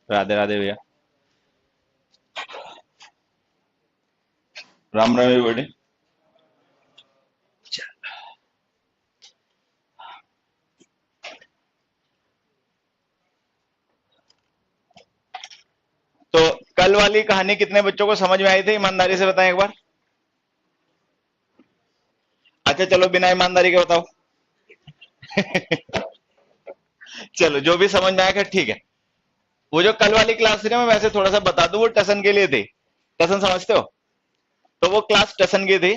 राधे राधे भैया। राम राम बड़े। तो कल वाली कहानी कितने बच्चों को समझ में आई थी, ईमानदारी से बताएं एक बार। अच्छा चलो, बिना ईमानदारी के बताओ। चलो, जो भी समझ में आया ठीक है। वो जो कल वाली क्लास थी ना, मैं वैसे थोड़ा सा बता दूं, वो टसन के लिए थी। टसन समझते हो? तो वो क्लास टसन की थी।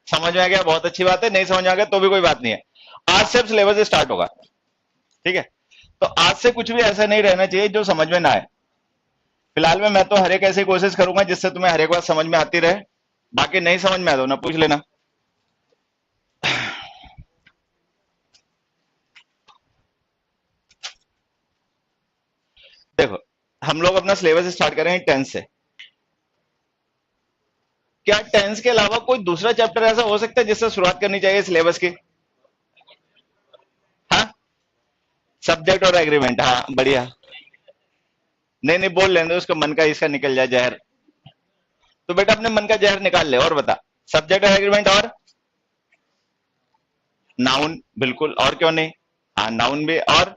समझ में आ गया, बहुत अच्छी बात है। नहीं समझ में आ गया तो भी कोई बात नहीं है। आज से अब सिलेबस स्टार्ट होगा। ठीक है। तो आज से कुछ भी ऐसा नहीं रहना चाहिए जो समझ में ना आए। फिलहाल में मैं तो हर एक ऐसी कोशिश करूंगा जिससे तुम्हें हर एक बात समझ में आती रहे। बाकी नहीं समझ में आ तो ना पूछ लेना। देखो, हम लोग अपना सिलेबस स्टार्ट करेंगे टेंस से। क्या टेंस के अलावा कोई दूसरा चैप्टर ऐसा हो सकता है जिससे शुरुआत करनी चाहिए सिलेबस की? हाँ, सब्जेक्ट और एग्रीमेंट, हाँ बढ़िया। नहीं नहीं, बोल लेने दो उसका, मन का इसका निकल जाए जहर। तो बेटा अपने मन का जहर निकाल ले और बता। सब्जेक्ट और एग्रीमेंट और नाउन, बिल्कुल, और क्यों नहीं। हाँ, नाउन भी। और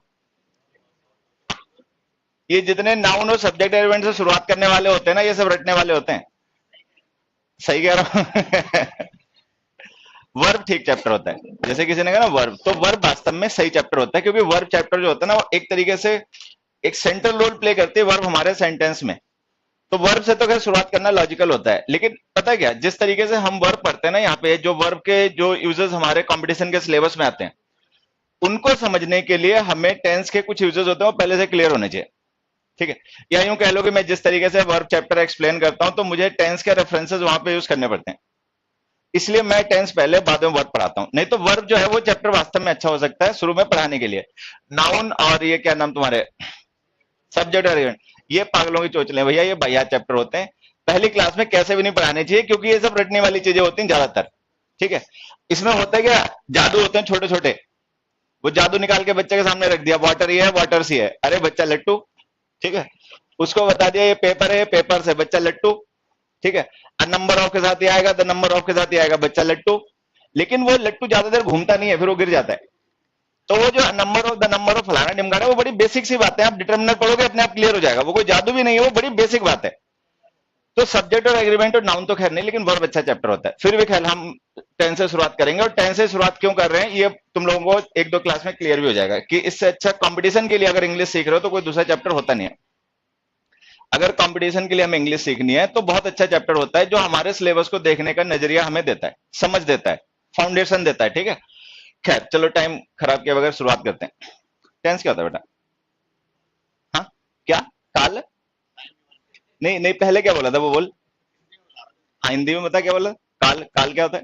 ये जितने नाउन और सब्जेक्ट एग्रीमेंट से शुरुआत करने वाले होते हैं ना, ये सब रटने वाले होते हैं। सही कह रहा हूं? वर्ब ठीक चैप्टर होता है। जैसे किसी ने कहा ना वर्ब, तो वर्ब वास्तव में सही चैप्टर होता है, क्योंकि वर्ब चैप्टर जो होता है ना, वो एक तरीके से एक सेंट्रल रोल प्ले करती है वर्ब हमारे सेंटेंस में। तो वर्ब से तो खैर शुरुआत करना लॉजिकल होता है, लेकिन पता है क्या, जिस तरीके से हम वर्ब पढ़ते हैं ना, यहाँ पे जो वर्ब के जो यूजेस हमारे कंपटीशन के सिलेबस में आते हैं, उनको समझने के लिए हमें टेंस के कुछ यूजेस होते हैं वो पहले से क्लियर होने चाहिए। ठीक है। या यूं कह लो कि मैं जिस तरीके से वर्ब चैप्टर एक्सप्लेन करता हूं, तो मुझे टेंस के रेफरेंसेस वहां पे यूज करने पड़ते हैं। इसलिए मैं टेंस पहले, बाद में वर्ब पढ़ाता हूं। नहीं तो वर्ब जो है वो चैप्टर वास्तव में अच्छा हो सकता है शुरू में पढ़ाने के लिए। नाउन और ये क्या नाम तुम्हारे, सब्जेक्ट और इवेंट, ये पागलों की चोचले भैया, ये बढ़िया चैप्टर होते हैं। पहली क्लास में कैसे भी नहीं पढ़ाने चाहिए, क्योंकि ये सब रटने वाली चीजें होती हैं ज्यादातर। ठीक है। इसमें होता है क्या, जादू होते हैं छोटे छोटे। वो जादू निकाल के बच्चे के सामने रख दिया, वाटर ये है, वाटर सी है, अरे बच्चा लट्टू। ठीक है। उसको बता दिया ये पेपर है, पेपर से, बच्चा लट्टू। ठीक है। नंबर ऑफ के साथ ही आएगा, द नंबर ऑफ के साथ ही आएगा, बच्चा लट्टू। लेकिन वो लट्टू ज्यादा देर घूमता नहीं है, फिर वो गिर जाता है। तो वो जो number of, the number of फलाना ढिमकाना, वो बड़ी बेसिक सी बात है। आप डिटर्मिनर पढ़ोगे अपने आप क्लियर हो जाएगा, वो कोई जादू भी नहीं है, वो बड़ी बेसिक बात है। तो सब्जेक्ट और एग्रीमेंट और नाउन तो खैर नहीं, लेकिन वर्ब अच्छा चैप्टर होता है। फिर भी खैर हम टेंस से शुरुआत करेंगे, और टेंस से शुरुआत क्यों कर रहे हैं ये तुम लोगों को एक दो क्लास में क्लियर भी हो जाएगा, कि इससे अच्छा कंपटीशन के लिए अगर इंग्लिश सीख रहे हो तो कोई दूसरा चैप्टर होता नहीं है। अगर कंपटीशन के लिए हमें इंग्लिश सीखनी है तो बहुत अच्छा चैप्टर होता है, जो हमारे सिलेबस को देखने का नजरिया हमें देता है, समझ देता है, फाउंडेशन देता है। ठीक है। खैर चलो, टाइम खराब किए बगैर शुरुआत करते हैं। टेंस क्या होता है बेटा? हाँ, क्या? काल? नहीं नहीं, पहले क्या बोला था वो बोल। हाँ, हिंदी में बता क्या बोला। काल, काल क्या होता है?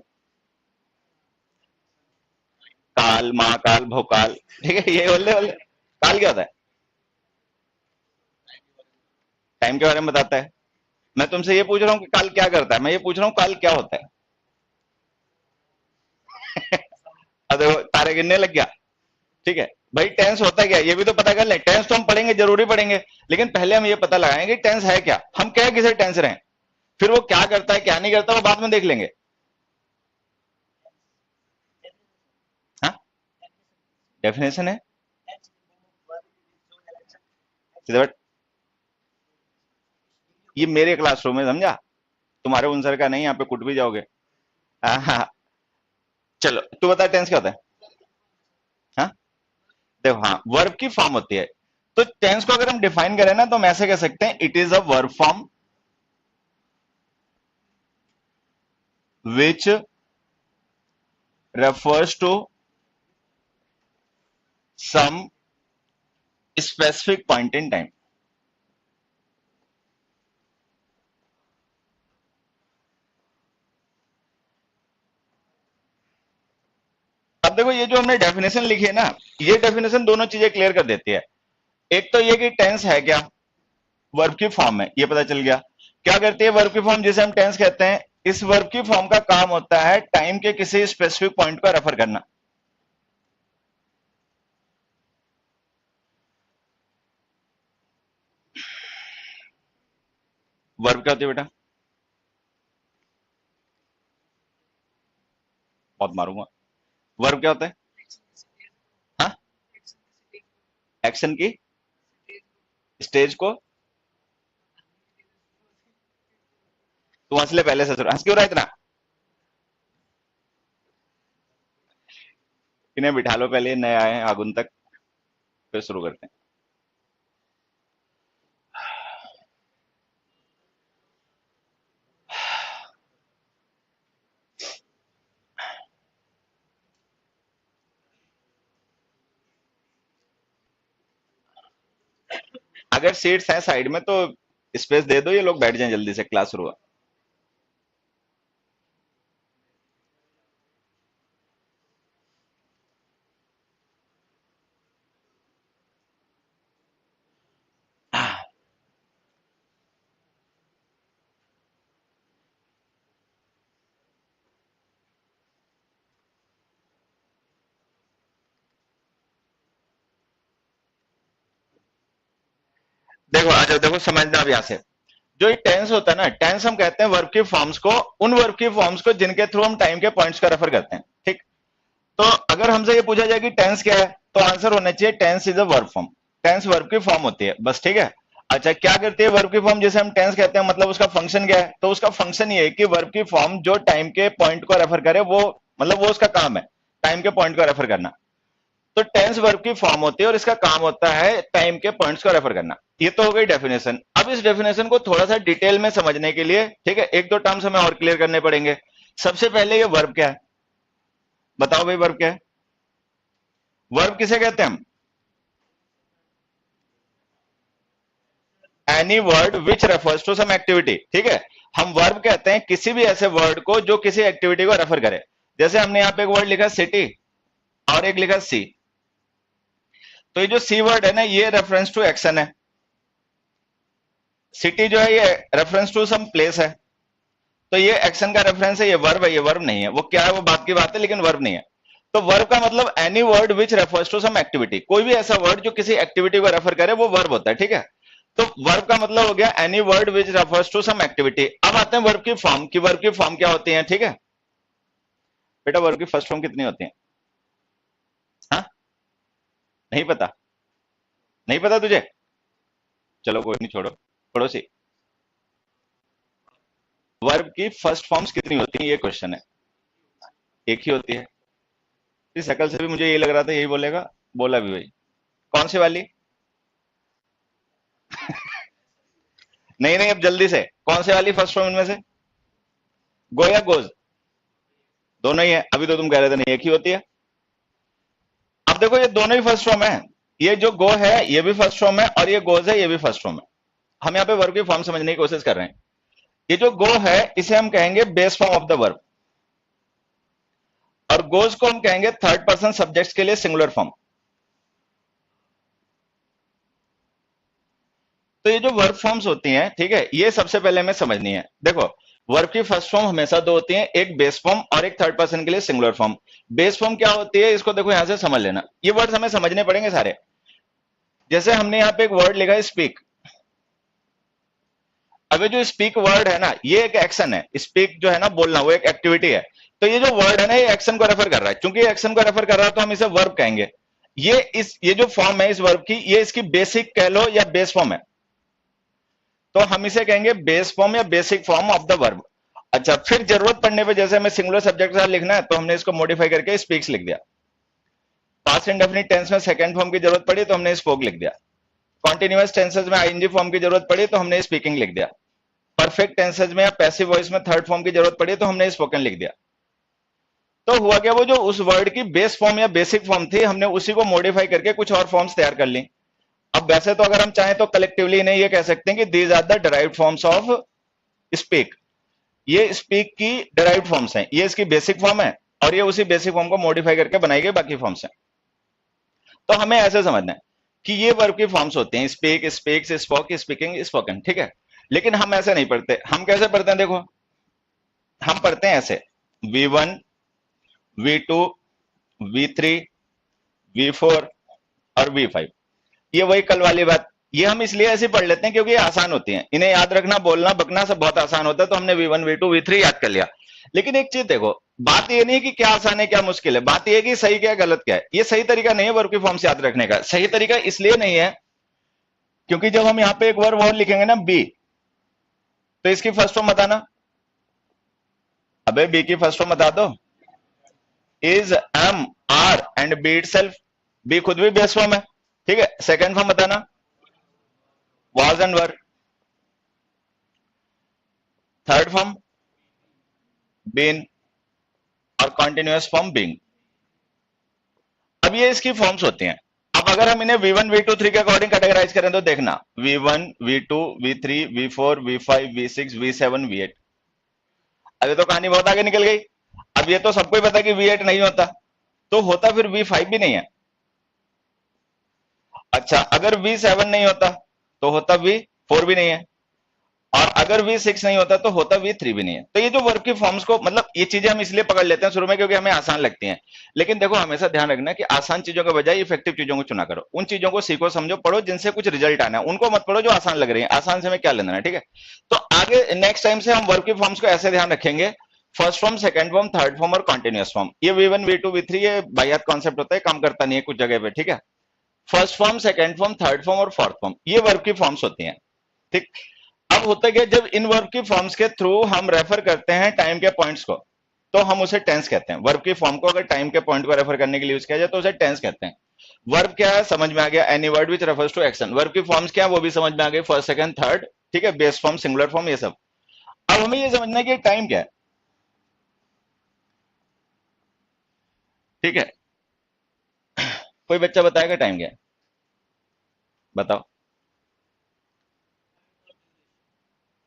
काल, महाकाल, भोकाल। ठीक है, ये बोल बोले। काल क्या होता है? टाइम के बारे में बताता है। मैं तुमसे ये पूछ रहा हूँ कि काल क्या करता है, मैं ये पूछ रहा हूँ काल क्या होता है। अब देखो, तारे गिनने लग गया। ठीक है। भाई टेंस होता है क्या, ये भी तो पता कर ले। टेंस तो हम पढ़ेंगे, जरूरी पढ़ेंगे, लेकिन पहले हम ये पता लगाएंगे कि टेंस है क्या, हम क्या किसे टेंस रहे हैं। फिर वो क्या करता है क्या नहीं करता, वो बाद में देख लेंगे। हाँ, डेफिनेशन है। सीधे बट, ये मेरे क्लासरूम में, समझा? तुम्हारे उन सर का नहीं, यहाँ पे कुट भी जाओगे। हाँ हाँ। चलो तू बता टेंस क्या होता है। हाँ, देखो, हाँ वर्ब की फॉर्म होती है। तो टेंस को अगर हम डिफाइन करें ना, तो हम ऐसे कह सकते हैं, it is a verb form which refers to some specific point in time। अब देखो, ये जो हमने डेफिनेशन लिखी है ना, ये डेफिनेशन दोनों चीजें क्लियर कर देती है। एक तो ये कि टेंस है क्या, वर्ब की फॉर्म है, ये पता चल गया। क्या करती है वर्ब की फॉर्म, जिसे हम टेंस कहते हैं, इस वर्ब की फॉर्म का काम होता है टाइम के किसी स्पेसिफिक पॉइंट को रेफर करना। वर्ब क्या होती है बेटा? बहुत मारूंगा। वर्ब क्या होता है? हाँ, एक्शन की स्टेज को। तू हंस ले पहले से, हंस क्यों रहा है इतना? इन्हें बिठा लो पहले, नए आए हैं आगुन तक, फिर शुरू करते हैं। अगर सीट्स हैं साइड में तो स्पेस दे दो, ये लोग बैठ जाएं जल्दी से, क्लास शुरू हो। देखो आ जाओ, देखो समझना अब यहां से। जो ये टेंस होता है ना, टेंस हम कहते हैं वर्ब की फॉर्म्स को, उन वर्ब की फॉर्म्स को जिनके थ्रू हम टाइम के पॉइंट्स का रेफर करते हैं, ठीक। तो अगर हमसे ये पूछा जाए कि टेंस क्या है, तो आंसर होना चाहिए tense is a verb form. Tense verb की फॉर्म होती है, बस, ठीक है। अच्छा, क्या करती है वर्ब की फॉर्म? जैसे हम टेंस कहते हैं, मतलब उसका फंक्शन क्या है? तो उसका फंक्शन ये है कि वर्ब की फॉर्म जो टाइम के पॉइंट को रेफर करे, वो मतलब वो उसका काम है, टाइम के पॉइंट को रेफर करना। तो टेंस वर्ब की फॉर्म होती है और इसका काम होता है टाइम के पॉइंट्स को रेफर करना। ये तो हो गई डेफिनेशन। अब इस डेफिनेशन को थोड़ा सा डिटेल में समझने के लिए, ठीक है, एक दो टर्म्स हमें और क्लियर करने पड़ेंगे। सबसे पहले ये वर्ब क्या है? बताओ भाई, वर्ब क्या है? वर्ब किसे कहते हैं हम? Any word which refers to some activity, ठीक है। हम वर्ब कहते हैं किसी भी ऐसे वर्ड को जो किसी एक्टिविटी को रेफर करे। जैसे हमने यहां पे एक वर्ड लिखा सिटी और एक लिखा सी, तो ये जो सी वर्ड है ना, ये रेफरेंस टू एक्शन है। सिटी जो है ये रेफरेंस टू सम प्लेस है, तो ये एक्शन का रेफरेंस है, ये वर्ब है, ये वर्ब नहीं है। वो क्या है वो बात की बात है, लेकिन वर्ब नहीं है। तो वर्ब का मतलब any word which refers to some activity, कोई भी ऐसा वर्ड जो किसी एक्टिविटी को रेफर करे, वो वर्ब होता है, ठीक है। तो वर्ब का मतलब हो गया any word which refers to some activity. अब आते हैं वर्ब की फॉर्म की, वर्ब की फॉर्म क्या होती है, ठीक है। बेटा वर्ब की फर्स्ट फॉर्म कितनी होती है? हाँ, नहीं पता? नहीं पता तुझे? चलो कोई नहीं, छोड़ो, पड़ोसी। वर्ब की फर्स्ट फॉर्म्स कितनी होती है, ये क्वेश्चन है। एक ही होती है। इस शकल से भी मुझे यही लग रहा था, यही बोलेगा, बोला भी भाई। कौन सी वाली? नहीं नहीं, अब जल्दी से, कौन से वाली फर्स्ट फॉर्म इनमें से? गो या गोज? दोनों ही है, अभी तो तुम कह रहे थे नहीं एक ही होती है। अब देखो ये दोनों ही फर्स्ट फॉर्म है। ये जो गो है ये भी फर्स्ट फॉर्म है, और ये गोज है ये भी फर्स्ट फॉर्म है। हम यहाँ पे वर्ब की फॉर्म समझने की कोशिश कर रहे हैं। ये जो गो है इसे हम कहेंगे base form of the verb, और गोज को हम कहेंगे थर्ड पर्सन सब्जेक्ट्स के लिए सिंगुलर फॉर्म। तो ये जो वर्ब फॉर्म्स होती हैं, ठीक है, ये सबसे पहले हमें समझनी है। देखो, वर्ब की फर्स्ट फॉर्म हमेशा दो होती है, एक बेस फॉर्म और एक थर्ड पर्सन के लिए सिंगुलर फॉर्म। बेस फॉर्म क्या होती है, इसको देखो यहां से समझ लेना, ये वर्ड्स हमें समझने पड़ेंगे सारे। जैसे हमने यहाँ पे एक वर्ड लिखा है स्पीक। अब ये जो स्पीक वर्ड है ना, ये एक एक्शन है। स्पीक जो है ना, बोलना, वो एक एक्टिविटी है। तो ये जो वर्ड है ना, ये एक्शन को रेफर कर रहा है। चूंकि ये एक्शन को रेफर कर रहा है तो हम इसे वर्ब कहेंगे। ये जो फॉर्म है इस वर्ब की, ये इसकी बेसिक कह लो या बेस फॉर्म है, तो हम इसे कहेंगे बेस फॉर्म या basic form of the verb. अच्छा, फिर जरूरत पड़ने पे, जैसे हमें सिंगुलर सब्जेक्ट के साथ लिखना है, तो हमने इसको मॉडिफाई करके स्पीक्स लिख दिया। पास्ट इंडेफिनिट टेंस में सेकंड फॉर्म की जरूरत पड़ी तो हमने स्पोक लिख दिया। कॉन्टिन्यूअस टेंसेज में आईएनजी फॉर्म की जरूरत पड़ी तो हमने स्पीकिंग लिख दिया। परफेक्ट टेंसेज में या पैसिव वॉइस में थर्ड फॉर्म की जरूरत पड़ी तो हमने स्पोकन लिख दिया। तो हुआ क्या, वो जो उस वर्ड की बेस फॉर्म या बेसिक फॉर्म थी, हमने उसी को मॉडिफाई करके कुछ और फॉर्म्स तैयार कर ली। अब वैसे तो अगर हम चाहें तो कलेक्टिवली इन्हें ये कह सकते हैं कि these are the derived forms of speak. ये स्पीक की डिराइव्ड फॉर्म्स हैं, ये इसकी बेसिक फॉर्म है, और ये उसी बेसिक फॉर्म को मॉडिफाई करके बनाई गई बाकी फॉर्म्स हैं। तो हमें ऐसे समझना है कि ये वर्ब की फॉर्म्स होते हैं, speak, speaks, spoke, speaking, spoken, ठीक है। लेकिन हम ऐसे नहीं पढ़ते। हम कैसे पढ़ते हैं? देखो, हम पढ़ते हैं ऐसे, V1, V2, V3, V4 और V5। ये वही कल वाली बात, ये हम इसलिए ऐसे पढ़ लेते हैं क्योंकि ये आसान होती हैं, इन्हें याद रखना, बोलना बकना सब बहुत आसान होता है, तो हमने V1 V2 V3 याद कर लिया। लेकिन एक चीज देखो, बात ये नहीं कि क्या आसान है क्या मुश्किल है, बात ये है कि सही क्या है गलत क्या है। ये सही तरीका नहीं है वर्ब की फॉर्म्स याद रखने का। सही तरीका इसलिए नहीं है क्योंकि जब हम यहाँ पे एक वर्ब और लिखेंगे ना बी, तो इसकी फर्स्ट फॉर्म बताना। अबे बी की फर्स्ट फॉर्म बता दो। Is, am, are and be itself. Be खुद भी बेस फॉर्म है, ठीक है। सेकेंड फॉर्म बताना, was and were. Third form been और कॉन्टिन्यूअस फॉर्म बीइंग। अब ये इसकी फॉर्म्स होती हैं। अब अगर हम इन्हें V1 V2 3 के अकॉर्डिंग कैटेगराइज करें तो देखना, V1 V2 V3 V4 V5 V6 V7 V8। अब ये तो कहानी बहुत आगे निकल गई। अब ये तो सबको ही पता कि V8 नहीं होता, तो होता फिर V5 भी नहीं है। अच्छा, अगर V7 नहीं होता तो होता V4 भी नहीं है, और अगर V6 नहीं होता तो होता V3 भी नहीं है। तो ये जो वर्ब की फॉर्म्स को, मतलब ये चीजें हम इसलिए पकड़ लेते हैं शुरू में क्योंकि हमें आसान लगती हैं। लेकिन देखो हमेशा ध्यान रखना कि आसान चीजों के बजाय इफेक्टिव चीजों को चुना करो। उन चीजों को सीखो, समझो, पढ़ो जिनसे कुछ रिजल्ट आना है, उनको मत पढ़ो जो आसान लग रही है। आसान से हमें क्या लेना है, ठीक है। तो आगे नेक्स्ट टाइम से हम वर्ब की फॉर्म्स को ऐसे ध्यान रखेंगे, first form, second form, third form और कॉन्टिन्यूअस फॉर्म। ये V1 V2 V3 ये बायात कॉन्सेप्ट होता है, काम करता नहीं है कुछ जगह पे, ठीक है। First form, second form, third form और फोर्थ फॉर्म, ये वर्ब की फॉर्म्स होती हैं, ठीक। अब होता क्या, जब इन वर्ब की फॉर्म्स के थ्रू हम रेफर करते हैं टाइम के पॉइंट्स को, तो हम उसे टेंस कहते हैं। वर्ब की फॉर्म को अगर टाइम के पॉइंट को रेफर करने के लिए यूज किया जाए तो उसे टेंस कहते हैं। वर्ब क्या है समझ में आ गया, any word which refers to action. Verb की फॉर्म्स क्या है वो भी समझ में आ गई, फर्स्ट सेकंड थर्ड, ठीक है, बेस फॉर्म, सिंगुलर फॉर्म, ये सब। अब हमें ये समझना है कि टाइम क्या है, ठीक है। कोई बच्चा बताएगा टाइम क्या है, बताओ।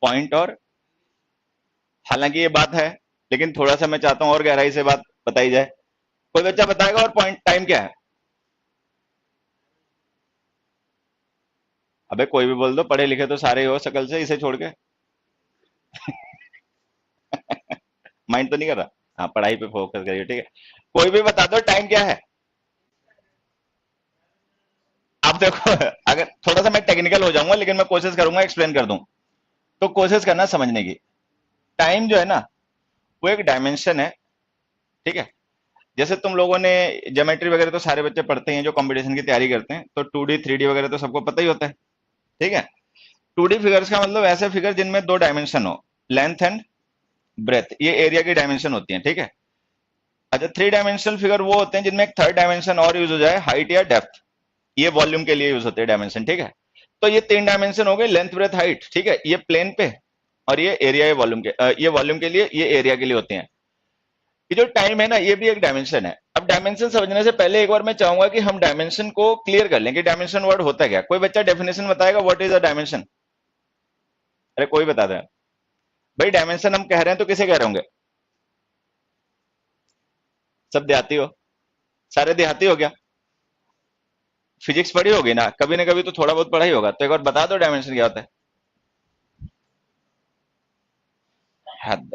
पॉइंट और, हालांकि ये बात है, लेकिन थोड़ा सा मैं चाहता हूं और गहराई से बात बताई जाए। कोई बच्चा बताएगा और पॉइंट टाइम क्या है। अबे कोई भी बोल दो, पढ़े लिखे तो सारे हो शकल से, इसे छोड़ के। माइंड तो नहीं कर रहा। हाँ, पढ़ाई पे फोकस करिए, ठीक है। कोई भी बता दो टाइम क्या है। आप देखो, अगर थोड़ा सा मैं टेक्निकल हो जाऊंगा लेकिन मैं कोशिश करूंगा एक्सप्लेन कर दूं, तो कोशिश करना समझने की। टाइम जो है ना, वो एक डायमेंशन है, ठीक है। जैसे तुम लोगों ने ज्योमेट्री वगैरह तो सारे बच्चे पढ़ते हैं जो कंपटीशन की तैयारी करते हैं, तो 2D 3D वगैरह तो सबको पता ही होता है, ठीक है। 2D फिगर्स का मतलब ऐसे फिगर जिनमें दो डायमेंशन हो, लेंथ एंड ब्रेथ, ये एरिया की डायमेंशन होती है, ठीक है। अच्छा, 3 डायमेंशनल फिगर वो होते हैं जिनमें एक थर्ड डायमेंशन और यूज हो जाए, हाइट या डेप्थ। ये वॉल्यूम के लिए यूज होते हैं डायमेंशन, ठीक है। तो ये 3 डायमेंशन हो गए, लेंथ ब्रेथ हाइट, ठीक है, ये प्लेन पे, और ये एरिया, ये वॉल्यूम के, ये वॉल्यूम के लिए, ये एरिया के लिए होते हैं। ये जो टाइम है ना, ये भी एक डायमेंशन है। अब डायमेंशन समझने से पहले एक बार मैं चाहूंगा कि हम डायमेंशन को क्लियर कर लें कि डायमेंशन वर्ड होता क्या। कोई बच्चा डेफिनेशन बताएगा, व्हाट इज अ डायमेंशन। अरे कोई बता दे भाई, डायमेंशन हम कह रहे हैं तो किसे कह रहे होंगे। सब देहाती हो, सारे देहाती हो क्या। फिजिक्स पढ़ी होगी ना कभी तो थोड़ा बहुत पढ़ा ही होगा, तो एक बार बता दो डायमेंशन क्या होता है। हद,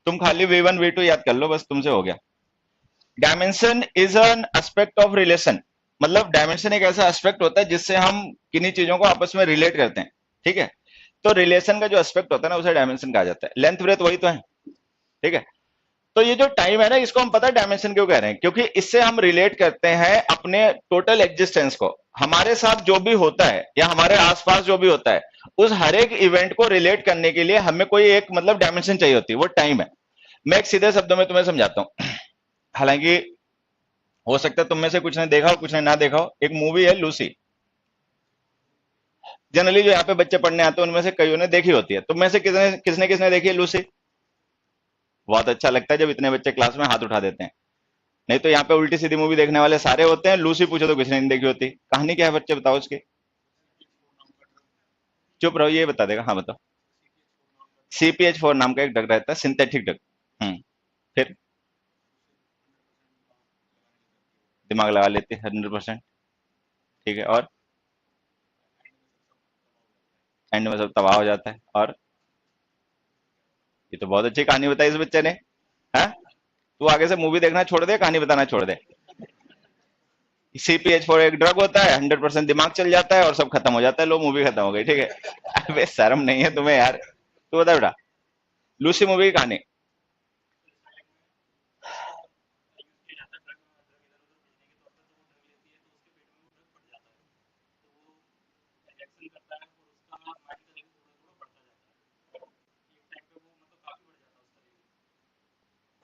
तुम खाली V1 V2 याद कर लो, बस तुमसे हो गया। Dimension is an aspect of relation, मतलब डायमेंशन एक ऐसा एस्पेक्ट होता है जिससे हम किन्हीं चीजों को आपस में रिलेट करते हैं, ठीक है। तो रिलेशन का जो एस्पेक्ट होता है ना, उसे डायमेंशन कहा जाता है। लेंथ ब्रेथ वही तो है, ठीक है। तो ये जो टाइम है ना, इसको हम पता है डायमेंशन क्यों कह रहे हैं, क्योंकि इससे हम रिलेट करते हैं अपने टोटल एग्जिस्टेंस को। हमारे साथ जो भी होता है या हमारे आसपास जो भी होता है, उस हर एक इवेंट को रिलेट करने के लिए हमें कोई एक मतलब डायमेंशन चाहिए होती है, वो टाइम है। मैं एक सीधे शब्दों में तुम्हें समझाता हूं, हालांकि हो सकता है तुम में से कुछ ने देखा हो कुछ ने ना देखा हो। एक मूवी है लूसी, जनरली जो यहाँ पे बच्चे पढ़ने आते हैं उनमें से कईयों ने देखी होती है। तुम में से किसने किसने किसने देखी है लूसी। बहुत अच्छा लगता है जब इतने बच्चे क्लास में हाथ उठा देते हैं। नहीं तो यहाँ पे उल्टी सीधी मूवी देखने वाले सारे होते हैं, लूसी पूछो तो किसी ने नहीं देखी होती। कहानी क्या है बच्चे बताओ उसकी। चुप रहो, ये बता देगा, हाँ बताओ। CPH4 नाम का एक ड्रग रहता है, सिंथेटिक ड्रग। फिर दिमाग लगा लेते हैं 100%, ठीक है। और एंड में सब तबाह हो जाता है। और ये तो बहुत अच्छी कहानी बताई इस बच्चे ने। हाँ, तू आगे से मूवी देखना छोड़ दे, कहानी बताना छोड़ दे। CPH4 एक ड्रग होता है, 100% दिमाग चल जाता है और सब खत्म हो जाता है, लो मूवी खत्म हो गई, ठीक है। अबे शर्म नहीं है तुम्हें यार, तू बता बेटा, लूसी मूवी की कहानी।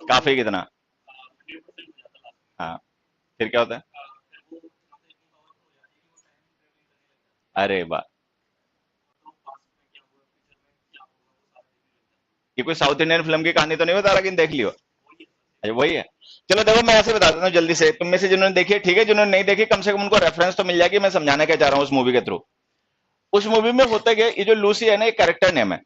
काफी कितना? हाँ, फिर क्या होता है? अरे वाह, ये कोई साउथ इंडियन फिल्म की कहानी तो नहीं बता रहा कि देख लियो? अच्छा वही है। चलो देखो, मैं ऐसे बता देता हूँ जल्दी से, तुम में से जिन्होंने देखी है ठीक है, जिन्होंने नहीं देखी कम से कम उनको रेफरेंस तो मिल जाएगी मैं समझाना क्या चाह रहा हूँ उस मूवी के थ्रू। उस मूवी में होता क्या है, ये जो लूसी है ना, ये कैरेक्टर नेम है।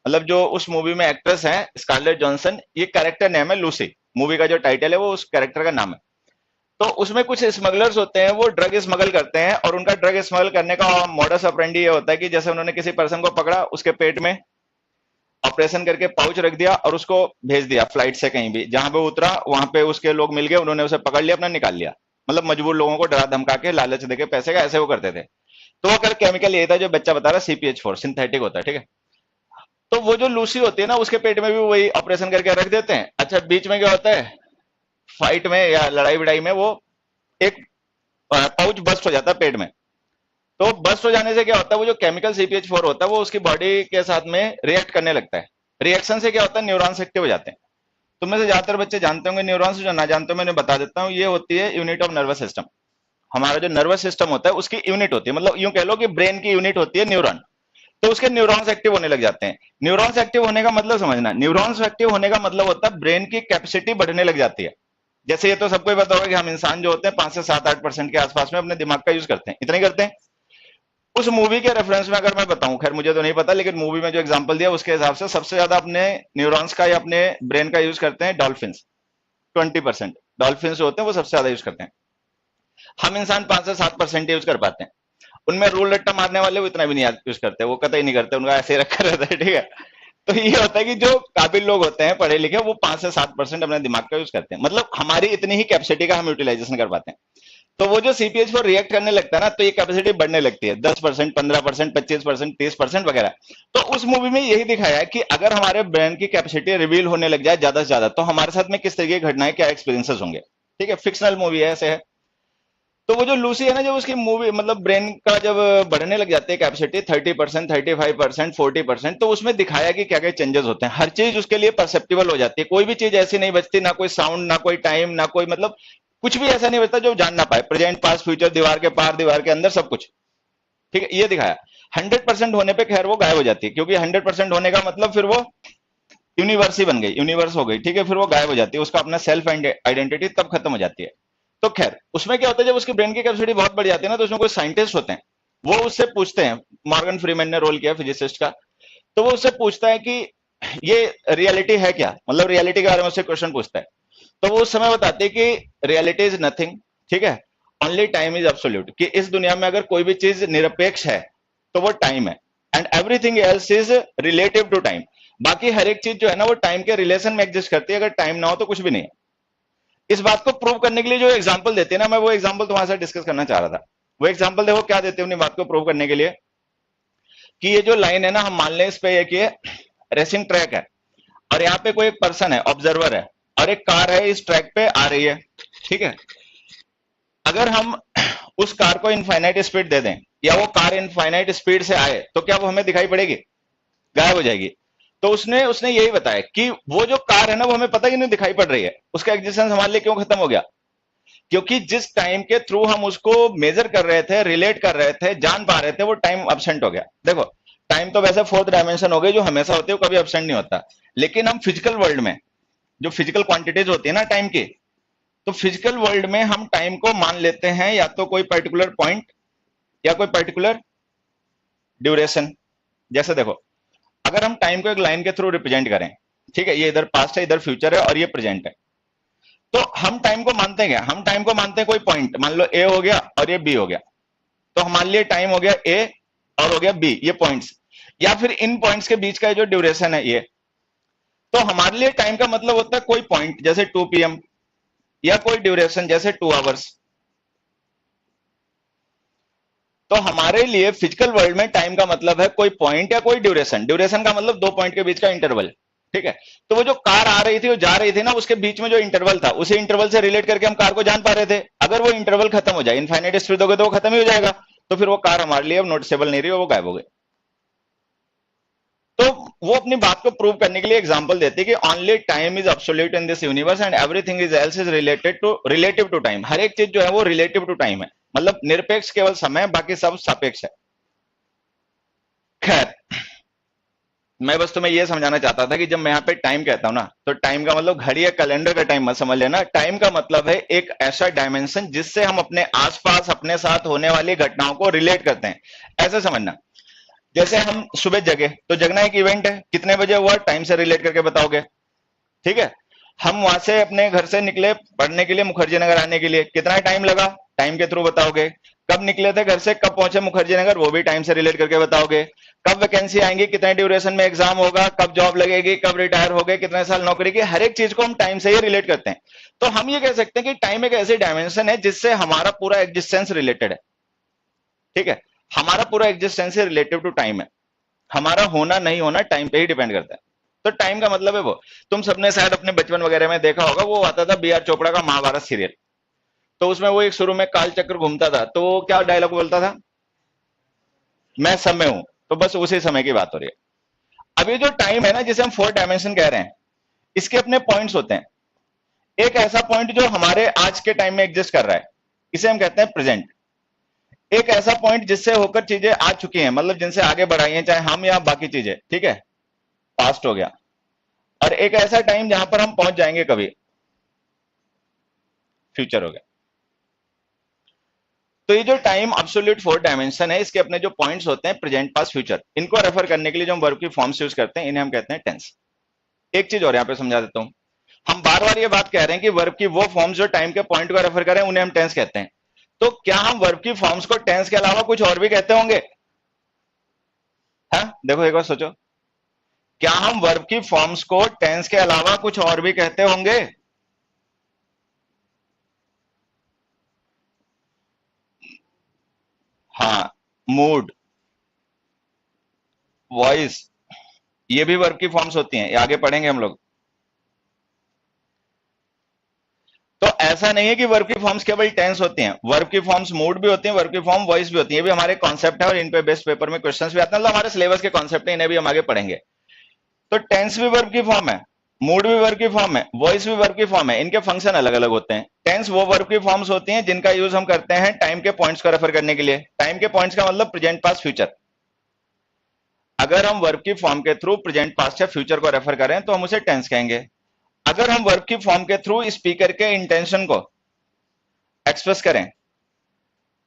मतलब जो उस मूवी में एक्ट्रेस है स्कारलेट जॉनसन, ये कैरेक्टर नेम है लूसी। मूवी का जो टाइटल है वो उस कैरेक्टर का नाम है। तो उसमें कुछ स्मगलर्स होते हैं, वो ड्रग स्मगल करते हैं, और उनका ड्रग स्मगल करने का मॉडस ऑपरेंडी ये होता है कि जैसे उन्होंने किसी पर्सन को पकड़ा, उसके पेट में ऑपरेशन करके पाउच रख दिया और उसको भेज दिया फ्लाइट से कहीं भी, जहां पे उतरा वहां पे उसके लोग मिल गए, उन्होंने उसे पकड़ लिया, अपना निकाल लिया। मतलब मजबूर लोगों को डरा धमका के लालच देके पैसे का, ऐसे वो करते थे। तो वो अगर केमिकल यही था जो बच्चा बता रहा, CPH4 सिंथेटिक होता है, ठीक है। तो वो जो लूसी होती है ना, उसके पेट में भी वही ऑपरेशन करके रख देते हैं। अच्छा, बीच में क्या होता है, फाइट में या लड़ाई विड़ाई में वो एक पाउच बस्ट हो जाता है पेट में। तो बस्ट हो जाने से क्या होता है, वो जो केमिकल CPH4 होता है वो उसकी बॉडी के साथ में रिएक्ट करने लगता है। रिएक्शन से क्या होता है, न्यूरॉन्स एक्टिव हो जाते हैं। तुम में से ज्यादातर बच्चे जानते होंगे न्यूरॉन्स, जो ना जानते हो मैंने बता देता हूँ, ये होती है यूनिट ऑफ नर्वस सिस्टम। हमारा जो नर्वस सिस्टम होता है उसकी यूनिट होती है, मतलब यूं कह लो कि ब्रेन की यूनिट होती है न्यूरॉन। तो उसके न्यूरॉन्स एक्टिव होने लग जाते हैं। न्यूरॉन्स एक्टिव होने का मतलब समझना, न्यूरॉन्स एक्टिव होने का मतलब होता है ब्रेन की कैपेसिटी बढ़ने लग जाती है। जैसे ये तो सबको ही पता होगा कि हम इंसान जो होते हैं 5 से 7 8% के आसपास में अपने दिमाग का यूज करते हैं, इतना ही करते हैं। उस मूवी के रेफरेंस में अगर मैं बताऊं, खैर मुझे तो नहीं पता, लेकिन मूवी में जो एग्जांपल दिया उसके हिसाब से सबसे ज्यादा अपने न्यूरॉन्स का या अपने ब्रेन का यूज करते हैं डॉल्फिन्स। 20% डॉल्फिन्स जो होते हैं वो सबसे ज्यादा यूज करते हैं। हम इंसान 5 से 7% यूज कर पाते हैं। उनमें रूल रट्टा मारने वाले वो इतना भी नहीं यूज करते, वो कतई नहीं करते, उनका ऐसे ही रखा रहता है, ठीक है। तो ये होता है कि जो काबिल लोग होते हैं पढ़े लिखे, वो 5 से 7% अपने दिमाग का यूज करते हैं, मतलब हमारी इतनी ही कैपेसिटी का हम यूटिलाइजेशन कर पाते हैं। तो वो जो CPH4 रिएक्ट करने लगता है ना, तो ये कैपेसिटी बढ़ने लगती है, 10%, 15%, 25%, 30% वगैरह। तो उस मूवी में यही दिखाया है कि अगर हमारे ब्रेन की कैपेसिटी रिवील होने लग जाए ज्यादा से ज्यादा, तो हमारे साथ में किस तरीके की घटनाएं, क्या एक्सपीरियंसेस होंगे। ठीक है, फिक्शनल मूवी है, ऐसे है। तो वो जो लूसी है ना, जब उसकी मूवी मतलब ब्रेन का जब बढ़ने लग जाती है कैपेसिटी 30%, 35%, 40%, तो उसमें दिखाया कि क्या क्या चेंजेस होते हैं, हर चीज उसके लिए परसेप्टिबल हो जाती है, कोई भी चीज ऐसी नहीं बचती, ना कोई साउंड, ना कोई टाइम, ना कोई मतलब कुछ भी ऐसा नहीं बचता जो जान ना पाए, प्रेजेंट पास फ्यूचर, दीवार के पार दीवार के अंदर सब कुछ। ठीक है, ये दिखाया। 100% होने पे खैर वो गायब हो जाती है, क्योंकि 100% होने का मतलब फिर वो यूनिवर्स ही बन गई, यूनिवर्स हो गई, ठीक है, फिर वो गायब हो जाती है, उसका अपना सेल्फ आइडेंटिटी तब खत्म हो जाती है। तो खैर उसमें क्या होता है, जब उसकी ब्रेन की कैपेसिटी बहुत बढ़ जाती है ना, तो उसमें कोई साइंटिस्ट होते हैं, वो उससे पूछते हैं, मॉर्गन फ्रीमैन ने रोल किया फिजिसिस्ट का। तो वो उससे पूछता है कि ये रियलिटी है क्या, मतलब रियलिटी के बारे में उससे क्वेश्चन पूछता है। तो वो उस समय बताते हैं कि रियलिटी इज नथिंग, ठीक है, ओनली टाइम इज एब्सोल्यूट, कि इस दुनिया में अगर कोई भी चीज निरपेक्ष है तो वो टाइम है, and everything else is relative to time. बाकी हर एक चीज जो है ना वो टाइम के रिलेशन में एग्जिस्ट करती है, अगर टाइम ना हो तो कुछ भी नहीं है। इस बात को प्रूव करने के लिए जो एग्जाम्पल देते हैं ना, मैं वो एग्जाम्पल तुम्हारे साथ डिस्कस करना चाह रहा था। वो एग्जाम्पल देखो क्या देते हैं अपनी बात को प्रूव करने के लिए, कि ये जो लाइन है ना, हम मान लें इस पे एक ये रेसिंग ट्रैक है, और यहाँ पे कोई एक पर्सन है, ऑब्जर्वर है, और एक कार है इस ट्रैक पे आ रही है, ठीक है। अगर हम उस कार को इनफाइनाइट स्पीड दे दें, या वो कार इनफाइनाइट स्पीड से आए, तो क्या वो हमें दिखाई पड़ेगी? गायब हो जाएगी। तो उसने उसने यही बताया कि वो जो कार है ना, वो हमें पता ही नहीं दिखाई पड़ रही है, उसका एग्जिस्टेंस हमारे लिए क्यों खत्म हो गया? क्योंकि जिस टाइम के थ्रू हम उसको मेजर कर रहे थे, रिलेट कर रहे थे, जान पा रहे थे, वो टाइम अब्सेंट हो गया। देखो, टाइम तो वैसे फोर्थ डायमेंशन हो गई, जो हमेशा होती है, वो कभी अब्सेंट नहीं होता। लेकिन हम फिजिकल वर्ल्ड में जो फिजिकल क्वांटिटीज होती है ना टाइम की, तो फिजिकल वर्ल्ड में हम टाइम को मान लेते हैं या तो कोई पर्टिकुलर पॉइंट या कोई पर्टिकुलर ड्यूरेशन। जैसे देखो, अगर हम टाइम को एक लाइन के थ्रू रिप्रेजेंट करें, ठीक है, ये इधर पास्ट है, इधर फ्यूचर है, और ये प्रेजेंट है, तो हम टाइम को मानते हैं क्या? हम टाइम को मानते हैं कोई पॉइंट, मान लो ए हो गया और ये बी हो गया, तो हमारे लिए टाइम हो गया ए और हो गया बी, ये पॉइंट्स, या फिर इन पॉइंट्स के बीच का जो ड्यूरेशन है ये। तो हमारे लिए टाइम का मतलब होता है कोई पॉइंट जैसे 2 PM, या कोई ड्यूरेशन जैसे 2 आवर्स। तो हमारे लिए फिजिकल वर्ल्ड में टाइम का मतलब है कोई पॉइंट या कोई ड्यूरेशन, ड्यूरेशन का मतलब दो पॉइंट के बीच का इंटरवल, ठीक है। तो वो जो कार आ रही थी, वो जा रही थी ना, उसके बीच में जो इंटरवल था, उसी इंटरवल से रिलेट करके हम कार को जान पा रहे थे। अगर वो इंटरवल खत्म हो जाए, इनफाइनाइट स्पीड दोगे तो वो खत्म ही हो जाएगा, तो फिर वो कार हमारे लिए अब नोटिसेबल नहीं रही, वो गायब हो गई। तो वो अपनी बात को प्रूव करने के लिए एग्जांपल देती है कि only time is absolute in this universe and everything is else is related to relative to time. हर एक चीज जो है वो रिलेटिव टू टाइम है, मतलब निरपेक्ष केवल समय, बाकी सब सापेक्ष है। खैर, मैं बस तुम्हें यह समझाना चाहता था कि जब मैं यहाँ पे टाइम कहता हूं ना, तो टाइम का मतलब घड़ी या कैलेंडर का टाइम मत समझ लेना। टाइम का मतलब है एक ऐसा डायमेंशन जिससे हम अपने आसपास अपने साथ होने वाली घटनाओं को रिलेट करते हैं, ऐसे समझना। जैसे हम सुबह जगे, तो जगना एक इवेंट है, कितने बजे हुआ टाइम से रिलेट करके बताओगे, ठीक है। हम वहां से अपने घर से निकले पढ़ने के लिए मुखर्जी नगर आने के लिए, कितना टाइम लगा, टाइम के थ्रू बताओगे। कब निकले थे घर से, कब पहुंचे मुखर्जी नगर, वो भी टाइम से रिलेट करके बताओगे। कब वैकेंसी आएंगी, कितने ड्यूरेशन में एग्जाम होगा, कब जॉब लगेगी, कब रिटायर हो गए, कितने साल नौकरी की, हर एक चीज को हम टाइम से ही रिलेट करते हैं। तो हम ये कह सकते हैं कि टाइम एक ऐसी डायमेंशन है जिससे हमारा पूरा एग्जिस्टेंस रिलेटेड है, ठीक है। हमारा पूरा एग्जिस्टेंस रिलेटिव टू टाइम है, हमारा होना नहीं होना टाइम पे ही डिपेंड करता है। तो टाइम का मतलब है वो, तुम सबने शायद अपने बचपन वगैरह में देखा होगा, वो आता था बी आर चोपड़ा का महाभारत सीरियल। तो उसमें वो एक शुरू में काल चक्र घूमता था, तो वो क्या डायलॉग बोलता था, मैं समय हूं। तो बस उसी समय की बात हो रही है। अब ये जो टाइम है ना, जिसे हम फोर डायमेंशन कह रहे हैं, इसके अपने पॉइंट्स होते हैं। एक ऐसा पॉइंट जो हमारे आज के टाइम में एग्जिस्ट कर रहा है, इसे हम कहते हैं प्रेजेंट। एक ऐसा पॉइंट जिससे होकर चीजें आ चुकी हैं, मतलब जिनसे आगे बढ़ाई हैं, चाहे हम या बाकी चीजें, ठीक है, पास्ट हो गया। और एक ऐसा टाइम जहां पर हम पहुंच जाएंगे कभी, फ्यूचर हो गया। तो ये जो टाइम एब्सोल्यूट फोर डायमेंशन है, इसके अपने जो पॉइंट्स होते हैं प्रेजेंट पास्ट फ्यूचर, इनको रेफर करने के लिए जो हम वर्ब की फॉर्म्स यूज करते हैं, इन्हें हम कहते हैं टेंस। एक चीज और यहां पे समझा देता हूं, हम बार बार ये बात कह रहे हैं कि वर्ब की वो फॉर्म्स जो टाइम के पॉइंट को रेफर करें, उन्हें हम टेंस कहते हैं। तो क्या हम वर्ब की फॉर्म्स को टेंस के अलावा कुछ और भी कहते होंगे? हाँ, देखो एक बार सोचो, क्या हम वर्ब की फॉर्म्स को टेंस के अलावा कुछ और भी कहते होंगे? हाँ, मूड, वॉइस, ये भी वर्ब की फॉर्म्स होती हैं, ये आगे पढ़ेंगे हम लोग। तो ऐसा नहीं है कि वर्ब की फॉर्म्स केवल टेंस होती हैं, वर्ब की फॉर्म्स मूड भी होती हैं, वर्ब की फॉर्म वॉइस भी होती है। ये भी हमारे कॉन्सेप्ट है और इन पे बेस्ट पेपर में क्वेश्चंस भी आते हैं, मतलब हमारे सिलेबस के कॉन्सेप्ट है, इन्हें भी हम आगे पढ़ेंगे। तो टेंस भी वर्ब की फॉर्म है, मूड भी वर्ब की फॉर्म है, वॉइस भी वर्ब की फॉर्म है, इनके फंक्शन अलग अलग होते हैं। टेंस वो वर्ब की फॉर्म्स होती हैं जिनका यूज हम करते हैं टाइम के पॉइंट्स को रेफर करने के लिए। टाइम के पॉइंट्स का मतलब प्रेजेंट पास्ट फ्यूचर। अगर हम वर्ब की फॉर्म के थ्रू प्रेजेंट पास्ट या फ्यूचर को रेफर करें तो हम उसे टेंस कहेंगे। अगर हम वर्ब की फॉर्म के थ्रू स्पीकर के इंटेंशन को एक्सप्रेस करें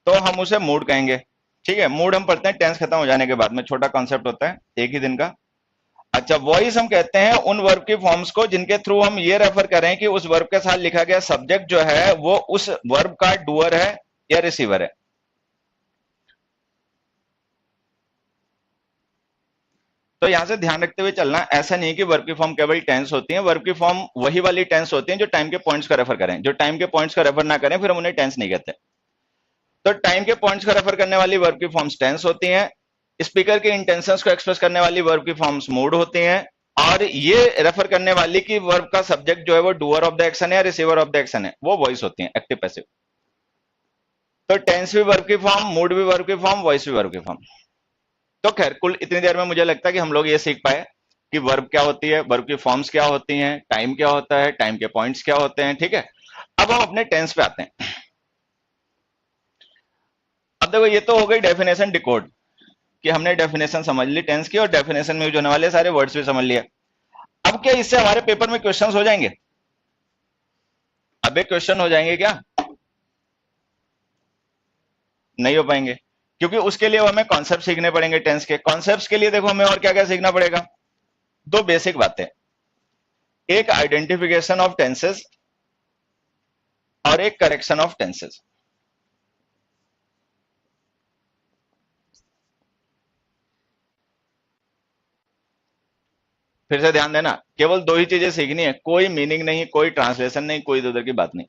तो हम उसे मूड कहेंगे, ठीक है। मूड हम पढ़ते हैं टेंस खत्म हो जाने के बाद में, छोटा कॉन्सेप्ट होता है, एक ही दिन का। अच्छा, वॉइस हम कहते हैं उन वर्ब की फॉर्म्स को जिनके थ्रू हम ये रेफर करें कि उस वर्ब के साथ लिखा गया सब्जेक्ट जो है वो उस वर्ब का डूअर है या रिसीवर है। तो यहां से ध्यान रखते हुए चलना, ऐसा नहीं कि वर्ब की फॉर्म केवल टेंस होती है, वर्ब की फॉर्म वही वाली टेंस होती है जो टाइम के पॉइंट्स का रेफर करें। जो टाइम के पॉइंट्स का रेफर ना करें फिर हम उन्हें टेंस नहीं कहते। तो टाइम के पॉइंट्स का रेफर करने वाली वर्ब की फॉर्म्स टेंस होती हैं, स्पीकर के इंटेंशंस को एक्सप्रेस करने वाली वर्ब की फॉर्म्स मूड होती हैं, और ये रेफर करने वाली की वर्ब का सब्जेक्ट जो है वो डूअर ऑफ द एक्शन है या रिसीवर ऑफ द एक्शन है, वो वॉइस होती है, एक्टिव पैसिव। तो टेंस भी वर्ब की फॉर्म, मूड भी वर्ब की फॉर्म, वॉइस भी वर्ब की फॉर्म। तो खैर, कुल इतनी देर में मुझे लगता है कि हम लोग ये सीख पाए कि वर्ब क्या होती है, वर्ब की फॉर्म्स क्या होती हैं, टाइम क्या होता है, टाइम के पॉइंट्स क्या होते हैं, ठीक है। अब हम अपने टेंस पे आते हैं। अब देखो, ये तो हो गई डेफिनेशन डिकोड, कि हमने डेफिनेशन समझ ली टेंस की और डेफिनेशन में यूज होने वाले सारे वर्ड्स भी समझ लिए। अब क्या इससे हमारे पेपर में क्वेश्चंस हो जाएंगे? अब एक क्वेश्चन हो जाएंगे क्या? नहीं हो पाएंगे, क्योंकि उसके लिए हमें कॉन्सेप्ट सीखने पड़ेंगे टेंस के। कॉन्सेप्ट्स के लिए देखो हमें और क्या क्या सीखना पड़ेगा, दो बेसिक बातें, एक आइडेंटिफिकेशन ऑफ टेंसेस और एक करेक्शन ऑफ टेंसेस। फिर से ध्यान देना, केवल दो ही चीजें सीखनी है, कोई मीनिंग नहीं, कोई ट्रांसलेशन नहीं, कोई इधर उधर की बात नहीं।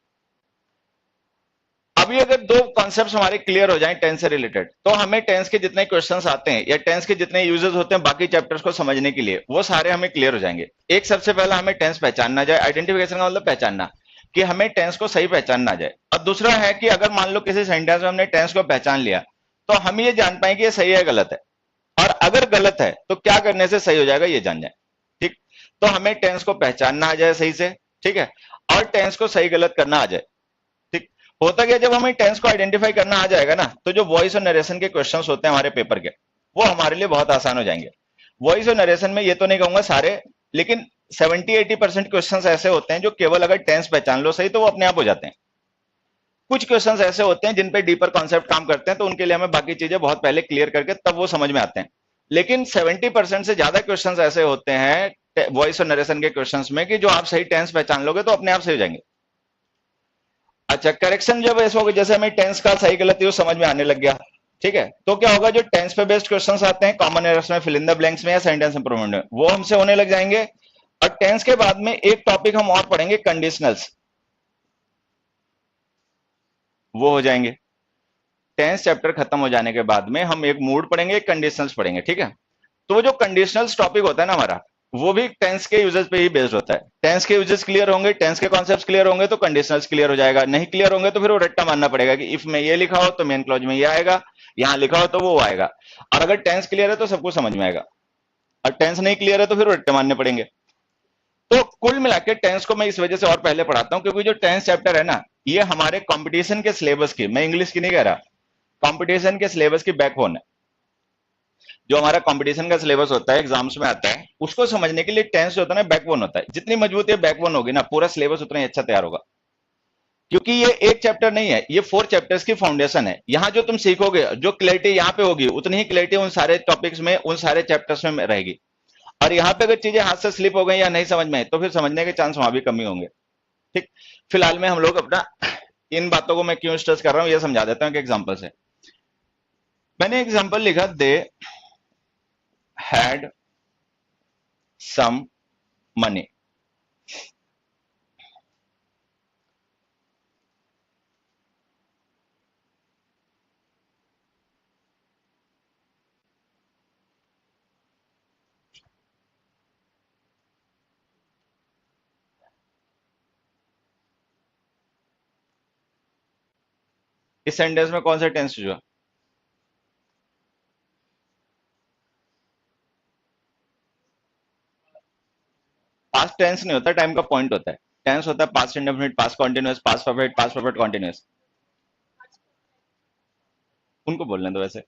अभी अगर दो कॉन्सेप्ट्स हमारे क्लियर हो जाएं टेंस से रिलेटेड, तो हमें टेंस के जितने क्वेश्चंस आते हैं या टेंस के जितने यूजेस होते हैं बाकी चैप्टर्स को समझने के लिए, वो सारे हमें क्लियर हो जाएंगे। एक सबसे पहला हमें टेंस पहचानना जाए, आइडेंटिफिकेशन का मतलब पहचानना, कि हमें टेंस को सही पहचानना आ जाए। और दूसरा है कि अगर मान लो किसी सेंटेंस में हमने टेंस को पहचान लिया, तो हम ये जान पाए कि ये सही है गलत है, और अगर गलत है तो क्या करने से सही हो जाएगा ये जान जाए। ठीक, तो हमें टेंस को पहचानना आ जाए सही से, ठीक है, और टेंस को सही गलत करना आ जाए। ठीक, होता क्या, जब हमें टेंस को आइडेंटिफाई करना आ जाएगा ना, तो जो वॉइस और नरेशन के क्वेश्चंस होते हैं हमारे पेपर के, वो हमारे लिए बहुत आसान हो जाएंगे। वॉइस और नरेशन में ये तो नहीं कहूंगा सारे, लेकिन 70-80% क्वेश्चंस ऐसे होते हैं जो केवल अगर टेंस पहचान लो सही तो वो अपने आप हो जाते हैं। कुछ क्वेश्चंस ऐसे होते हैं जिन पे डीपर कॉन्सेप्ट काम करते हैं, तो उनके लिए हमें बाकी चीजें बहुत पहले क्लियर करके तब वो समझ में आते हैं। लेकिन 70% से ज्यादा क्वेश्चंस ऐसे होते हैं वॉइस और नरेशन के क्वेश्चंस में कि जो आप सही टेंस पहचान लोगे तो अपने आप सही हो जाएंगे। अच्छा, करेक्शन जब ऐसा होगा, जैसे हमें टेंस का सही गलत यूज समझ में आने लग गया, ठीक है, तो क्या होगा, जो टेंस पे बेस्ड क्वेश्चंस आते हैं कॉमन एरर्स में, फिल इन द ब्लैंक्स में या सेंटेंस इंप्रूवमेंट में, वो हमसे होने लग जाएंगे। और टेंस के बाद में एक टॉपिक हम और पढ़ेंगे, कंडीशनल्स, वो हो जाएंगे। टेंस चैप्टर खत्म हो जाने के बाद में हम एक मूड पढ़ेंगे, एक कंडीशनल्स पढ़ेंगे, ठीक है। तो वो जो कंडीशनल्स टॉपिक होता है ना हमारा, वो भी टेंस के यूजेस पे ही बेस्ड होता है। टेंस के यूजेस क्लियर होंगे, टेंस के कॉन्सेप्ट्स क्लियर होंगे तो कंडीशनल्स क्लियर हो जाएगा, नहीं क्लियर होंगे तो फिर वो रट्टा मानना पड़ेगा कि इफ में ये लिखा हो तो मेन क्लॉज में ये आएगा, यहां लिखा हो तो वो आएगा। और अगर टेंस क्लियर है तो सब कुछ समझ में आएगा, और टेंस नहीं क्लियर है तो फिर रट्टे मानने पड़ेंगे। तो कुल मिला के टेंस को मैं इस वजह से और पहले पढ़ाता हूं क्योंकि जो टेंस चैप्टर है ना, ये हमारे कंपटीशन के सिलेबस की, मैं इंग्लिश की नहीं कह रहा, कंपटीशन के सिलेबस की बैकबोन है। जो हमारा कंपटीशन का सिलेबस होता है, एग्जाम्स में आता है, उसको समझने के लिए टेंस जो होता है ना बैकबोन होता है। जितनी मजबूत ये बैकबोन होगी ना, पूरा सिलेबस उतना ही अच्छा तैयार होगा। क्योंकि ये एक चैप्टर नहीं है, ये 4 चैप्टर्स की फाउंडेशन है। यहां जो तुम सीखोगे, जो क्लैरिटी यहां पे होगी, उतनी ही क्लैरिटी उन सारे टॉपिक्स में, उन सारे चैप्टर्स में रहेगी। और यहाँ पे अगर चीजें हाथ से स्लिप हो गई या नहीं समझ में आई, तो फिर समझने के चांस वहां भी कमी होंगे। ठीक, फिलहाल में हम लोग अपना इन बातों को मैं क्यों स्ट्रेस कर रहा हूं ये समझा देता हूं एक एग्जांपल से। मैंने एग्जांपल लिखा, दे हैड सम मनी। इस सेंटेंस में कौन सा टेंस हुआ? पास्ट टेंस नहीं होता, टाइम का पॉइंट होता है। टेंस होता है past indefinite, past continuous, past perfect, past perfect continuous. उनको बोलने दो, वैसे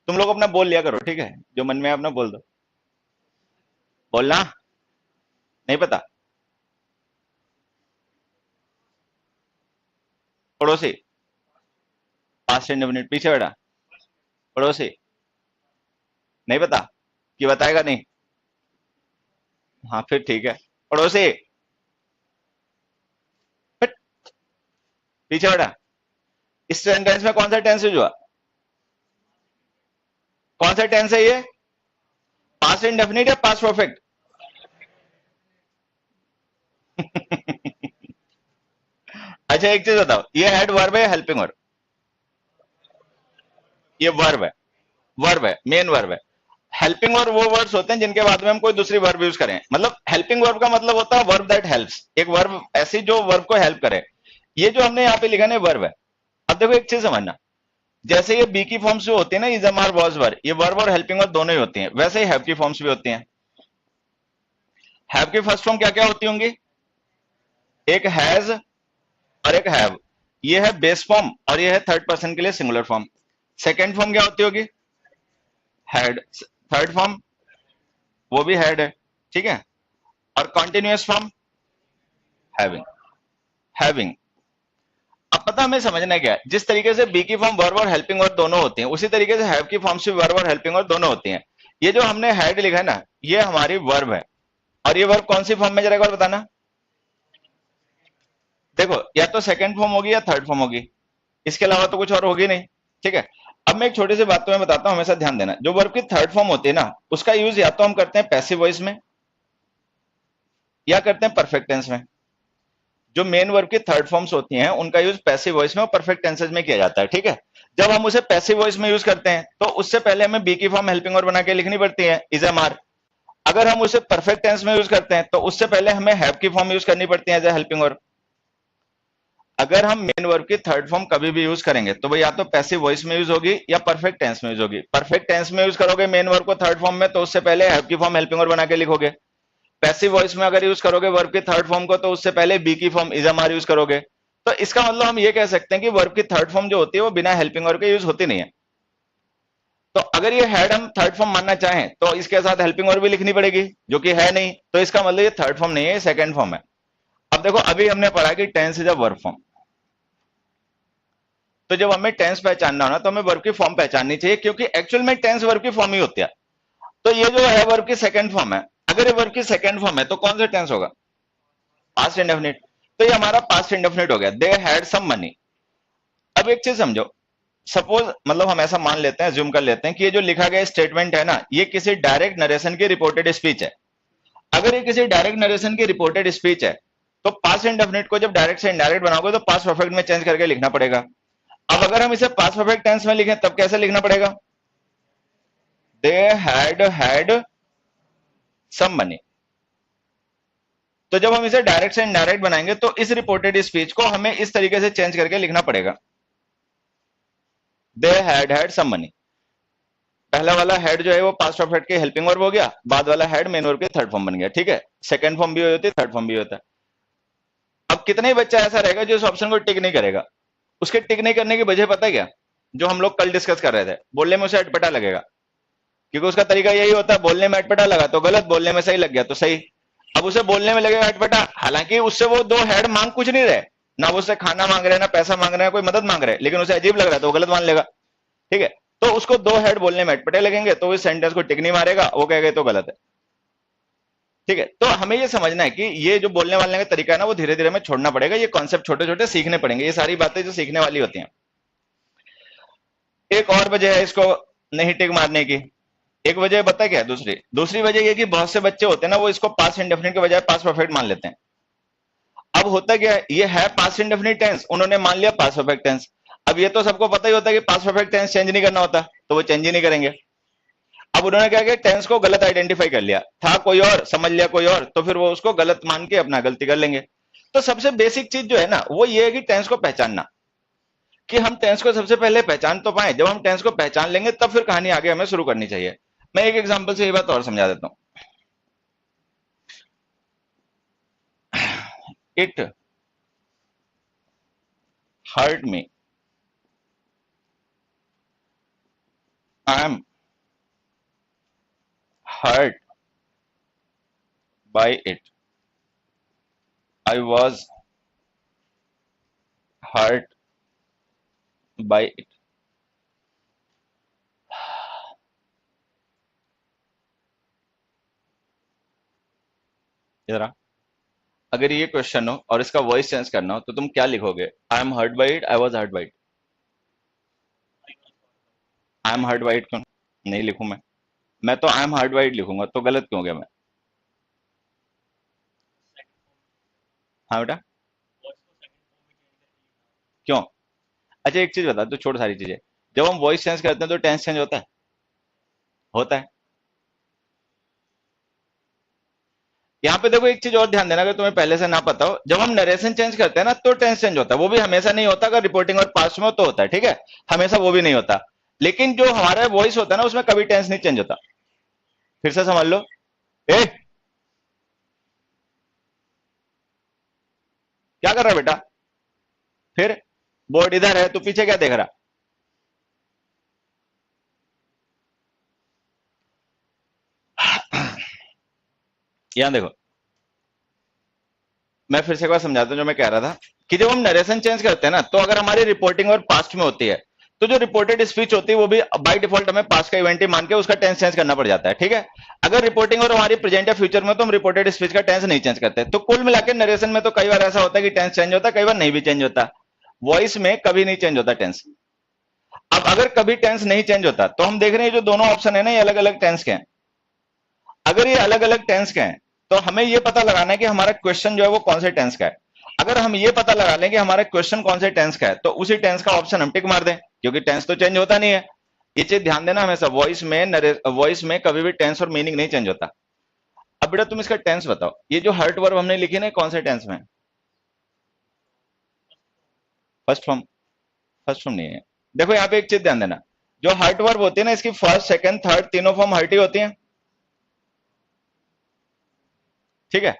तुम लोग अपना बोल लिया करो, ठीक है, जो मन में है अपना बोल दो। बोलना नहीं पता? पड़ोसी, पास्ट इंडेफिनिट, पीछे बैठा पड़ोसी, नहीं पता कि बताएगा नहीं? हाँ फिर ठीक है, पड़ोसी, बट पीछे बैठा। इस सेंटेंस में कौन सा टेंस यूज हुआ? कौन सा टेंस है ये? पास्ट इंडेफिनिट या पास्ट परफेक्ट? अच्छा एक चीज बताओ, ये हेड वर्ब है या हेल्पिंग वर्ब? ये वर्ब है, वर्ब है, मेन वर्ब है। हेल्पिंग वर्ब वो वर्ड्स होते हैं जिनके बाद में हम कोई दूसरी वर्ब यूज करें। मतलब हेल्पिंग वर्ब का मतलब होता है वर्ब दैट हेल्प्स, एक वर्ब ऐसी जो वर्ब को हेल्प करे। ये जो हमने यहाँ पे लिखा है वर्ब है। अब देखो एक चीज समझना, जैसे ये बी की फॉर्म्स जो होती है ना, is am are was verb, ये वर्ब और हेल्पिंग वर्ब दोनों ही होती हैं, वैसे ही हैव की फॉर्म्स भी होती हैं। हैव की फर्स्ट फॉर्म क्या क्या होती होंगी? एक हैज और एक हैव, ये है बेस फॉर्म और ये है थर्ड पर्सन के लिए सिंगुलर फॉर्म। सेकेंड फॉर्म क्या होती होगी? हैड। थर्ड फॉर्म वो भी हैड है, ठीक है। और कॉन्टिन्यूअस फॉर्म हैविंग, हैविंग। अब पता हमें समझना क्या है, जिस तरीके से बी की फॉर्म वर्ब और हेल्पिंग वर्ब दोनों होती हैं, उसी तरीके से हैव की फॉर्म से वर्ब और हेल्पिंग वर्ब दोनों होती हैं। ये जो हमने हैड लिखा है ना, ये हमारी वर्ब है, और ये वर्ब कौन सी फॉर्म में जरा एक बार बताना। देखो या तो सेकंड फॉर्म होगी या थर्ड फॉर्म होगी, इसके अलावा तो कुछ और होगी नहीं, ठीक है। अब मैं एक छोटी सी बात तो मैं बताता हूं, हमेशा ध्यान देना, जो वर्ब की थर्ड फॉर्म होती है ना, उसका यूज या तो हम करते हैं पैसिव वॉइस में या करते हैं परफेक्ट टेंस में। जो मेन वर्ब की थर्ड फॉर्म्स होती हैं उनका यूज पैसिव वॉइस में और परफेक्ट टेंसेज में किया जाता है, ठीक है। जब हम उसे पैसिव वॉइस में यूज करते हैं तो उससे पहले हमें बी की फॉर्म हेल्पिंग वर्ब बना के लिखनी पड़ती है, इज एम आर। अगर हम उसे परफेक्ट टेंस में यूज करते हैं तो उससे पहले हमें हैव की फॉर्म यूज करनी पड़ती है एज ए हेल्पिंग वर्ब। अगर हम मेन वर्ब की थर्ड फॉर्म कभी भी यूज करेंगे तो भाई या तो पैसिव वॉइस में यूज होगी या परफेक्ट टेंस में यूज होगी। परफेक्ट टेंस में यूज करोगे मेन वर्ब को थर्ड फॉर्म में तो उससे पहले हैव की फॉर्म हेल्पिंग वर्ब बना के लिखोगे। पैसिव वॉइस में अगर यूज करोगे वर्ब की थर्ड फॉर्म को तो उससे पहले बी की form is am are use करोगे। तो इसका मतलब हम ये कह सकते हैं कि वर्ब की थर्ड फॉर्म जो होती है वो बिना हेल्पिंग वर्ब के यूज होती नहीं है। तो अगर ये हैड हम थर्ड फॉर्म मानना चाहें तो इसके साथ हेल्पिंग वर्ब भी लिखनी पड़ेगी, जो कि है नहीं, तो इसका मतलब ये थर्ड फॉर्म नहीं है, ये सेकंड फॉर्म है। अब देखो अभी हमने पढ़ा कि tense is a verb form, तो जब हमें टेंस पहचानना हो ना तो हमें वर्ब की फॉर्म पहचाननी चाहिए, क्योंकि एक्चुअल में टेंस वर्ब की फॉर्म ही होती है। तो ये जो है वर्ब की सेकंड फॉर्म है, अगर ये वर्ब की सेकंड फॉर्म है तो कौन सा टेंस होगा? Past indefinite. तो ये हमारा पास्ट इंडेफिनिट हो गया, दे हैड सम मनी। अब एक चीज समझो, सपोज मतलब हम ऐसा मान लेते हैं, ज्यूम कर लेते हैं कि ये जो लिखा गया स्टेटमेंट है ना, ये किसी डायरेक्ट नरेशन की रिपोर्टेड स्पीच है। अगर ये किसी डायरेक्ट नरेशन की रिपोर्टेड स्पीच है तो पास्ट इंडेफिनिट को जब डायरेक्ट से इनडायरेक्ट बनाओगे तो पास्ट परफेक्ट में चेंज करके लिखना पड़ेगा। अब अगर हम इसे पास्ट परफेक्ट टेंस में लिखें तब कैसे लिखना पड़ेगा? They had some money. तो जब हम इसे डायरेक्ट से इनडायरेक्ट बनाएंगे तो इस रिपोर्टेड स्पीच को हमें इस तरीके से चेंज करके लिखना पड़ेगा, दे हैड सम मनी। पहला वाला हेड जो है वो पास्ट परफेक्ट के हेल्पिंग वर्ब हो गया, बाद वाला हेड मेन वर्ब के थर्ड फॉर्म बन गया, ठीक है। सेकंड फॉर्म भी होती है, थर्ड फॉर्म भी होता है। अब कितने ही बच्चा ऐसा रहेगा जो इस ऑप्शन को टिक नहीं करेगा? उसके टिक नहीं करने की वजह पता है क्या? जो हम लोग कल डिस्कस कर रहे थे, बोलने में उसे अटपटा लगेगा, क्योंकि उसका तरीका यही होता है, बोलने में अटपटा लगा तो गलत, बोलने में सही लग गया तो सही। अब उसे बोलने में लगेगा अटपटा, हालांकि उससे वो दो हेड मांग कुछ नहीं रहे, ना वो उससे खाना मांग रहे हैं, ना पैसा मांग रहे हैं, कोई मदद मांग रहे हैं, लेकिन उसे अजीब लग रहा है तो वो गलत मान लेगा, ठीक है। तो उसको दो हेड बोलने में अटपटे लगेंगे तो इस सेंटेंस को टिक नहीं मारेगा, वो कहेगा तो गलत है, ठीक है। तो हमें ये समझना है कि ये जो बोलने वालने का तरीका है ना वो धीरे धीरे हमें छोड़ना पड़ेगा, ये कॉन्सेप्ट छोटे छोटे सीखने पड़ेंगे, ये सारी बातें जो सीखने वाली होती हैं। एक और वजह है इसको नहीं टिक मारने की, एक वजह बता क्या है, दूसरी वजह ये कि बहुत से बच्चे होते हैं ना वो इसको पास्ट इंडेफिनिट के बजाय पास्ट परफेक्ट मान लेते हैं। अब होता क्या है, ये है पास्ट इंडेफिनिट टेंस, उन्होंने मान लिया पास्ट परफेक्ट टेंस। अब ये तो सबको पता ही होता है कि पास्ट परफेक्ट टेंस चेंज नहीं करना होता, तो वो चेंज ही नहीं करेंगे। अब उन्होंने क्या किया, टेंस को गलत आइडेंटिफाई कर लिया, था कोई और, समझ लिया कोई और, तो फिर वो उसको गलत मान के अपना गलती कर लेंगे। तो सबसे बेसिक चीज जो है ना वो ये है कि टेंस को पहचानना, कि हम टेंस को सबसे पहले पहचान तो पाए। जब हम टेंस को पहचान लेंगे तब फिर कहानी आगे हमें शुरू करनी चाहिए। मैं एक एग्जांपल से ये बात और समझा देता हूं। It hurt me, I am hurt by it, I was hurt by it। जरा अगर ये क्वेश्चन हो और इसका वॉइस चेंज करना हो तो तुम क्या लिखोगे? I am hurt by it, I was hurt by it. I am hurt by it क्यों नहीं लिखूं मैं तो I am hurt by it लिखूंगा, तो गलत क्यों हो गया मैं? हाँ बेटा क्यों? अच्छा एक चीज बता, तो छोड़ सारी चीजें, जब हम वॉइस चेंज करते हैं तो टेंस चेंज होता है? होता है। यहाँ पे देखो एक चीज और ध्यान देना, अगर तुम्हें पहले से ना पता हो, जब हम नरेशन चेंज करते हैं ना तो टेंस चेंज होता है, वो भी हमेशा नहीं होता, अगर रिपोर्टिंग और पास्ट में हो तो होता है, ठीक है, हमेशा वो भी नहीं होता। लेकिन जो हमारा वॉइस होता है ना उसमें कभी टेंस नहीं चेंज होता। फिर से समझ लो, ए क्या कर रहा है बेटा? फिर बोर्ड इधर है, तू पीछे क्या देख रहा? यहां देखो, मैं फिर से एक बार समझाता हूं जो मैं कह रहा था, कि जब हम नरेशन चेंज करते हैं ना तो अगर हमारी रिपोर्टिंग और पास्ट में होती है तो जो रिपोर्टेड स्पीच होती है वो भी बाय डिफॉल्ट हमें पास्ट का इवेंट ही मान के उसका टेंस चेंज करना पड़ जाता है, ठीक है। अगर रिपोर्टिंग और हमारी प्रेजेंट या फ्यूचर में तो हम रिपोर्टेड स्पीच का टेंस नहीं चेंज करते। तो कुल मिलाकर नरेशन में तो कई बार ऐसा होता है कि टेंस चेंज होता है, कई बार नहीं भी चेंज होता। वॉइस में कभी नहीं चेंज होता टेंस। अब अगर कभी टेंस नहीं चेंज होता तो हम देख रहे हैं जो दोनों ऑप्शन है ना ये अलग अलग टेंस के हैं। अगर ये अलग अलग टेंस के हैं तो हमें ये पता लगाना है कि हमारा क्वेश्चन जो है वो कौन से टेंस का है। अगर हम ये पता लगा लें कि हमारा क्वेश्चन कौन से टेंस का है, तो उसी टेंस का ऑप्शन हम टिक मार दें, क्योंकि टेंस तो चेंज होता नहीं है। ये चीज ध्यान देना हमेशा, वॉइस में कभी भी टेंस और मीनिंग नहीं चेंज होता। अब बेटा तुम इसका टेंस बताओ, ये जो हर्ट वर्ब हमने लिखी ना, कौन से टेंस में? First form. फर्स्ट फॉर्म नहीं है। देखो यहाँ पे एक चीज ध्यान देना, जो हर्ट वर्ब होती है ना, इसकी फर्स्ट सेकंड थर्ड तीनों फॉर्म हर्ट ही होती हैं, ठीक है।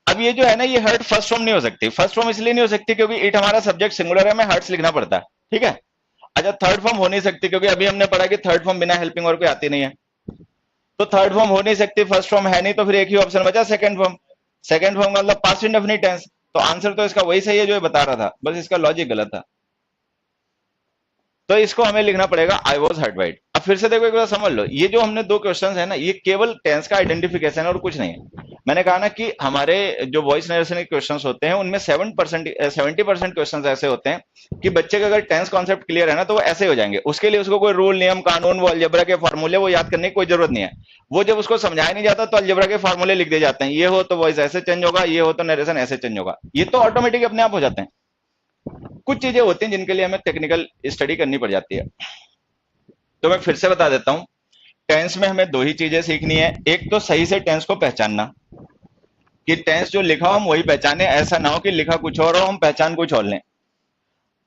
अब ये जो है ना, ये हर्ट फर्स्ट फॉर्म नहीं हो सकती। फर्स्ट फॉर्म इसलिए नहीं हो सकती क्योंकि इट हमारा सब्जेक्ट सिंगुलर है, हमें हर्ट्स लिखना पड़ता है, ठीक है। अच्छा, थर्ड फॉर्म हो नहीं सकती क्योंकि अभी हमने पढ़ा कि थर्ड फॉर्म बिना हेल्पिंग वर्ब के आती नहीं है, तो थर्ड फॉर्म हो नहीं सकती, फर्स्ट फॉर्म है नहीं, तो फिर एक ही ऑप्शन बचा सेकंड फॉर्म। सेकंड फॉर्म का मतलब पास्ट इंडेफिनिट टेंस, तो आंसर तो इसका वही सही है जो ये बता रहा था, बस इसका लॉजिक गलत था। तो इसको हमें लिखना पड़ेगा आई वॉज हर्ट बाइट। अब फिर से देखो एक बार समझ लो, ये जो हमने दो क्वेश्चंस है ना, ये केवल टेंस का आइडेंटिफिकेशन है और कुछ नहीं है। मैंने कहा ना कि हमारे जो वॉइस नरेशन के क्वेश्चंस होते हैं उनमें 70% क्वेश्चंस ऐसे होते हैं कि बच्चे का अगर टेंस कॉन्सेप्ट क्लियर है ना, तो वो ऐसे हो जाएंगे। उसके लिए उसको कोई रूल नियम कानून वो अलजेब्रा के फॉर्मूले वो याद करने की कोई जरूरत नहीं है। वो जब उसको समझाया नहीं जाता तो अलजेब्रा के फॉर्मूले लिख दिए जाते हैं, ये हो तो वॉइस ऐसे चेंज होगा, ये हो तो नरेशन ऐसे चेंज होगा, ये तो ऑटोमेटिक अपने आप हो जाते हैं। कुछ चीजें होती हैं जिनके लिए हमें टेक्निकल स्टडी करनी पड़ जाती है। तो मैं फिर से बता देता हूं, टेंस में हमें दो ही चीजें सीखनी है। एक तो सही से टेंस को पहचानना, कि टेंस जो लिखा हो हम वही पहचाने, ऐसा ना हो कि लिखा कुछ और हो हम पहचान कुछ और लें।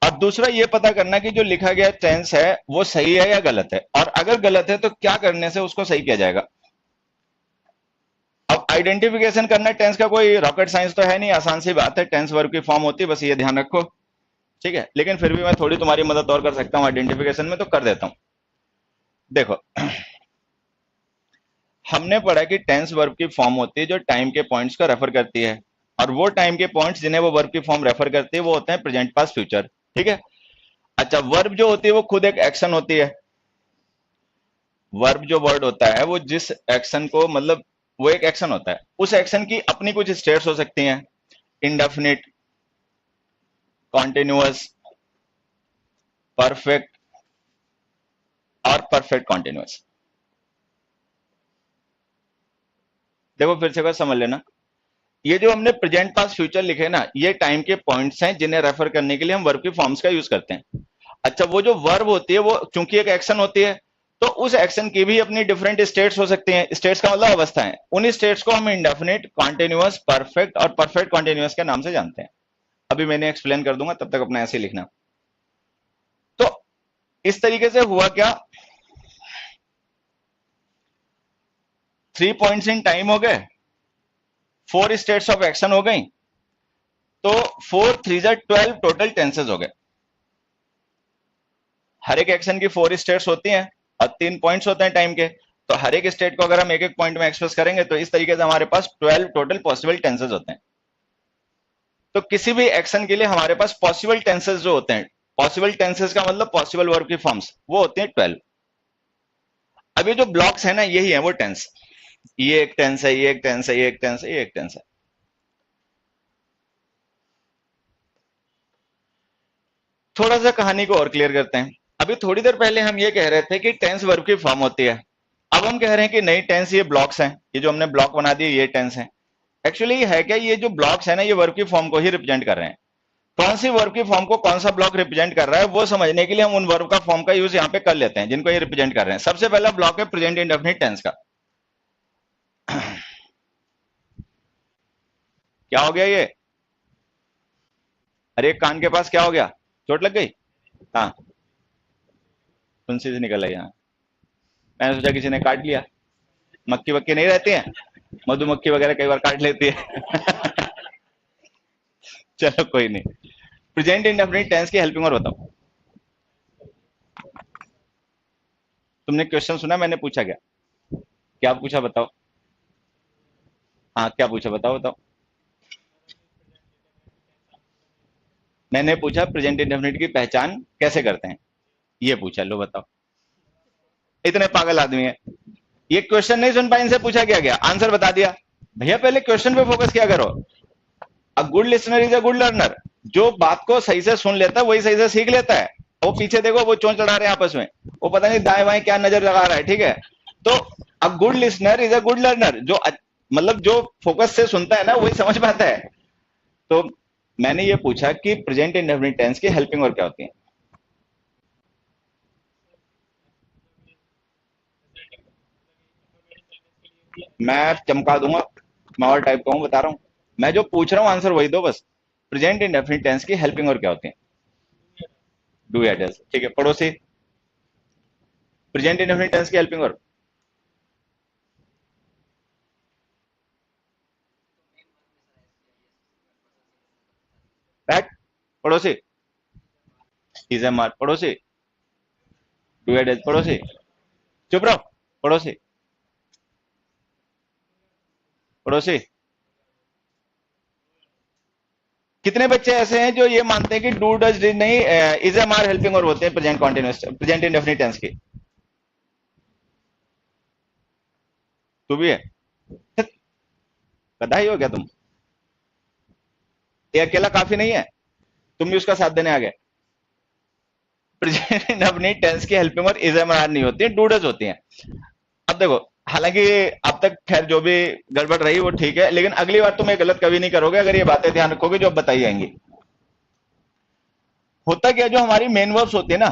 और दूसरा ये पता करना कि जो लिखा गया टेंस है वो सही है या गलत है, और अगर गलत है तो क्या करने से उसको सही किया जाएगा। अब आइडेंटिफिकेशन करना टेंस का कोई रॉकेट साइंस तो है नहीं, आसान सी बात है, टेंस वर्ब की फॉर्म होती है, बस ये ध्यान रखो, ठीक है। लेकिन फिर भी मैं थोड़ी तुम्हारी मदद और कर सकता हूं आइडेंटिफिकेशन में, तो कर देता हूं। देखो, हमने पढ़ा कि टेंस वर्ब की फॉर्म होती है जो टाइम के पॉइंट्स को रेफर करती है, और वो टाइम के पॉइंट्स जिन्हें वो वर्ब की फॉर्म रेफर करती है वो होते हैं प्रेजेंट पास्ट फ्यूचर, ठीक है। अच्छा, वर्ब जो होती है वो खुद एक एक्शन होती है। वर्ब जो वर्ड होता है वो जिस एक्शन को, मतलब वो एक एक्शन होता है, उस एक्शन की अपनी कुछ स्टेट्स हो सकती हैं, इंडेफिनिट, कॉन्टिन्यूअस, परफेक्ट और परफेक्ट कॉन्टिन्यूअस। देखो फिर से बात समझ लेना, ये जो हमने प्रेजेंट पास्ट फ्यूचर लिखे ना, ये टाइम के पॉइंट्स हैं जिन्हें रेफर करने के लिए हम वर्ब की फॉर्म्स का यूज करते हैं। अच्छा, वो जो वर्ब होती है वो चूंकि एक एक्शन होती है, तो उस एक्शन की भी अपनी डिफरेंट स्टेट्स हो सकती हैं। स्टेट्स का मतलब अवस्थाएं, उन स्टेट्स को हम इंडेफिनिट, कॉन्टिन्यूअस, परफेक्ट और परफेक्ट कॉन्टिन्यूअस के नाम से जानते हैं। अभी मैंने एक्सप्लेन कर दूंगा, तब तक अपना ऐसे लिखना। तो इस तरीके से हुआ क्या, 3 पॉइंट्स इन टाइम हो गए, 4 स्टेट्स ऑफ एक्शन हो गई, तो 4 3 12 टोटल टेंसेस हो गए। हर एक एक्शन की 4 स्टेट्स होती हैं और 3 पॉइंट्स होते हैं टाइम के, तो हर एक स्टेट को अगर हम एक एक पॉइंट में एक्सप्रेस करेंगे तो इस तरीके से हमारे पास 12 टोटल पॉसिबल टेंसेस होते हैं। तो किसी भी एक्शन के लिए हमारे पास पॉसिबल टेंसेस जो होते हैं, पॉसिबल टेंसेस का मतलब पॉसिबल वर्ब की फॉर्म्स, वो होती हैं 12। अभी जो ब्लॉक्स है ना, यही है वो टेंस। ये एक टेंस है, ये एक टेंस है, ये एक टेंस है, ये एक टेंस है। थोड़ा सा कहानी को और क्लियर करते हैं। अभी थोड़ी देर पहले हम ये कह रहे थे कि टेंस वर्ब की फॉर्म होती है, अब हम कह रहे हैं कि नहीं, टेंस ये ब्लॉक्स हैं, ये जो हमने ब्लॉक बना दिए ये टेंस है। एक्चुअली है क्या, ये जो ब्लॉक्स है ना, ये वर्ब की फॉर्म को ही रिप्रेजेंट कर रहे हैं। कौन सी वर्ब की फॉर्म को कौन सा ब्लॉक रिप्रेजेंट कर रहा है वो समझने के लिए हम उन वर्ब का फॉर्म का यूज यहाँ पे कर लेते हैं जिनको ये रिप्रेजेंट कर रहे हैं। सबसे पहला ब्लॉक है प्रेजेंट इंडेफिनिट टेंस का। क्या हो गया ये? अरे कान के पास क्या हो गया, चोट लग गई? हाँ, फुंसी से निकल आई। हाँ, मैंने सोचा किसी ने काट लिया। मक्खी वक्की नहीं रहती है, मधुमक्खी वगैरह कई बार काट लेती है। चलो कोई नहीं। प्रेजेंट इंडेफिनिट टेंस की हेल्पिंग वर्ब बताओ। तुमने क्वेश्चन सुना, मैंने पूछा क्या? क्या पूछा बताओ? हाँ, क्या पूछा बताओ बताओ। मैंने पूछा प्रेजेंट इंडेफिनिट की पहचान कैसे करते हैं, ये पूछा। लो बताओ, इतने पागल आदमी है, ये क्वेश्चन नहीं सुन पाए, इनसे पूछा क्या गया, आंसर बता दिया। भैया पहले क्वेश्चन पे फोकस किया करो। A good listener is a good learner. जो बात को सही से सुन लेता है वही सही से सीख लेता है। वो पीछे देखो, वो चोंच लड़ा रहे हैं आपस में, वो पता नहीं दाएं बाएं क्या नजर लगा रहा है, ठीक है। तो a good listener is a good learner, जो मतलब जो फोकस से सुनता है ना वही समझ पाता है। तो मैंने ये पूछा कि प्रेजेंट इंडेफिनिट टेंस की हेल्पिंग वर्ब क्या होती है। मैं चमका दूंगा, मैं और टाइप का हूं, बता रहा हूं। मैं जो पूछ रहा हूं आंसर वही दो बस। प्रेजेंट इंडेफिनिट टेंस की हेल्पिंग वर्ब क्या होती है? डू या डज, ठीक है। पड़ोसी, प्रेजेंट इंडेफिनिट टेंस की हेल्पिंग वर्ब। राइट। पड़ोसी, इज एम आर, पड़ोसी। डू या डज, पड़ोसी। चुप रहो, पड़ोसी। पड़ोसी। कितने बच्चे ऐसे हैं जो ये मानते हैं कि डू डज डिड नहीं, is am are helping verb होते हैं present continuous, present indefinite tense की? तू भी है? बधाई हो गया तुम। ये अकेला काफी नहीं है, तुम भी उसका साथ देने आ गए। प्रेजेंट इंडेफिनिट टेंस की helping verb is am are नहीं होती है, डू डज होती है। अब देखो, हालांकि अब तक खैर जो भी गड़बड़ रही वो ठीक है, लेकिन अगली बार तुम ये गलत कभी नहीं करोगे अगर ये बातें ध्यान रखोगे जो अब बताई जाएंगी। होता क्या, जो हमारी मेन वर्ब्स होती है ना,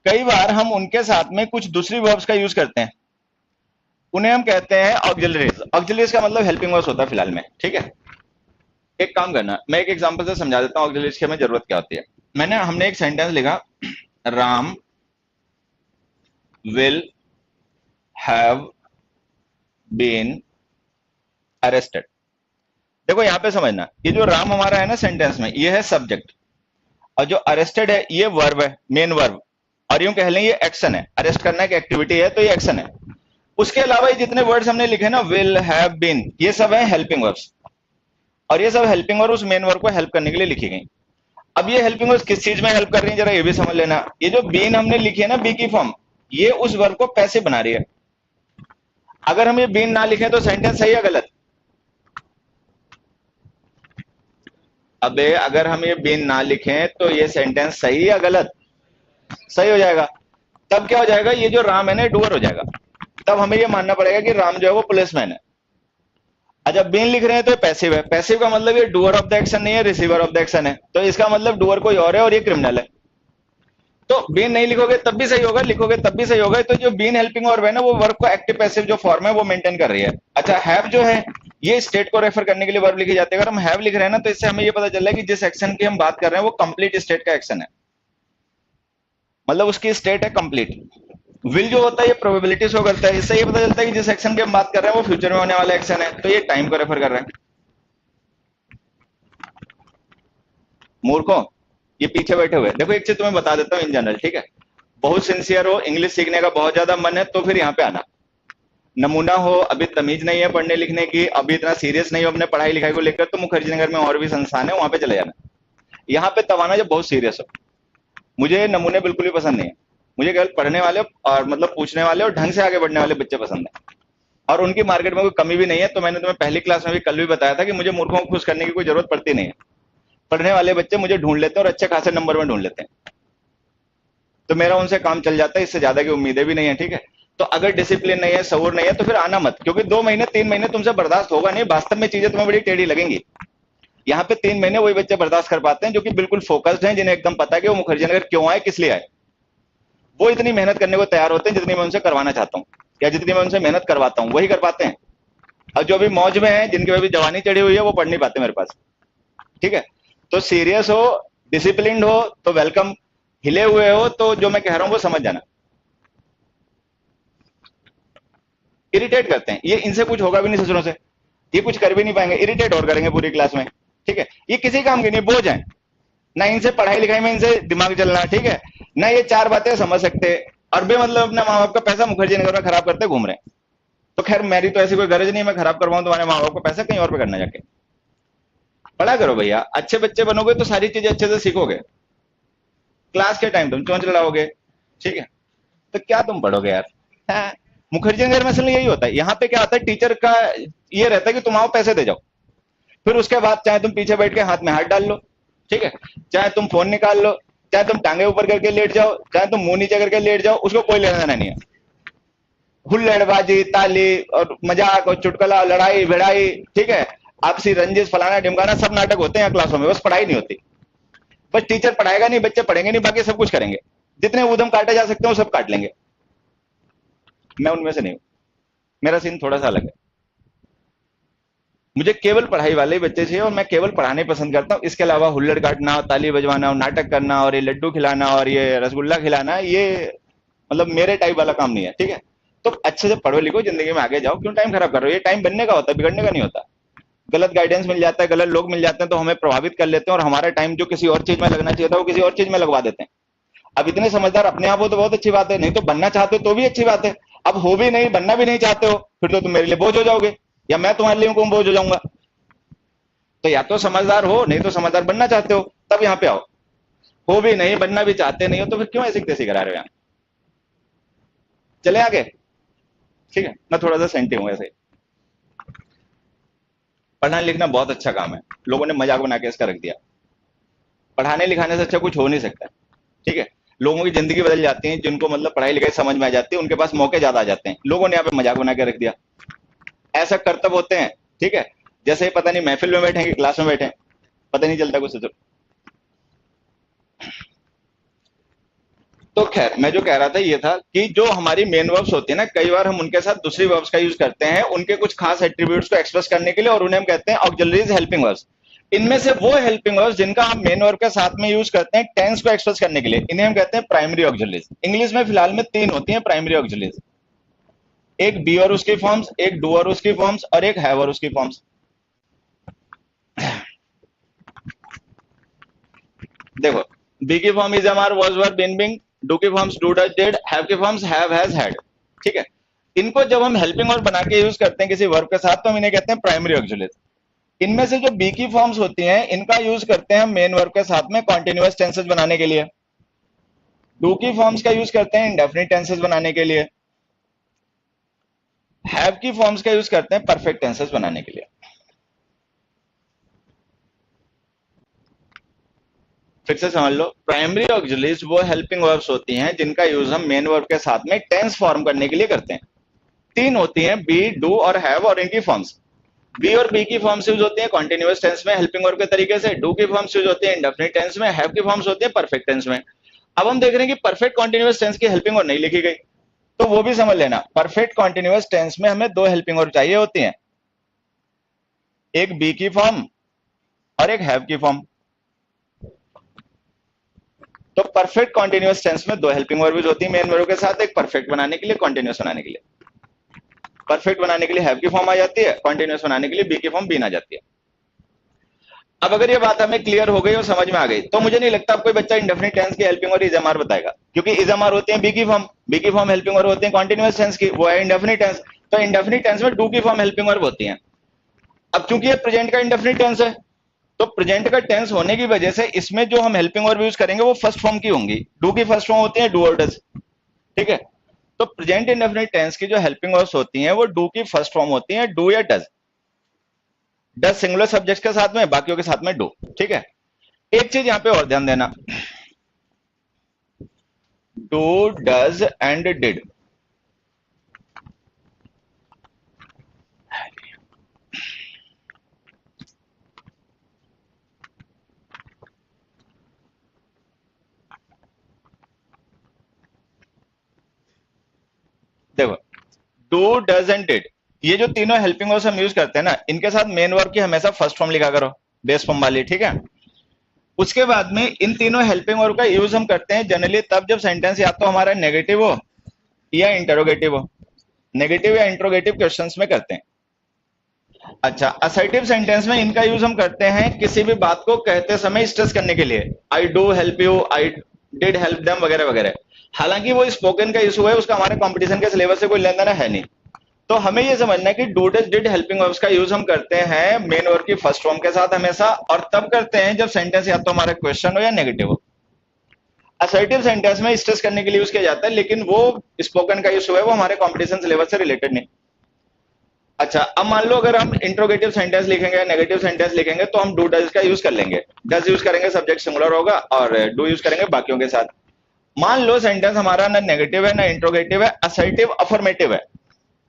कई बार हम उनके साथ में कुछ दूसरी वर्ब्स का यूज करते हैं, उन्हें हम कहते हैं ऑक्सिलरीज। ऑक्सिलरीज का मतलब हेल्पिंग वर्ब्स होता है फिलहाल में, ठीक है। एक काम करना, मैं एक एग्जांपल से समझा देता हूँ ऑक्सिलरीज की हमें जरूरत क्या होती है। हमने एक सेंटेंस लिखा, Ram will have been arrested. देखो यहां पे समझना, ये जो राम हमारा है ना सेंटेंस में, ये है सब्जेक्ट, और जो अरेस्टेड है ये वर्ब है, मेन वर्ब। और यूं कह लें ये एक्शन है, अरेस्ट करना एक एक्टिविटी है तो ये एक्शन है। उसके अलावा ये जितने वर्ड्स हमने लिखे ना, विल हैव बीन, ये सब है हेल्पिंग वर्ब्स। और ये सब हेल्पिंग वर्ब उस मेन वर्ब को हेल्प करने के लिए लिखी गई। अब ये हेल्पिंग वर्ब्स किस चीज में हेल्प कर रही है, जरा ये भी समझ लेना। ये जो बीन हमने लिखी है ना, बी की फॉर्म, ये उस वर्ब को पैसे बना रही है। अगर हम ये बीन ना लिखें तो सेंटेंस सही है गलत? अबे अगर हम ये बीन ना लिखें तो ये सेंटेंस सही या गलत? सही हो जाएगा। तब क्या हो जाएगा, ये जो राम है ना डूअर हो जाएगा। तब हमें ये मानना पड़ेगा कि राम जो है वो पुलिसमैन है। अच्छा, बीन लिख रहे हैं तो ये पैसिव है, पैसिव का मतलब ये डूअर ऑफ द एक्शन नहीं है, रिसीवर ऑफ द एक्शन है, तो इसका मतलब डूअर कोई और है और ये क्रिमिनल है। तो बीन नहीं लिखोगे तब भी सही होगा, लिखोगे तब भी सही होगा। तो जो बीन हेल्पिंग वर्ब है ना, वो वर्ब को एक्टिव पैसिव जो फॉर्म है वो मेंटेन कर रही है। अच्छा, हैव जो है ये स्टेट को रेफर करने के लिए वर्ब लिखी जाती है। अगर हम हैव लिख रहे हैं ना, तो इससे हमें ये पता चल रहा है कि जिस एक्शन की हम बात कर रहे हैं वो कंप्लीट स्टेट का एक्शन है, मतलब उसकी स्टेट है कंप्लीट। विल जो होता है ये प्रोबेबिलिटी शो करता है, इससे ये पता चलता है कि जिस एक्शन की हम बात कर रहे हैं वो फ्यूचर में होने वाला एक्शन है, तो ये टाइम को रेफर कर रहा है। मूर्खों, ये पीछे बैठे हुए देखो, एक चीज तुम्हें बता देता हूँ इन जनरल, ठीक है। बहुत सिंसियर हो, इंग्लिश सीखने का बहुत ज्यादा मन है, तो फिर यहाँ पे आना। नमूना हो, अभी तमीज नहीं है पढ़ने लिखने की, अभी इतना सीरियस नहीं हो अपने पढ़ाई लिखाई को लेकर, तो मुखर्जी नगर में और भी संस्थान है, वहां पे चले जाना। यहाँ पे तब आना जब बहुत सीरियस हो। मुझे नमूने बिल्कुल भी पसंद नहीं है। मुझे केवल पढ़ने वाले और मतलब पूछने वाले और ढंग से आगे बढ़ने वाले बच्चे पसंद है, और उनकी मार्केट में कोई कमी भी नहीं है। तो मैंने तुम्हें पहली क्लास में भी कल भी बताया था कि मुझे मूर्खों को खुश करने की कोई जरूरत पड़ती नहीं है। पढ़ने वाले बच्चे मुझे ढूंढ लेते हैं और अच्छे खासे नंबर में ढूंढ लेते हैं, तो मेरा उनसे काम चल जाता है, इससे ज्यादा की उम्मीदें भी नहीं है, ठीक है। तो अगर डिसिप्लिन नहीं है, सवूर नहीं है, तो फिर आना मत, क्योंकि 2 महीने 3 महीने तुमसे बर्दाश्त होगा नहीं, वास्तव में चीजें तुम्हें बड़ी टेढ़ी लगेंगी। यहाँ पे 3 महीने वही बच्चे बर्दाश्त कर पाते हैं जो कि बिल्कुल फोकस्ड हैं, जिन्हें एकदम पता है कि वो मुखर्जी नगर क्यों आए, किस लिए आए। वो इतनी मेहनत करने को तैयार होते हैं जितनी मैं उनसे करवाना चाहता हूँ, या जितनी मैं उनसे मेहनत करवाता हूँ वही कर पाते हैं। और जो भी मौज में है, जिनके भी जवानी चढ़ी हुई है, वो पढ़ नहीं पाते मेरे पास, ठीक है। तो सीरियस हो, डिसिप्लिन हो तो वेलकम, हिले हुए हो तो जो मैं कह रहा हूं वो समझ जाना। इरिटेट करते हैं ये, इनसे कुछ होगा भी नहीं ससुरों से, ये कुछ कर भी नहीं पाएंगे, इरिटेट और करेंगे पूरी क्लास में, ठीक है। ये किसी काम के नहीं, बोझ है ना, इनसे पढ़ाई लिखाई में इनसे दिमाग चलना, ठीक है ना, ये चार बातें समझ सकते। और बेमतलब अपने माँ बाप का पैसा मुखर्जी नगर में खराब करते घूम रहे हैं। तो खैर मेरी तो ऐसी कोई गरज नहीं, मैं खराब करवाऊं तुम्हारे माँ बाप का पैसा, कहीं और पे करना जाके। पढ़ा करो भैया, अच्छे बच्चे बनोगे तो सारी चीजें अच्छे से सीखोगे। क्लास के टाइम तुम चोंच लड़ाओगे, ठीक है, तो क्या तुम पढ़ोगे यार। हाँ, मुखर्जी नगर में असल में यही होता है। यहाँ पे क्या होता है, टीचर का ये रहता है कि तुम आओ पैसे दे जाओ, फिर उसके बाद चाहे तुम पीछे बैठ के हाथ में हाथ डाल लो, ठीक है, चाहे तुम फोन निकाल लो, चाहे तुम टांगे ऊपर करके लेट जाओ, चाहे तुम मुंह नीचे करके लेट जाओ, उसको कोई लेना देना नहीं है। हुल्लड़बाजी, ताली और मजाक और चुटकुला, लड़ाई भिड़ाई, ठीक है, आपसी रंजिश फलाना ढिमकाना सब नाटक होते हैं क्लासों में, बस पढ़ाई नहीं होती। बस टीचर पढ़ाएगा नहीं, बच्चे पढ़ेंगे नहीं, बाकी सब कुछ करेंगे, जितने ऊधम काटे जा सकते हैं वो सब काट लेंगे। मैं उनमें से नहीं हूं, मेरा सीन थोड़ा सा अलग है। मुझे केवल पढ़ाई वाले ही बच्चे चाहिए और मैं केवल पढ़ाने पसंद करता हूँ। इसके अलावा हुल्लड़ काटना, ताली बजवाना और नाटक करना और ये लड्डू खिलाना और ये रसगुल्ला खिलाना, ये मतलब मेरे टाइप वाला काम नहीं है, ठीक है। तो अच्छे से पढ़ो लिखो, जिंदगी में आगे जाओ, क्यों टाइम खराब कर रहे हो? ये टाइम बनने का होता है, बिगड़ने का नहीं होता। गलत गाइडेंस मिल जाता है, गलत लोग मिल जाते हैं तो हमें प्रभावित कर लेते हैं और हमारा टाइम जो किसी और चीज में लगना चाहिए था वो किसी और चीज में लगवा देते हैं। अब इतने समझदार अपने आप हो तो बहुत अच्छी बात है, नहीं तो बनना चाहते हो तो भी अच्छी बात है। अब हो भी नहीं, बनना भी नहीं चाहते हो, फिर तो तुम मेरे लिए बोझ हो जाओगे या मैं तुम्हारे लिए बोझ हो जाऊंगा। तो या तो समझदार हो, नहीं तो समझदार बनना चाहते हो, तब यहाँ पे आओ। हो भी नहीं, बनना भी चाहते नहीं हो, तो फिर क्यों ऐसी तैसी करा रहे हो यहाँ? चले आगे, ठीक है। मैं थोड़ा सा सेंटी हूं ऐसे। पढ़ना लिखना बहुत अच्छा काम है, लोगों ने मजाक बना के इसका रख दिया। पढ़ाने लिखाने से अच्छा कुछ हो नहीं सकता, ठीक है। लोगों की जिंदगी बदल जाती है, जिनको मतलब पढ़ाई लिखाई समझ में आ जाती है, उनके पास मौके ज्यादा आ जाते हैं। लोगों ने यहाँ पे मजाक बना के रख दिया। ऐसा करतब होते हैं, ठीक है, जैसे पता नहीं महफिल में बैठे कि क्लास में बैठे, पता नहीं चलता कुछ। तो खैर, मैं जो कह रहा था ये था कि जो हमारी मेन वर्ब्स होती है ना, कई बार हम उनके साथ दूसरी वर्ब्स का यूज करते हैं उनके कुछ खास एट्रीब्यूट्स को एक्सप्रेस करने के लिए, और उन्हें हम कहते हैं ऑक्सिलरीज हेल्पिंग वर्ब्स। इनमें से वो हेल्पिंग वर्ब्स जिनका हम मेन वर्ब के साथ में यूज करते हैं टेंस को एक्सप्रेस करने के लिए, इन्हें हम कहते हैं प्राइमरी ऑक्सिलरीज। इंग्लिश में फिलहाल में 3 होती हैं प्राइमरी ऑक्सिलरीज, एक बी और उसकी फॉर्म्स, एक डू और उसकी फॉर्म्स, और एक हैव और उसकी फॉर्म्स। देखो, बी की form is, am are, was, were, been, being. Do की forms do, does, did. Have की फॉर्म्स हैव, हैज, हैड, ठीक है। इनको जब हम हेल्पिंग वर्ब बना के यूज करते हैं किसी वर्ब के साथ, तो हम इन्हें कहते हैं प्राइमरी ऑक्सिलरीज। इनमें से जो बी की फॉर्म्स होती हैं इनका यूज करते हैं मेन वर्ब के साथ में कॉन्टिन्यूअस टेंसेस बनाने के लिए। डू की फॉर्म्स का यूज करते हैं इंडेफिनिट टेंसेस बनाने के लिए। हैव की फॉर्म्स का यूज करते हैं परफेक्ट टेंसेस बनाने के लिए। फिर से समझ लो, प्राइमरी ऑक्सिलरीज वो हेल्पिंग वर्ब्स होती हैं जिनका यूज हम मेन वर्ब के साथ में टेंस फॉर्म करने के लिए करते हैं। 3 होती हैं, बी, डू और हैव, और इनकी फॉर्म्स। बी और बी की फॉर्म्स यूज होती है कॉन्टिन्यूअस टेंस में हेल्पिंग वर्ब के तरीके से। डू की फॉर्म्स यूज होती है इंडेफिनिट टेंस में। हैव की फॉर्म्स होती है परफेक्ट टेंस में। अब हम देख रहे हैं कि परफेक्ट कॉन्टिन्यूअस टेंस की हेल्पिंग वर्ब नहीं लिखी गई, तो वो भी समझ लेना। परफेक्ट कॉन्टिन्यूअस टेंस में हमें 2 हेल्पिंग वर्ब चाहिए होती हैं, एक बी की फॉर्म और एक हैव की फॉर्म। तो परफेक्ट कॉन्टिन्यूअस टेंस में 2 हेल्पिंग वर्ब होती है मेन वर्ब के साथ, एक परफेक्ट बनाने के लिए, कॉन्टिन्यूअस बनाने के लिए। परफेक्ट बनाने के लिए हैव की फॉर्म आ जाती है, कॉन्टिन्यूअस बनाने के लिए बी की फॉर्म बीन आ जाती है। अब अगर ये बात हमें क्लियर हो गई और समझ में आ गई, तो मुझे नहीं लगता अब कोई बच्चा इंडेफिनिट टेंस की helping verb is am are बताएगा, क्योंकि इज एम आर होती है बी की फॉर्म, बी की फॉर्म हेल्पिंग वर्ब होती है कॉन्टिन्यूअस टेंस की, वो है इंडेफिनिट टेंस। तो इंडेफिनिट टेंस में डू की फॉर्म हेल्पिंग वर्ब होती है। अब चूंकि ये प्रेजेंट का इंडेफिनिट टेंस है, तो प्रेजेंट का टेंस होने की वजह से इसमें जो हम हेल्पिंग वर्ब यूज करेंगे वो फर्स्ट फॉर्म की होंगी। डू की फर्स्ट फॉर्म होती है डू और डज, ठीक है। तो प्रेजेंट इंडेफिनिट टेंस की जो हेल्पिंग वर्ब्स होती हैं वो डू की फर्स्ट फॉर्म होती है डू या डज। डज सिंगुलर सब्जेक्ट के साथ में, बाकियों के साथ में डू, ठीक है। एक चीज यहां पे और ध्यान देना, डू, डज एंड डिड, देखो, डू, डज एंड डिड, ये जो तीनों हेल्पिंग वर्ब्स हम यूज करते हैं ना, इनके साथ मेन वर्ब की हमेशा फर्स्ट फॉर्म लिखा करो, बेस फॉर्म वाली, ठीक है। उसके बाद में इन तीनों हेल्पिंग वर्ब का यूज हम करते हैं जनरली तब जब सेंटेंस या तो हमारा नेगेटिव हो या इंटरोगेटिव हो। नेगेटिव या इंटरोगेटिव क्वेश्चंस में करते हैं। अच्छा, असर्टिव सेंटेंस में इनका यूज हम करते हैं किसी भी बात को कहते समय स्ट्रेस करने के लिए, I do help you, I did help them, वगैरह वगैरह। हालांकि वो स्पोकन का इशू है, उसका हमारे कंपटीशन के सिलेबस से कोई लेना देना है नहीं। तो हमें ये समझना है कि do, does, did helping verbs का यूज हम करते हैं मेन वर्ब की फर्स्ट फॉर्म के साथ हमेशा, और तब करते हैं जब सेंटेंस या तो हमारा क्वेश्चन हो या नेगेटिव हो। असर्टिव सेंटेंस में स्ट्रेस करने के लिए यूज किया जाता है, लेकिन वो स्पोकन का इशू है, वो हमारे कंपटीशन सिलेबस से रिलेटेड नहीं। अच्छा, अब मान लो अगर हम इंट्रोगेटिव सेंटेंस लिखेंगे, नेगेटिव सेंटेंस लिखेंगे, तो हम डू डज का यूज कर लेंगे। डज यूज करेंगे सब्जेक्ट सिंगुलर होगा, और डू यूज करेंगे बाकियों के साथ। मान लो सेंटेंस हमारा ना नेगेटिव है ना इंट्रोगेटिव है, असर्टिव अफर्मेटिव है।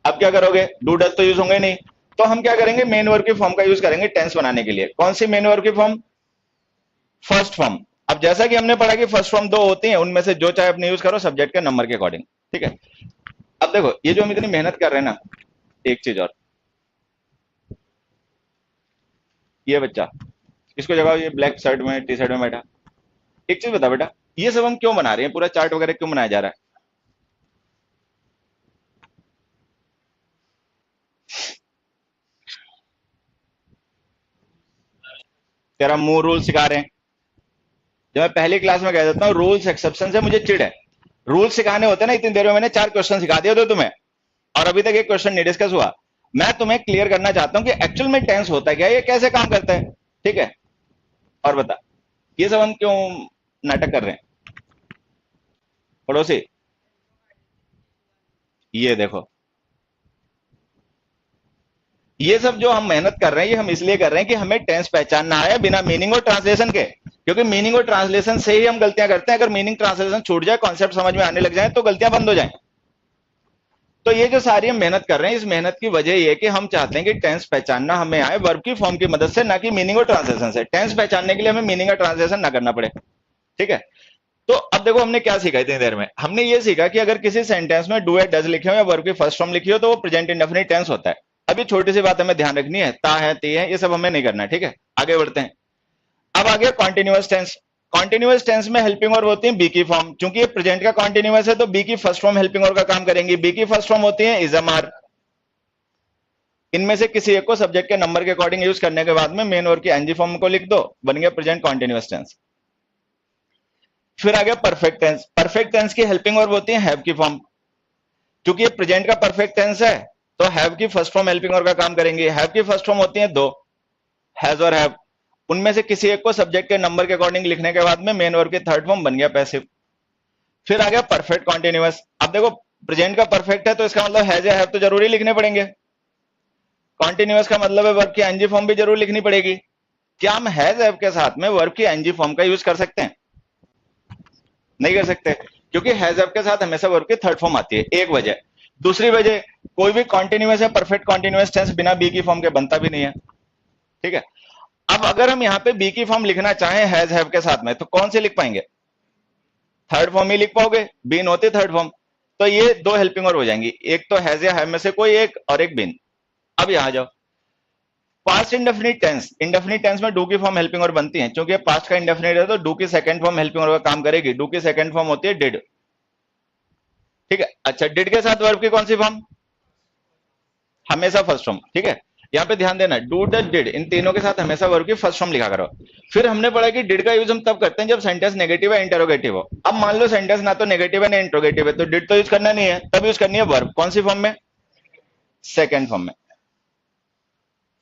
अब क्या करोगे, डू डज तो यूज होंगे नहीं, तो हम क्या करेंगे, मेन वर्ब की फॉर्म का यूज करेंगे टेंस बनाने के लिए। कौन सी मेन वर्ब की फॉर्म? First form. अब जैसा कि हमने पढ़ा कि फर्स्ट फॉर्म दो होती है, उनमें से जो चाहे अपने यूज करो सब्जेक्ट के नंबर के अकॉर्डिंग, ठीक है। अब देखो ये जो हम इतनी मेहनत कर रहे हैं ना, एक चीज और, ये बच्चा इसको जगह, ये ब्लैक शर्ट में टी शर्ट में बैठा, एक चीज बता बेटा, ये सब हम क्यों बना रहे हैं, पूरा चार्ट वगैरह क्यों बनाया जा रहा है? तेरा मुंह रूल सिखा रहे हैं। जब मैं पहली क्लास में कह देता हूँ रूल्स एक्सेप्शन से मुझे चिढ़ है। रूल सिखाने होते हैं ना, इतनी देर में मैंने 4 क्वेश्चन सिखा दिए थे तुम्हें, और अभी तक एक क्वेश्चन नहीं डिस्कस हुआ। मैं तुम्हें क्लियर करना चाहता हूं कि एक्चुअल में टेंस होता है क्या, ये कैसे काम करता है, ठीक है। और बता, ये सब हम क्यों नाटक कर रहे हैं? पड़ोसी, ये देखो, ये सब जो हम मेहनत कर रहे हैं, ये हम इसलिए कर रहे हैं कि हमें टेंस पहचानना आए बिना मीनिंग और ट्रांसलेशन के। क्योंकि मीनिंग और ट्रांसलेशन से ही हम गलतियां करते हैं। अगर मीनिंग ट्रांसलेशन छूट जाए, कॉन्सेप्ट समझ में आने लग जाए, तो गलतियां बंद हो जाए। तो ये जो सारी हम मेहनत कर रहे हैं, इस मेहनत की वजह ये है कि हम चाहते हैं कि टेंस पहचानना हमें आए वर्ब की फॉर्म की मदद से, ना कि मीनिंग और ट्रांसलेशन से। टेंस पहचानने के लिए हमें मीनिंग और ट्रांसलेशन ना करना पड़े, ठीक है। तो अब देखो हमने क्या सीखा इतनी देर में, हमने ये सीखा कि अगर किसी सेंटेंस में डू या डज लिखे हो या वर्ब की फर्स्ट फॉर्म लिखी हो तो वो प्रेजेंट इंडेफिनिट टेंस होता है। अभी छोटी सी बात हमें ध्यान रखनी है, ता है, ती है, ये सब हमें नहीं करना है, ठीक है। आगे बढ़ते हैं। अब आ गया कॉन्टिन्यूअस टेंस। कॉन्टिन्यूअस टेंस में हेल्पिंग वर्ब होती है बी की फॉर्म। चूंकि ये प्रेजेंट का कॉन्टिन्यूअस है तो बी की फर्स्ट फॉर्म हेल्पिंग वर्ब का काम करेंगी। बी की फर्स्ट फॉर्म होती है इज, एम, आर। इनमें से किसी एक को सब्जेक्ट के नंबर के अकॉर्डिंग यूज करने के बाद में मेन वर्ब की एनजी फॉर्म को लिख दो, बन गया प्रेजेंट कॉन्टिन्यूअस टेंस। फिर आ गया परफेक्ट टेंस। परफेक्ट टेंस की हेल्पिंग वर्ब होती है हैव की फॉर्म। क्योंकि ये प्रेजेंट का परफेक्ट टेंस है तो हैव की फर्स्ट फॉर्म हेल्पिंग वर्ब का काम करेंगे। हैव की फर्स्ट फॉर्म होती है दो, हैज और हैव। उनमें से किसी एक को सब्जेक्ट के नंबर के अकॉर्डिंग लिखने के बाद में मेन वर्ब की थर्ड फॉर्म बन गया पैसिव। फिर आ गया परफेक्ट कॉन्टिन्यूअस। अब देखो प्रेजेंट का परफेक्ट है तो इसका मतलब हैज या हैव तो जरूरी लिखने पड़ेंगे। कॉन्टिन्यूअस का मतलब है वर्ब की एनजी फॉर्म भी जरूर लिखनी पड़ेगी। क्या हम हैज हैव के साथ में वर्ब की एनजी फॉर्म का यूज कर सकते हैं? नहीं कर सकते, क्योंकि हैज हैव के साथ हमेशा वर्ब की थर्ड फॉर्म आती है। एक वजह। दूसरी वजह, कोई भी कॉन्टिन्यूअस या परफेक्ट कॉन्टिन्यूअस टेंस बिना बी की फॉर्म के बनता भी नहीं है, ठीक है। अब अगर हम यहां पे बी की फॉर्म लिखना चाहें हैज हैव के साथ में तो कौन से लिख पाएंगे? थर्ड फॉर्म ही लिख पाओगे, बीन होती थर्ड फॉर्म। तो ये दो हेल्पिंग वर्ब हो जाएंगी, एक तो हैज या हैव में से कोई एक और एक बीन। अब यहां जाओ, past indefinite tense. Indefinite tense में डू की फॉर्म हेल्पिंग वर्ब बनती है। क्योंकि पास्ट का इंडेफिनिट है तो डू की सेकंड फॉर्म हेल्पिंग वर्ब का काम करेगी। डू की सेकंड फॉर्म होती है डिड, ठीक है। अच्छा, डिड के साथ वर्ब की कौन सी फॉर्म? हमेशा फर्स्ट फॉर्म, ठीक है। यहां पे ध्यान देना, डू, डज, डिड, इन तीनों के साथ हमेशा वर्ब की फर्स्ट फॉर्म लिखा करो। फिर हमने पढ़ा कि डिड का यूज हम तब करते हैं जब सेंटेंस नेगेटिव है, इंटरोगेटिव हो। अब मान लो सेंटेंस ना तो नेगेटिव है ना इंटरोगेटिव है, तो डिड तो यूज करना नहीं है, तब यूज करनी है वर्ब। कौन सी फॉर्म में? सेकंड फॉर्म में।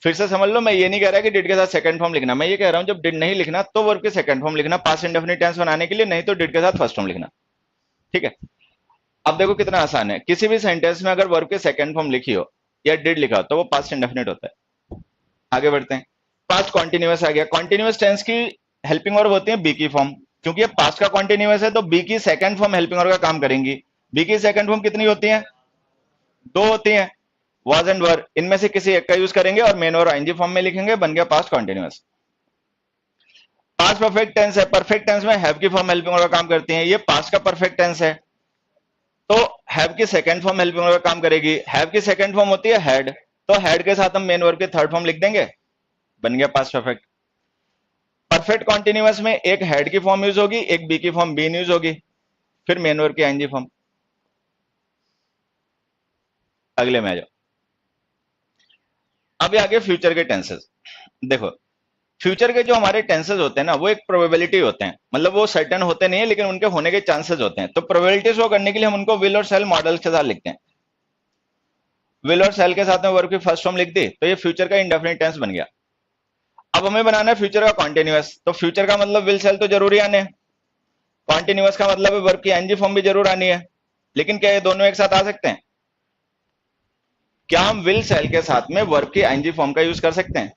फिर से समझ लो, मैं ये नहीं कह रहा कि डिड के साथ सेकंड फॉर्म लिखना, मैं ये कह रहा हूं जब डिड नहीं लिखना तो वर्ब के सेकंड फॉर्म लिखना पास्ट इंडेफिनिट टेंस बनाने के लिए, नहीं तो डिड के साथ फर्स्ट फॉर्म लिखना, ठीक है। अब देखो कितना आसान है, किसी भी सेंटेंस में अगर वर्ब के सेकंड फॉर्म लिखी हो या डिड लिखा हो तो वो पास्ट इंडेफिनिट होता है। आगे बढ़ते हैं। पास्ट कॉन्टिन्यूअस आ गया। कॉन्टिन्यूअस टेंस की हेल्पिंग वर्ब होती है बी की फॉर्म। क्योंकि ये पास्ट का कॉन्टिन्यूअस है तो बी की सेकंड फॉर्म हेल्पिंग वर्ब का काम करेंगी। बी की सेकंड फॉर्म कितनी होती है? दो होती है, वाज एंड वर। इनमें से किसी एक का यूज करेंगे और मेन और आईएनजी फॉर्म में लिखेंगे, बन गया past continuous. Past perfect tense है। परफेक्ट टेंस में हैव की फॉर्म हेल्पिंग वर्ब का काम करती है। ये पास्ट का परफेक्ट टेंस है तो हैव की सेकंड फॉर्म हेल्पिंग वर्ब का काम करेगी। हैव की सेकंड फॉर्म होती है हैड, तो हैड के साथ हम मेन वर्ब की थर्ड फॉर्म लिख देंगे, बन गया पास्ट परफेक्ट। परफेक्ट कॉन्टिन्यूअस में एक हेड की फॉर्म यूज होगी, एक बी की फॉर्म बीन यूज होगी, फिर मेन वर्ब की आईएनजी फॉर्म। अगले में आ जाओ। अब आगे फ्यूचर के टेंसेस। देखो फ्यूचर के जो हमारे टेंसेस होते हैं ना, वो एक प्रोबेबिलिटी होते हैं, मतलब वो सर्टेन होते नहीं है लेकिन उनके होने के चांसेस होते हैं। तो प्रोबेबिलिटी शो करने के लिए हम उनको विल और सेल मॉडल्स के साथ लिखते हैं। विल और सेल के साथ में वर्ब की फर्स्ट फॉर्म लिख दी तो ये फ्यूचर का इंडेफिनिट टेंस बन गया। अब हमें बनाना है फ्यूचर का कॉन्टिन्यूअस, तो फ्यूचर का मतलब विल सेल तो जरूरी आने हैं, कॉन्टिन्यूअस का मतलब है वर्ब की एनजी फॉर्म भी जरूर आनी है। लेकिन क्या ये दोनों एक साथ आ सकते हैं? क्या हम विल सेल के साथ में वर्ब की एनजी फॉर्म का यूज कर सकते हैं?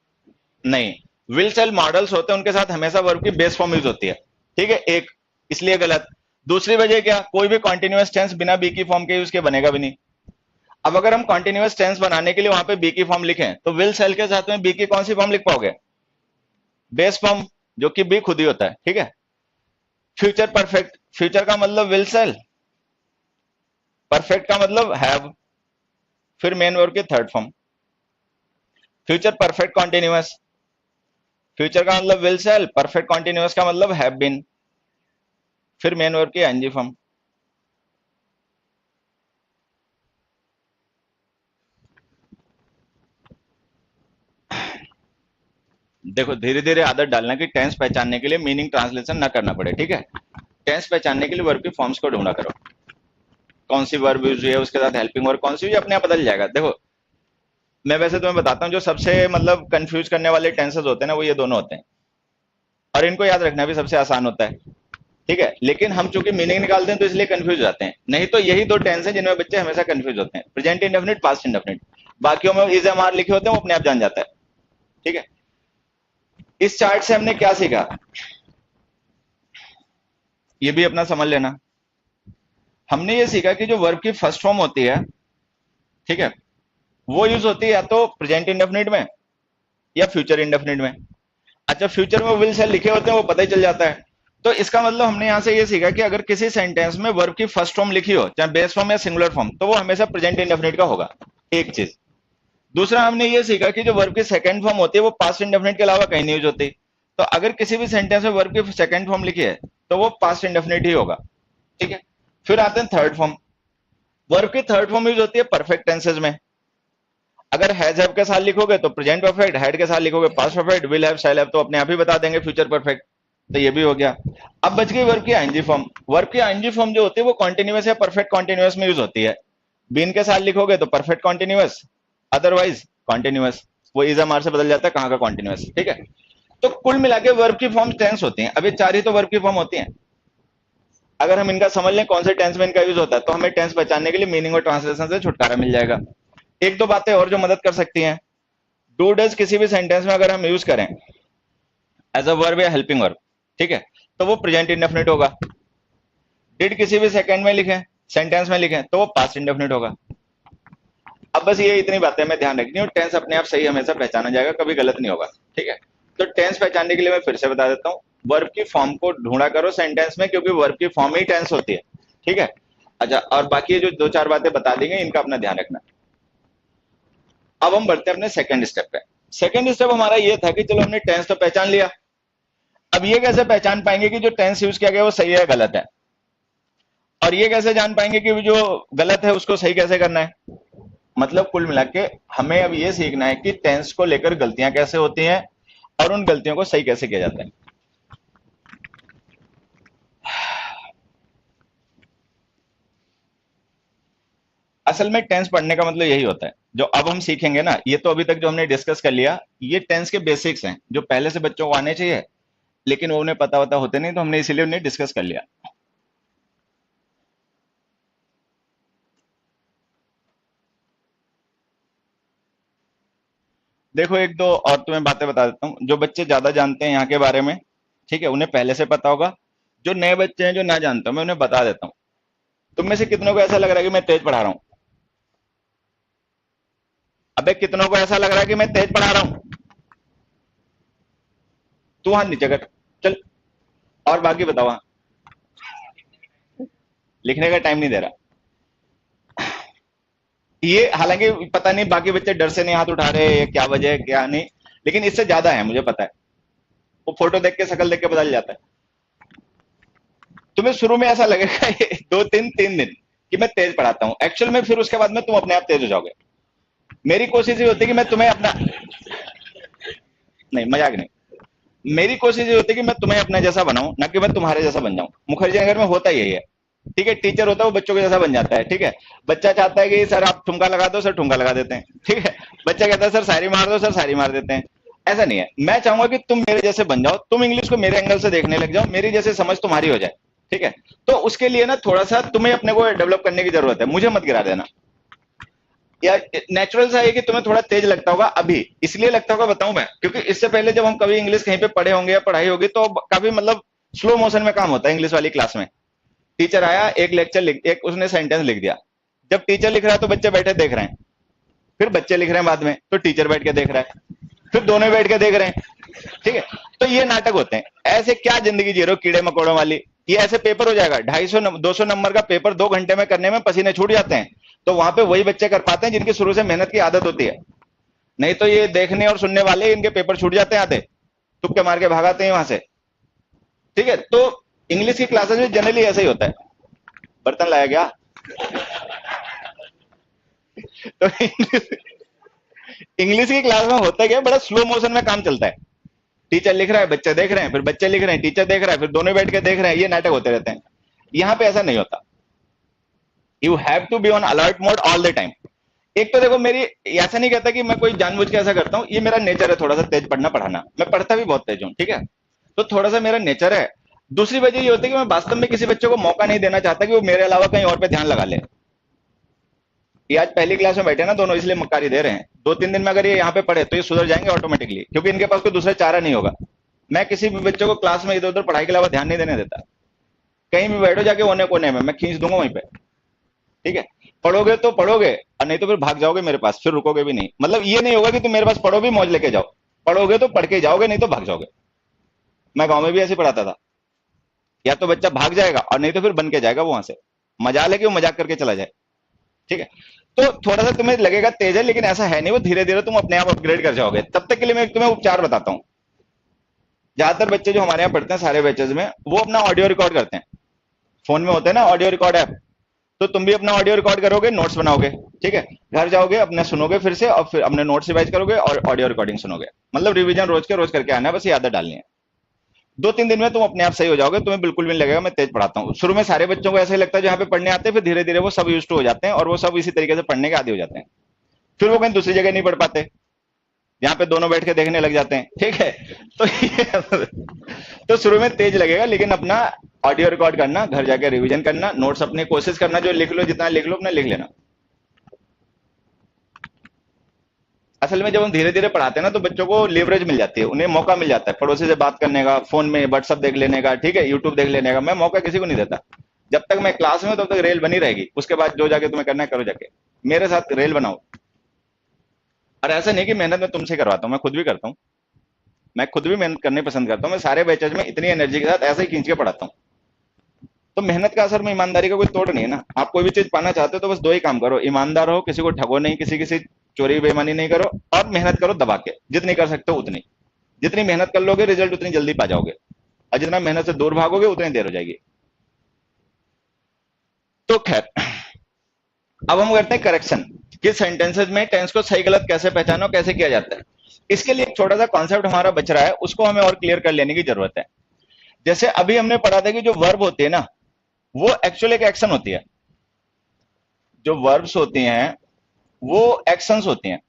नहीं। विल सेल मॉडल्स होते हैं, उनके साथ हमेशा वर्ब की बेस फॉर्म यूज होती है, ठीक है। एक, इसलिए गलत। दूसरी वजह क्या, कोई भी कॉन्टिन्यूअस टेंस बिना बी की फॉर्म के यूज के बनेगा भी नहीं। अब अगर हम कॉन्टिन्यूअस टेंस बनाने के लिए वहां पे बी की फॉर्म लिखें तो विल सेल के साथ में बी की कौन सी फॉर्म लिख पाओगे? बेस फॉर्म, जो कि बी खुद ही होता है, ठीक है। फ्यूचर परफेक्ट, फ्यूचर का मतलब विल सेल, परफेक्ट का मतलब हैव, फिर मेन वर्ब की third form. Future perfect continuous, future का मतलब विल सेल, परफेक्ट कॉन्टिन्यूअस का मतलब हैव बीन, फिर मेन वर्ब की एनजी फॉर्म। देखो धीरे धीरे आदत डालना कि टेंस पहचानने के लिए मीनिंग ट्रांसलेशन ना करना पड़े, ठीक है। टेंस पहचानने के लिए वर्ब की फॉर्म्स को ढूंढा करो, कौन सी वर्ब यूज हुई है, उसके साथ हेल्पिंग वर्ब कौन सी हुई है, अपने आप बदल जाएगा। देखो मैं वैसे तुम्हें बताता हूँ, जो सबसे मतलब कंफ्यूज करने वाले टेंसेस होते हैं ना, वो ये दोनों होते हैं, और इनको याद रखना भी सबसे आसान होता है, ठीक है। लेकिन हम चूंकि मीनिंग निकालते हैं तो इसलिए कंफ्यूज हो जाते हैं। नहीं तो यही दो टेंस हैं जिनमें बच्चे हमेशा कंफ्यूज होते हैं, प्रेजेंट इंडेफिनिट, पास्ट इंडेफिनिट। बाकियों में इज एम आर लिखे होते हैं, वो अपने आप जान जाता है, ठीक है। इस चार्ट से हमने क्या सीखा, ये भी अपना समझ लेना। हमने ये सीखा कि जो वर्ब की फर्स्ट फॉर्म होती है, ठीक है, वो यूज होती है या तो प्रेजेंट इंडेफिनिट में या फ्यूचर इंडेफिनिट में। अच्छा, फ्यूचर में विल से लिखे होते हैं, वो पता ही चल जाता है। तो इसका मतलब हमने यहां से ये सीखा कि अगर किसी सेंटेंस में वर्ब की फर्स्ट फॉर्म लिखी हो, चाहे बेस फॉर्म या सिंगुलर फॉर्म, तो वो हमेशा प्रेजेंट इंडेफिनिट का होगा, एक चीज। दूसरा हमने ये सीखा कि जो वर्ब की सेकंड फॉर्म होती है वो पास्ट इंडेफिनिट के अलावा कहीं नहीं यूज होती। तो अगर किसी भी सेंटेंस में वर्ब की सेकंड फॉर्म लिखी है तो वो पास्ट इंडेफिनिट ही होगा, ठीक है। फिर आते हैं थर्ड फॉर्म। वर्ब की थर्ड फॉर्म यूज होती है परफेक्ट टेंसेज में। अगर हैज हैव के साथ लिखोगे तो प्रेजेंट परफेक्ट, हैड के साथ लिखोगे past perfect, will have, shall have तो अपने आप ही बता देंगे फ्यूचर परफेक्ट। तो ये भी हो गया। अब बच गई वर्ब की आईएनजी फॉर्म। वर्ब की आईएनजी फॉर्म जो होती है वो कॉन्टिन्यूअस या परफेक्ट कॉन्टिन्यूअस में यूज होती है। बीन के साथ लिखोगे तो परफेक्ट कॉन्टिन्यूअस, अदरवाइज कॉन्टिन्यूअस। वो इज एम आर से बदल जाता है, कहां का कॉन्टिन्यूअस, ठीक है। तो कुल मिला के वर्ब की फॉर्म टेंस होती हैं। अब ये चार ही तो वर्ब की फॉर्म होती हैं। अगर हम इनका समझ लें कौन से टेंस में इनका यूज होता है, तो हमें टेंस पहचानने के लिए मीनिंग और ट्रांसलेशन से छुटकारा मिल जाएगा। एक दो बातें और जो मदद कर सकती हैं, डू डज किसी भी सेंटेंस में अगर हम यूज करें एज अ वर्ब या हेल्पिंग वर्ब, ठीक है, तो वो प्रेजेंट इंडेफिनिट होगा। डिड किसी भी सेकंड में लिखें, सेंटेंस में लिखें, तो वो पास्ट इंडेफिनिट होगा। अब बस ये इतनी बातें हमें ध्यान रखनी है, टेंस अपने आप सही हमेशा पहचाना जाएगा, कभी गलत नहीं होगा, ठीक है। तो टेंस पहचानने के लिए मैं फिर से बता देता हूँ, वर्ब की फॉर्म को ढूंढा करो सेंटेंस में, क्योंकि वर्ब की फॉर्म ही टेंस होती है, ठीक है। अच्छा, और बाकी जो दो चार बातें बता दी गई इनका अपना ध्यान रखना। अब हम बढ़ते हैं अपने सेकंड स्टेप पे। सेकंड स्टेप हमारा ये था कि चलो हमने टेंस तो पहचान लिया, अब ये कैसे पहचान पाएंगे कि जो टेंस यूज किया गया वो सही है गलत है, और ये कैसे जान पाएंगे कि जो गलत है उसको सही कैसे करना है। मतलब कुल मिला के हमें अब ये सीखना है कि टेंस को लेकर गलतियां कैसे होती हैं और उन गलतियों को सही कैसे किया जाता है। असल में टेंस पढ़ने का मतलब यही होता है, जो अब हम सीखेंगे ना, ये तो अभी तक जो हमने डिस्कस कर लिया, ये टेंस के बेसिक्स हैं जो पहले से बच्चों को आने चाहिए, लेकिन वो उन्हें पता होता होते नहीं, तो हमने इसीलिए उन्हें डिस्कस कर लिया। देखो एक दो और तुम्हें बातें बता देता हूँ, जो बच्चे ज्यादा जानते हैं यहाँ के बारे में, ठीक है, उन्हें पहले से पता होगा। जो नए बच्चे हैं जो ना जानते हो, मैं उन्हें बता देता हूँ। तुम में से कितनों को ऐसा लग रहा है कि मैं तेज पढ़ा रहा हूँ? अबे कितनों को ऐसा लग रहा है कि मैं तेज पढ़ा रहा हूँ? तू हाथ नीचे कर, चल। और बाकी बताओ, हाँ, लिखने का टाइम नहीं दे रहा। ये हालांकि पता नहीं बाकी बच्चे डर से नहीं हाथ उठा रहे, क्या वजह है क्या नहीं, लेकिन इससे ज्यादा है मुझे पता है। वो फोटो देख के, शक्ल देख के बदल जाता है। तुम्हें शुरू में ऐसा लगेगा ये दो तीन तीन दिन कि मैं तेज पढ़ाता हूँ, एक्चुअल में फिर उसके बाद में तुम अपने आप तेज हो जाओगे। मेरी कोशिश ये होती है कि मैं तुम्हें अपना, नहीं मजाक नहीं, मेरी कोशिश ये होती है कि मैं तुम्हें अपने जैसा बनाऊं, ना कि मैं तुम्हारे जैसा बन जाऊं। मुखर्जी नगर में होता यही है, ठीक है। टीचर होता है वो बच्चों के जैसा बन जाता है, ठीक है। बच्चा चाहता है कि सर आप ठुमका लगा दो, सर ठुमका लगा देते हैं, ठीक है। बच्चा कहता है सर शायरी मार दो, सर शायरी मार देते हैं। ऐसा नहीं है, मैं चाहूंगा कि तुम मेरे जैसे बन जाओ, तुम इंग्लिश को मेरे एंगल से देखने लग जाओ, मेरी जैसे समझ तुम्हारी हो जाए, ठीक है। तो उसके लिए ना थोड़ा सा तुम्हें अपने को डेवलप करने की जरूरत है, मुझे मत गिरा देना। या नेचुरल सा है कि तुम्हें थोड़ा तेज लगता होगा अभी, इसलिए लगता होगा बताऊं मैं, क्योंकि इससे पहले जब हम कभी इंग्लिश कहीं पे पढ़े होंगे या पढ़ाई होगी तो काफी मतलब स्लो मोशन में काम होता है इंग्लिश वाली क्लास में। टीचर आया, एक लेक्चर लिख, एक उसने सेंटेंस लिख दिया, जब टीचर लिख रहा है तो बच्चे बैठे देख रहे हैं, फिर बच्चे लिख रहे हैं बाद में तो टीचर बैठ के देख रहा है, फिर दोनों बैठ के देख रहे हैं। ठीक है, तो ये नाटक होते हैं। ऐसे क्या जिंदगी जी रहे हो कीड़े मकोड़ों वाली। ये ऐसे पेपर हो जाएगा 250 नंबर का पेपर 2 घंटे में करने में पसीने छूट जाते हैं। तो वहां पे वही बच्चे कर पाते हैं जिनकी शुरू से मेहनत की आदत होती है। नहीं तो ये देखने और सुनने वाले इनके पेपर छूट जाते हैं आधे, तुक्के मार के भागाते हैं वहां से। ठीक है, तो इंग्लिश की क्लासेस में जनरली ऐसा ही होता है। बर्तन लाया गया तो इंग्लिश की क्लास में होता क्या, बड़ा स्लो मोशन में काम चलता है। टीचर लिख रहा है, बच्चे देख रहे हैं, फिर बच्चे लिख रहे हैं, टीचर देख रहा है, फिर दोनों बैठ के देख रहे हैं। ये नाटक होते रहते हैं। यहां पे ऐसा नहीं होता। You have to be on alert mode all the time. एक तो देखो, मेरी ऐसा नहीं कहता कि मैं कोई जानबूझ के ऐसा करता हूं, ये मेरा नेचर है थोड़ा सा तेज पढ़ना पढ़ाना। मैं पढ़ता भी बहुत तेज हूं, ठीक है, तो थोड़ा सा मेरा नेचर है। दूसरी वजह ये होती है कि मैं वास्तव में किसी बच्चे को मौका नहीं देना चाहता कि वो मेरे अलावा कहीं और पे ध्यान लगा ले। ये आज पहली क्लास में बैठे ना दोनों, इसलिए मक्कारी दे रहे हैं। 2-3 दिन में अगर ये यहाँ पे पढ़े तो ये सुधर जाएंगे ऑटोमेटिकली, क्योंकि इनके पास कोई दूसरा चारा नहीं होगा। मैं किसी भी बच्चे को क्लास में इधर उधर पढ़ाई के अलावा ध्यान नहीं देने देता। कहीं भी बैठो जाके कोने कोने में, मैं खींच दूंगा वहीं पे। ठीक है, पढ़ोगे तो पढ़ोगे और नहीं तो फिर भाग जाओगे मेरे पास, फिर रुकोगे भी नहीं। मतलब ये नहीं होगा कि तुम मेरे पास पढ़ो भी मौज लेके जाओ, पढ़ोगे तो पढ़ के जाओगे, नहीं तो भाग जाओगे। मैं गांव में भी ऐसे पढ़ाता था। या तो बच्चा भाग जाएगा और नहीं तो फिर बन के जाएगा वहां से। मजाल है कि वो मजाक करके चला जाए। ठीक है, तो थोड़ा सा तुम्हें लगेगा तेज है, लेकिन ऐसा है नहीं। वो धीरे धीरे तुम अपने आप अपग्रेड कर जाओगे। तब तक के लिए मैं तुम्हें उपचार बताता हूं। ज्यादातर बच्चे जो हमारे यहाँ पढ़ते हैं सारे बैचेज में, वो अपना ऑडियो रिकॉर्ड करते हैं। फोन में होता है ना ऑडियो रिकॉर्ड ऐप, तो तुम भी अपना ऑडियो रिकॉर्ड करोगे, नोट्स बनाओगे। ठीक है, घर जाओगे अपने सुनोगे फिर से, और फिर अपने नोट्स रिवाइज करोगे और ऑडियो रिकॉर्डिंग सुनोगे। मतलब रिवीजन रोज के रोज करके आना है, बस ये आदत डालनी है। 2-3 दिन में तुम अपने आप सही हो जाओगे। तुम्हें बिल्कुल भी नहीं लगेगा मैं तेज पढ़ाता हूँ। शुरू में सारे बच्चों को ऐसा ही लगता है जो यहाँ पे पढ़ने आते हैं, फिर धीरे धीरे वो सब यूज टू हो जाते हैं और वो सब इसी तरीके से पढ़ने के आदी हो जाते हैं। फिर वो कहीं दूसरी जगह नहीं पढ़ पाते, यहाँ पे दोनों बैठ के देखने लग जाते हैं। ठीक है, तो शुरू में तेज लगेगा, लेकिन अपना ऑडियो रिकॉर्ड करना, घर जाके रिवीजन करना, नोट्स अपने कोशिश करना, जो लिख लो जितना लिख लो अपना लिख लेना। असल में जब हम धीरे धीरे पढ़ाते हैं ना तो बच्चों को लेवरेज मिल जाती है, उन्हें मौका मिल जाता है पड़ोसी से बात करने का, फोन में व्हाट्सअप देख लेने का, ठीक है, यूट्यूब देख लेने का। मैं मौका किसी को नहीं देता। जब तक मैं क्लास में हूं तब तक रेल बनी रहेगी। उसके बाद जो जाके तुम्हें करना है करो, जाके मेरे साथ रेल बनाओ। और ऐसा नहीं कि मेहनत मैं तुमसे करवाता हूँ, मैं खुद भी करता हूँ। मैं खुद भी मेहनत करने पसंद करता हूँ। मैं सारे बैचेज में इतनी एनर्जी के साथ ऐसे ही खींच के पढ़ाता हूँ। तो मेहनत का असर में ईमानदारी का कोई तोड़ नहीं है ना। आप कोई भी चीज पाना चाहते हो तो बस 2 ही काम करो, ईमानदार हो, किसी को ठगो नहीं, किसी किसी चोरी बेईमानी नहीं करो, और मेहनत करो दबा के, जितनी कर सकते हो उतनी। जितनी मेहनत कर लोगे रिजल्ट उतनी जल्दी पा जाओगे, और जितना मेहनत से दूर भागोगे उतनी देर हो जाएगी। तो खैर, अब हम करते हैं करेक्शन कि सेंटेंसेज में टेंस को सही गलत कैसे पहचानो, कैसे किया जाता है। इसके लिए एक छोटा सा कॉन्सेप्ट हमारा बच रहा है, उसको हमें और क्लियर कर लेने की जरूरत है। जैसे अभी हमने पढ़ा था कि जो वर्ब होती है ना, वो एक्चुअली एक एक्शन होती है। जो वर्ब्स होती हैं वो एक्शंस होती हैं।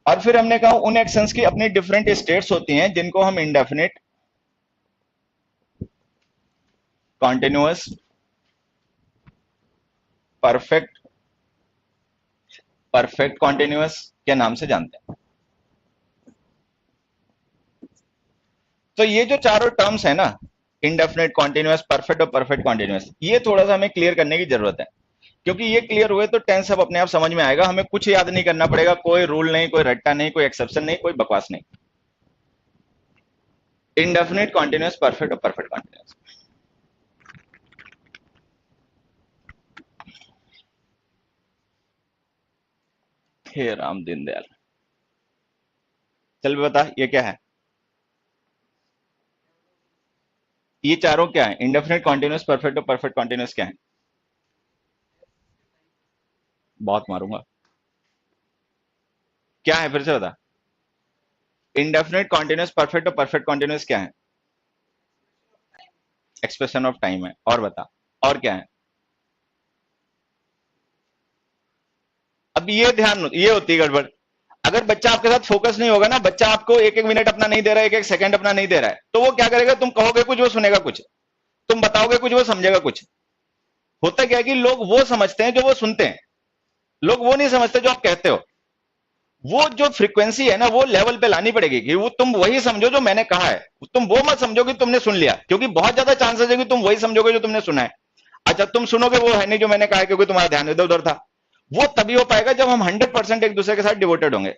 और फिर हमने कहा उन एक्शंस की अपनी डिफरेंट स्टेट्स होती हैं, जिनको हम indefinite, continuous, perfect, perfect continuous के नाम से जानते हैं। तो ये जो चारों टर्म्स है ना, इंडेफिनिट, कॉन्टिन्यूअस, परफेक्ट और परफेक्ट कॉन्टिन्यूअस, ये थोड़ा सा हमें क्लियर करने की जरूरत है। क्योंकि ये क्लियर हुए तो टेंस अब अपने आप समझ में आएगा। हमें कुछ याद नहीं करना पड़ेगा, कोई रूल नहीं, कोई रट्टा नहीं, कोई एक्सेप्शन नहीं, कोई बकवास नहीं। इंडेफिनिट, कॉन्टिन्यूअस, परफेक्ट और परफेक्ट कॉन्टिन्यूअस। हे राम दीनदयाल, चल बता ये क्या है। ये चारों क्या है, इंडेफिनिट, कॉन्टिन्यूअस, परफेक्ट और परफेक्ट कॉन्टिन्यूअस क्या है। बहुत मारूंगा। क्या है फिर से बता। इंडेफिनिट, कॉन्टिन्यूअस, परफेक्ट और परफेक्ट कॉन्टिन्यूअस क्या है। एक्सप्रेशन ऑफ टाइम है। और बता और क्या है। अब ये ध्यान, ये होती है गड़बड़। अगर बच्चा आपके साथ फोकस नहीं होगा ना, बच्चा आपको 1-1 मिनट अपना नहीं दे रहा है, 1-1 सेकंड अपना नहीं दे रहा है, तो वो क्या करेगा, तुम कहोगे कुछ वो सुनेगा कुछ, तुम बताओगे कुछ वो समझेगा कुछ। होता क्या है कि लोग वो समझते हैं जो वो सुनते हैं, लोग वो नहीं समझते जो आप कहते हो। वो जो फ्रीक्वेंसी है ना, वो लेवल पे लानी पड़ेगी कि वो तुम वही समझो जो मैंने कहा है। तुम वो मत समझो कि तुमने सुन लिया, क्योंकि बहुत ज्यादा चांसेस है कि तुम वही समझोगे जो तुमने सुना है। अच्छा तुम सुनोगे वो है नहीं जो मैंने कहा, क्योंकि तुम्हारा ध्यान इधर उधर था। वो तभी हो पाएगा जब हम 100% एक दूसरे के साथ डिवोटेड होंगे।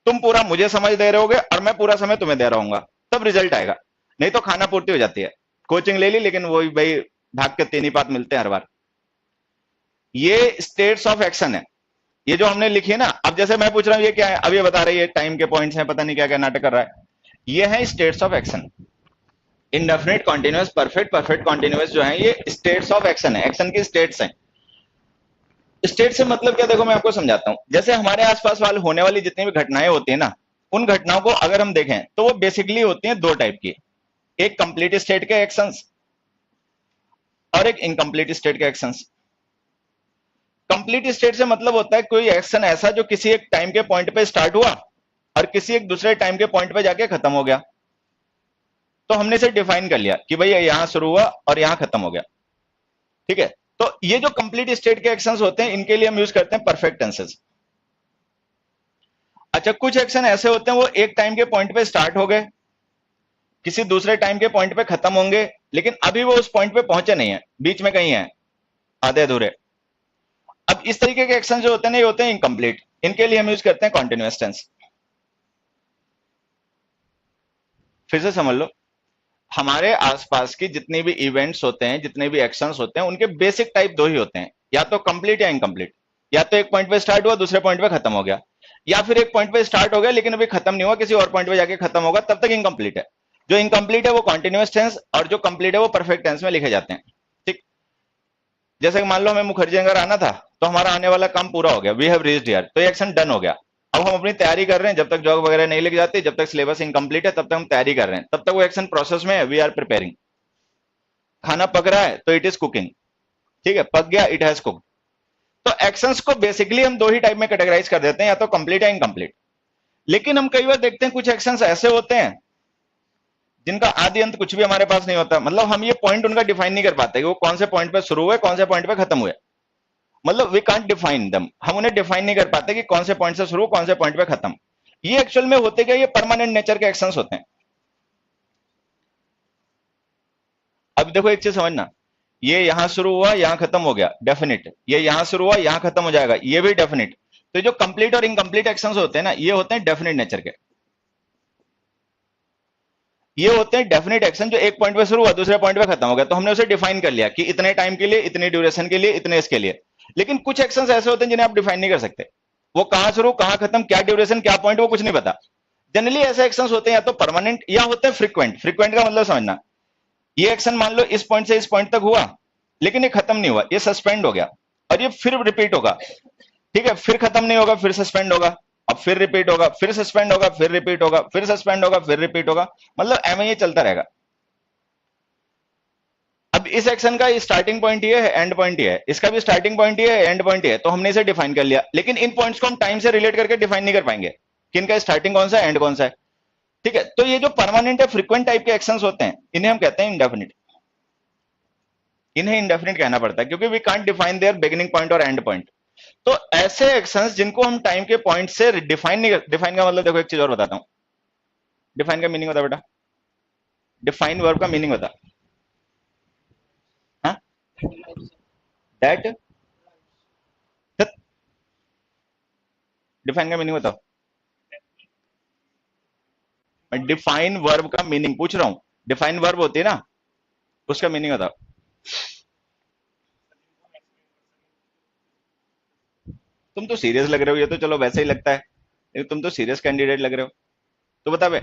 तुम पूरा मुझे समझ दे रहे होगे और मैं पूरा समय तुम्हें दे रहा हूंगा, तब रिजल्ट आएगा। नहीं तो खाना पूर्ति हो जाती है। कोचिंग ले ली लेकिन वो भाई भाग के तीन ही पात मिलते हैं हर बार। ये स्टेट्स ऑफ एक्शन है, ये जो हमने लिखी है ना। अब जैसे मैं पूछ रहा हूं ये क्या है, अब ये बता रही है टाइम के पॉइंट्स हैं, पता नहीं क्या क्या नाटक कर रहा है। ये है states of action. Indefinite, continuous, perfect, perfect continuous जो है ये स्टेट्स ऑफ एक्शन है, एक्शन की स्टेट्स हैं। स्टेट से मतलब क्या, देखो मैं आपको समझाता हूं। जैसे हमारे आसपास वाले होने वाली जितनी भी घटनाएं होती है ना, उन घटनाओं को अगर हम देखें तो वो बेसिकली होती हैं दो टाइप की। एक कंप्लीट स्टेट के एक्शंस और एक इनकम्प्लीट स्टेट के एक्शंस। कंप्लीट स्टेट से मतलब होता है कोई एक्शन ऐसा जो किसी एक टाइम के पॉइंट पे स्टार्ट हुआ और किसी एक दूसरे टाइम के पॉइंट पे जाके खत्म हो गया। तो हमने इसे डिफाइन कर लिया कि भाई यहां शुरू हुआ और यहां खत्म हो गया, ठीक है। तो ये जो कंप्लीट स्टेट के एक्शंस होते हैं इनके लिए हम यूज करते हैं परफेक्ट टेंसेस। अच्छा कुछ एक्शन ऐसे होते हैं वो एक टाइम के पॉइंट पे स्टार्ट हो गए, किसी दूसरे टाइम के पॉइंट पे खत्म होंगे, लेकिन अभी वो उस पॉइंट पे पहुंचे नहीं है, बीच में कहीं है, आधे अधूरे। अब इस तरीके के एक्शन जो होते हैं ना ये होते हैं इनकम्प्लीट। इनके लिए हम यूज करते हैं कॉन्टिन्यूअस टेंस। फिर से समझ लो, हमारे आसपास की जितनी भी इवेंट्स होते हैं, जितने भी एक्शंस होते हैं, उनके बेसिक टाइप दो ही होते हैं, या तो कंप्लीट या इनकम्प्लीट। या तो एक पॉइंट पे स्टार्ट हुआ दूसरे पॉइंट पे खत्म हो गया, या फिर एक पॉइंट पे स्टार्ट हो गया लेकिन अभी खत्म नहीं हुआ, किसी और पॉइंट पे जाके खत्म होगा, तब तक इनकम्प्लीट है। जो इनकम्प्लीट है वो कॉन्टिन्यूअस टेंस और जो कंप्लीट है वो परफेक्ट टेंस में लिखे जाते हैं, ठीक। जैसे कि मान लो हमें मुखर्जी नगर आना था, तो हमारा आने वाला काम पूरा हो गया, वी हैव रीच्ड हियर, तो ये एक्शन डन हो गया। अब हम अपनी तैयारी कर रहे हैं, जब तक जॉब वगैरह नहीं लिख जाती, जब तक सिलेबस इनकम्प्लीट है तब तक हम तैयारी कर रहे हैं, तब तक वो एक्शन प्रोसेस में है, वी आर प्रिपेयरिंग। खाना पक रहा है तो इट इज कुकिंग, ठीक है, पक गया, इट हैज कुक्ड। तो एक्शंस को बेसिकली हम दो ही टाइप में कैटेगराइज कर देते हैं, या तो कंप्लीट या इनकम्प्लीट। लेकिन हम कई बार देखते हैं कुछ एक्शंस ऐसे होते हैं जिनका आदि अंत कुछ भी हमारे पास नहीं होता, मतलब हम ये पॉइंट उनका डिफाइन नहीं कर पाते कि वो कौन से पॉइंट पे शुरू हुए, कौन से पॉइंट पे खत्म हुए। मतलब वी कांट डिफाइन दम, हम उन्हें डिफाइन नहीं कर पाते कि कौन से पॉइंट से शुरू, कौन से पॉइंट पे खत्म। ये एक्चुअल में होते क्या, ये परमानेंट नेचर के एक्शंस होते हैं। अब देखो एक चीज समझना, ये यहां शुरू हुआ यहां खत्म हो गया, डेफिनिट। ये यहां शुरू हुआ यहां खत्म हो जाएगा, ये भी डेफिनिट। तो जो कंप्लीट और इनकम्प्लीट एक्शंस होते हैं ना, ये होते हैं डेफिनिट नेचर के। ये होते हैं डेफिनिट एक्शन जो एक पॉइंट पे शुरू हुआ दूसरे पॉइंट पे खत्म हो गया, तो हमने उसे डिफाइन कर लिया कि इतने टाइम के लिए, इतनी ड्यूरेशन के लिए, इतने इसके लिए। लेकिन कुछ एक्शंस ऐसे होते हैं जिन्हें आप डिफाइन नहीं कर सकते, वो कहां शुरू कहां खत्म, क्या ड्यूरेशन क्या पॉइंट, वो कुछ नहीं पता। जनरली ऐसे एक्शंस होते हैं या तो परमानेंट या होते हैं फ्रीक्वेंट। फ्रीक्वेंट का मतलब समझना, ये एक्शन मान लो इस पॉइंट से इस पॉइंट तक हुआ, लेकिन ये खत्म नहीं हुआ, ये सस्पेंड हो गया, और ये फिर रिपीट होगा, ठीक है, फिर खत्म नहीं होगा, फिर सस्पेंड होगा, अब फिर रिपीट होगा, फिर सस्पेंड होगा, फिर रिपीट होगा, फिर सस्पेंड होगा, फिर रिपीट होगा, मतलब एम ये चलता रहेगा। अब इस एक्शन का स्टार्टिंग पॉइंट ये है, एंड पॉइंट ये है, इसका भी स्टार्टिंग पॉइंट ये है, एंड पॉइंट ये है, तो हमने इसे डिफाइन कर लिया। लेकिन इन पॉइंट्स को हम टाइम से रिलेट करके डिफाइन नहीं कर पाएंगे कि इनका स्टार्टिंग कौन सा है, एंड कौन सा है, ठीक है। तो ये जो परमानेंट है, फ्रीक्वेंट टाइप के एक्शंस होते हैं, इन्हें हम कहते हैं इंडेफिनिट। इन्हें इंडेफिनिट कहना पड़ता है क्योंकि we can't define their beginning point और एंड पॉइंट। तो ऐसे एक्शंस जिनको हम टाइम के पॉइंट से डिफाइन नहीं कर, डिफाइन का मतलब देखो एक चीज और बताता हूं, डिफाइन का मीनिंग बता बेटा, डिफाइन वर्ब का मीनिंग बता। हाँ, दैट, डिफाइन का मीनिंग बताओ। मैं डिफाइन वर्ब का मीनिंग पूछ रहा हूं, डिफाइन वर्ब होती है ना, उसका मीनिंग बताओ। तुम तो सीरियस लग रहे हो, ये तो चलो वैसे ही लगता है, लेकिन तुम तो सीरियस कैंडिडेट लग रहे हो, तो बता बे।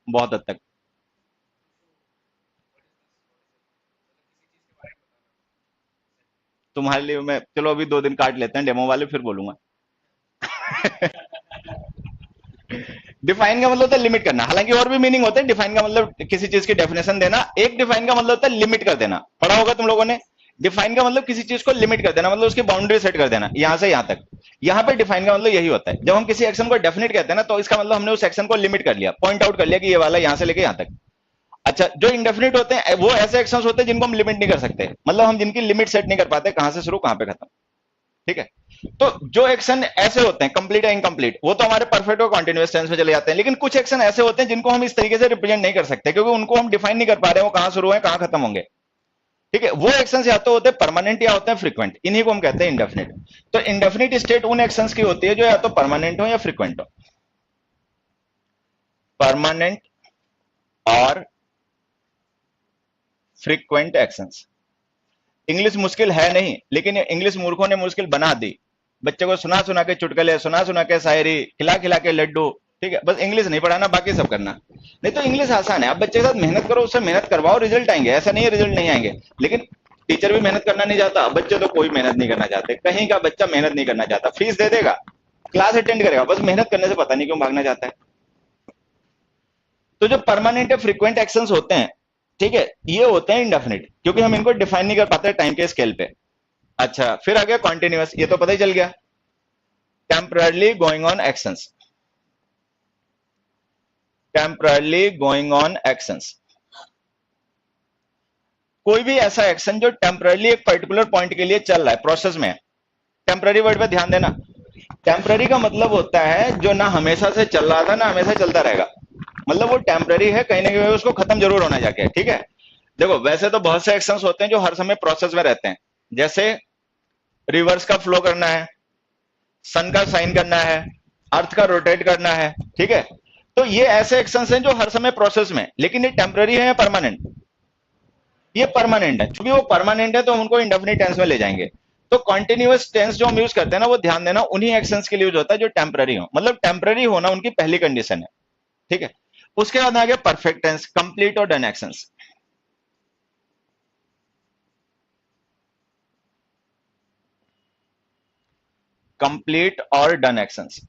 बहुत हद तक। तुम्हारे लिए मैं, चलो अभी 2 दिन काट लेते हैं डेमो वाले, फिर बोलूंगा। डिफाइन का मतलब होता है लिमिट करना, हालांकि और भी मीनिंग होते हैं। डिफाइन का मतलब किसी चीज की डेफिनेशन देना, एक डिफाइन का मतलब होता है लिमिट कर देना, पढ़ा होगा तुम लोगों ने। डिफाइन का मतलब किसी चीज को लिमिट कर देना, मतलब उसकी बाउंड्री सेट कर देना, यहां से यहां तक। यहां पे डिफाइन का मतलब यही होता है, जब हम किसी एक्शन को डेफिनेट कहते हैं ना, तो इसका मतलब हमने उस एक्शन को लिमिट कर लिया, पॉइंट आउट कर लिया कि ये वाला यहां से लेके यहां तक। अच्छा, जो इंडेफिनिट होते हैं वो ऐसे एक्शंस होते हैं जिनको हम लिमिट नहीं कर सकते, मतलब हम जिनकी लिमिट सेट नहीं कर पाते, कहां से शुरू कहां पे खत्म, ठीक है। तो जो एक्शन ऐसे होते हैं कंप्लीट या इनकम्प्लीट, वो तो हमारे परफेक्ट और कॉन्टिन्यूअस टेंस में चले जाते हैं, लेकिन कुछ एक्शन ऐसे होते हैं जिनको हम इस तरीके से रिप्रेजेंट नहीं कर सकते, क्योंकि उनको हम डिफाइन नहीं कर पा रहे हैं वो कहां शुरू है कहां खत्म होंगे। ठीक है, वो एक्शंस या तो होते हैं परमानेंट या होते हैं फ्रीक्वेंट, इन्हीं को हम कहते हैं इंडेफिनिट। तो इंडेफिनिट स्टेट उन एक्शंस की होती है जो या तो परमानेंट हो या फ्रीक्वेंट हो। परमानेंट और फ्रीक्वेंट एक्शंस। इंग्लिश मुश्किल है नहीं, लेकिन इंग्लिश मूर्खों ने मुश्किल बना दी। बच्चे को सुना सुना के चुटकुले, सुना सुना के शायरी, खिला खिला के लड्डू। ठीक है, बस इंग्लिश नहीं पढ़ाना, बाकी सब करना। नहीं तो इंग्लिश आसान है, आप बच्चे के साथ मेहनत करो, उससे मेहनत करवाओ, रिजल्ट आएंगे। ऐसा नहीं है रिजल्ट नहीं आएंगे, लेकिन टीचर भी मेहनत करना नहीं चाहता, बच्चे तो कोई मेहनत नहीं करना चाहते। कहीं का बच्चा मेहनत नहीं करना चाहता, फीस दे देगा, क्लास अटेंड करेगा, बस मेहनत करने से पता नहीं क्यों भागना चाहता है। तो जो परमानेंट या फ्रीक्वेंट एक्शंस होते हैं, ठीक है, ये होते हैं इंडेफिनिट, क्योंकि हम इनको डिफाइन नहीं कर पाते टाइम के स्केल पे। अच्छा, फिर आ गया कॉन्टिन्यूअस, ये तो पता ही चल गया। Temporarily going on actions. Temporarily going on actions, कोई भी ऐसा एक्शन जो टेम्पररली एक पर्टिकुलर पॉइंट के लिए चल रहा है, प्रोसेस में। टेम्पररी वर्ड पे ध्यान देना। टेम्पररी का मतलब होता है जो ना हमेशा से चल रहा था ना हमेशा चलता रहेगा, मतलब वो टेम्पररी है, कहीं ना कहीं उसको खत्म जरूर होना जाके। ठीक है, देखो वैसे तो बहुत से एक्शंस होते हैं जो हर समय प्रोसेस में रहते हैं, जैसे रिवर्स का फ्लो करना है, सन का साइन करना है, अर्थ का रोटेट करना है। ठीक है, तो ये ऐसे एक्शंस हैं जो हर समय प्रोसेस में, लेकिन ये टेम्पररी है या परमानेंट? ये परमानेंट है। क्योंकि वो परमानेंट है तो हम उनको इंडेफिनिट टेंस में ले जाएंगे। तो कॉन्टिन्यूअस टेंस जो हम यूज करते हैं ना, वो ध्यान देना उन्हीं एक्शंस के लिए यूज होता है जो टेम्पररी हो, मतलब टेम्पररी होना उनकी पहली कंडीशन है। ठीक है, उसके बाद आ गया परफेक्ट टेंस, कंप्लीट और डन एक्शंस। कंप्लीट और डन एक्शंस,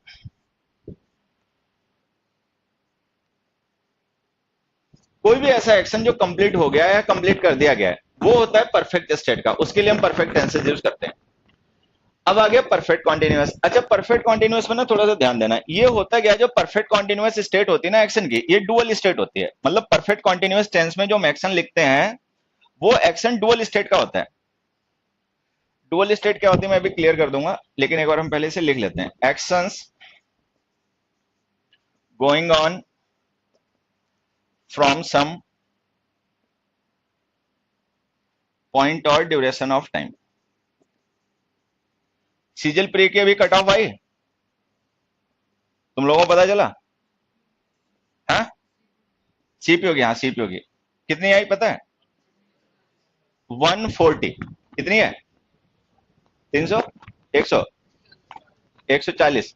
कोई भी ऐसा एक्शन जो कंप्लीट हो गया है या कंप्लीट कर दिया गया है, वो होता है परफेक्ट स्टेट का, उसके लिए हम परफेक्ट टेंसेस यूज करते हैं। अब आ गया परफेक्ट कॉन्टिन्यूअस। अच्छा, परफेक्ट कॉन्टिन्यूअस में ना थोड़ा सा ध्यान देना, ये होता क्या है, जो परफेक्ट कॉन्टिन्यूअस स्टेट होती है ना एक्शन की, ये डुअल स्टेट होती है। मतलब परफेक्ट कॉन्टिन्यूअस टेंस में जो हम एक्शन लिखते हैं, वो एक्शन डुअल स्टेट का होता है। डुअल स्टेट क्या होती है मैं अभी क्लियर कर दूंगा, लेकिन एक बार हम पहले से लिख लेते हैं। Actions going on from some point और ड्यूरेशन ऑफ टाइम। सीजल प्री की अभी कट ऑफ आई, तुम लोगों को पता चला? हाँ, सीपीओ की, हाँ सीपीओ की कितनी आई पता है? 140। कितनी है? 300, 100, 140,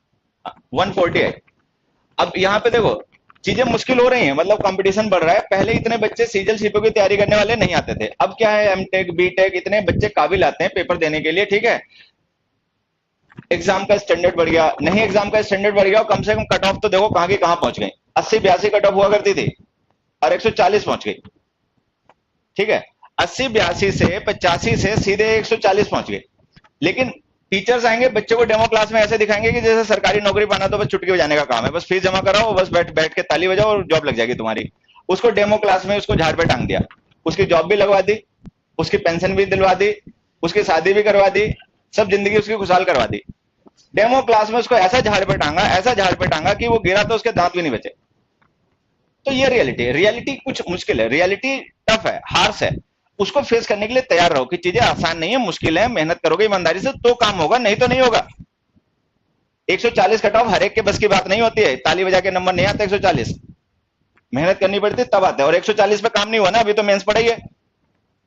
140 है। अब यहाँ पे देखो चीजें मुश्किल हो रही हैं, मतलब कंपटीशन बढ़ रहा है। पहले इतने बच्चे सीजल सीपीओ की तैयारी करने वाले नहीं आते थे, अब क्या है, एमटेक बीटेक इतने बच्चे काबिल आते हैं पेपर देने के लिए। ठीक है, एग्जाम का स्टैंडर्ड बढ़ गया, नहीं एग्जाम का स्टैंडर्ड बढ़ गया, और कम से कम कट ऑफ तो देखो कहां की कहां पहुंच गई। 80-82 कट ऑफ हुआ करती थी और 140 पहुंच गई। ठीक है, 80-82 से 85 से सीधे 140 पहुंच गए। लेकिन टीचर्स आएंगे बच्चे को डेमो क्लास में ऐसे दिखाएंगे कि जैसे सरकारी नौकरी पाना तो बस चुटकी बजाने का काम है, बस फीस जमा कराओ, बस बैठ बैठ के ताली बजाओ और जॉब लग जाएगी तुम्हारी। उसको डेमो क्लास में उसको झाड़ पे टांग दिया, उसकी जॉब भी लगवा दी, उसकी पेंशन भी दिलवा दी, उसकी शादी भी करवा दी, सब जिंदगी उसकी खुशहाल करवा दी। डेमो क्लास में उसको ऐसा झाड़ पे टांगा, ऐसा झाड़ पे टांगा कि वो गिरा तो उसके दांत भी नहीं बचे। तो ये रियलिटी है, रियलिटी कुछ मुश्किल है, रियलिटी टफ है, हार्श है। उसको फेस करने के लिए तैयार रहो कि चीजें आसान नहीं है, मुश्किल है, मेहनत करोगे ईमानदारी से तो काम होगा, नहीं तो नहीं होगा। 140 कट ऑफ हर एक के बस की बात नहीं होती है, ताली बजा के नंबर नहीं आता 140, मेहनत करनी पड़ती तब आता है। और 140 पे काम नहीं हुआ ना, अभी तो मेंस पढ़ाई है,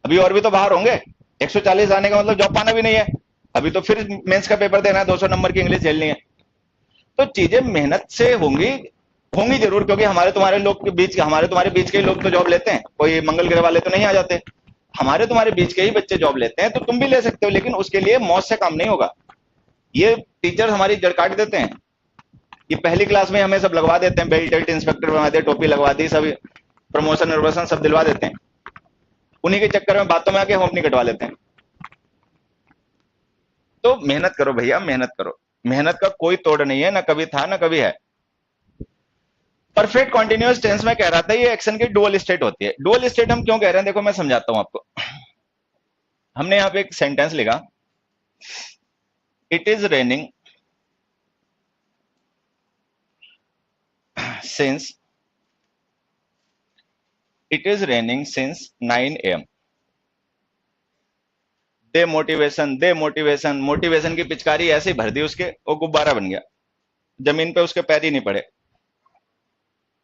अभी और भी तो बाहर होंगे। 140 आने का मतलब जॉब पाना भी नहीं है, अभी तो फिर मेंस का पेपर देना है, 200 नंबर की इंग्लिश झेलनी है। तो चीजें मेहनत से होंगी, होंगी जरूर, क्योंकि हमारे तुम्हारे लोग के बीच, हमारे तुम्हारे बीच के ही लोग तो जॉब लेते हैं, कोई मंगल ग्रह वाले तो नहीं आ जाते, हमारे तुम्हारे बीच के ही बच्चे जॉब लेते हैं, तो तुम भी ले सकते हो, लेकिन उसके लिए मौत से काम नहीं होगा। ये टीचर हमारी जड़ काट देते हैं, ये पहली क्लास में हमें सब लगवा देते हैं, बेल्ट टेल्ट इंस्पेक्टर बनवा दे, टोपी लगवा दी, सब प्रमोशन निर्वसन सब दिलवा देते हैं, उन्हीं के चक्कर में बातों में आके हम अपनी कटवा लेते हैं। तो मेहनत करो भैया, मेहनत करो, मेहनत का कोई तोड़ नहीं है, ना कभी था ना कभी है। परफेक्ट कॉन्टिन्यूअस टेंस में कह रहा था ये एक्शन की डुअल स्टेट होती है। डुअल स्टेट हम क्यों कह रहे हैं, देखो मैं समझाता हूं आपको। हमने यहां पे एक सेंटेंस लिखा, it is raining since 9 AM। They motivation, they motivation, motivation की पिचकारी ऐसे ही भर दी उसके, वो गुब्बारा बन गया, जमीन पे उसके पैर ही नहीं पड़े,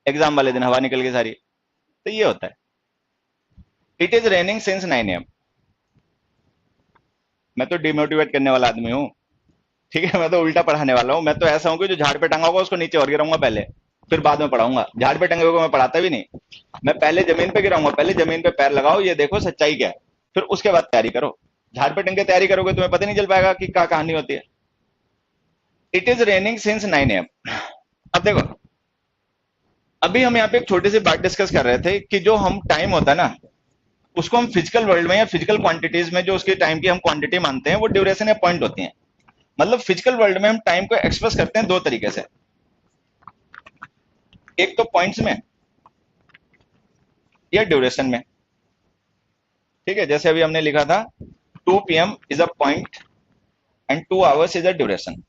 एग्जाम वाले दिन हवा निकल गई सारी। तो ये होता है, it is raining since 9 AM। मैं तो डिमोटिवेट करने वाला आदमी हूँ, ठीक है, मैं तो उल्टा पढ़ाने वाला हूँ। मैं तो ऐसा हूँ कि जो झाड़ पे टंगा होगा उसको नीचे और गिराऊंगा पहले, फिर बाद में पढ़ाऊंगा। झाड़ पे टंगे हुए को मैं पढ़ाता भी नहीं, मैं पहले जमीन पे गिराऊंगा, पहले जमीन पे पैर लगाओ, ये देखो सच्चाई क्या है, फिर उसके बाद तैयारी करो। झाड़ पे टंगे तैयारी करोगे तुम्हें पता नहीं चल पाएगा कि क्या कहानी होती है। It is raining since 9 AM। अब देखो, अभी हम यहाँ पे एक छोटी सी बात डिस्कस कर रहे थे कि जो हम टाइम होता है ना, उसको हम फिजिकल वर्ल्ड में या फिजिकल क्वांटिटीज में जो उसकी टाइम की हम क्वांटिटी मानते हैं वो ड्यूरेशन या पॉइंट होती है। मतलब फिजिकल वर्ल्ड में हम टाइम को एक्सप्रेस करते हैं दो तरीके से, एक तो पॉइंट्स में या ड्यूरेशन में। ठीक है, जैसे अभी हमने लिखा था 2 PM is a point and 2 hours is a duration.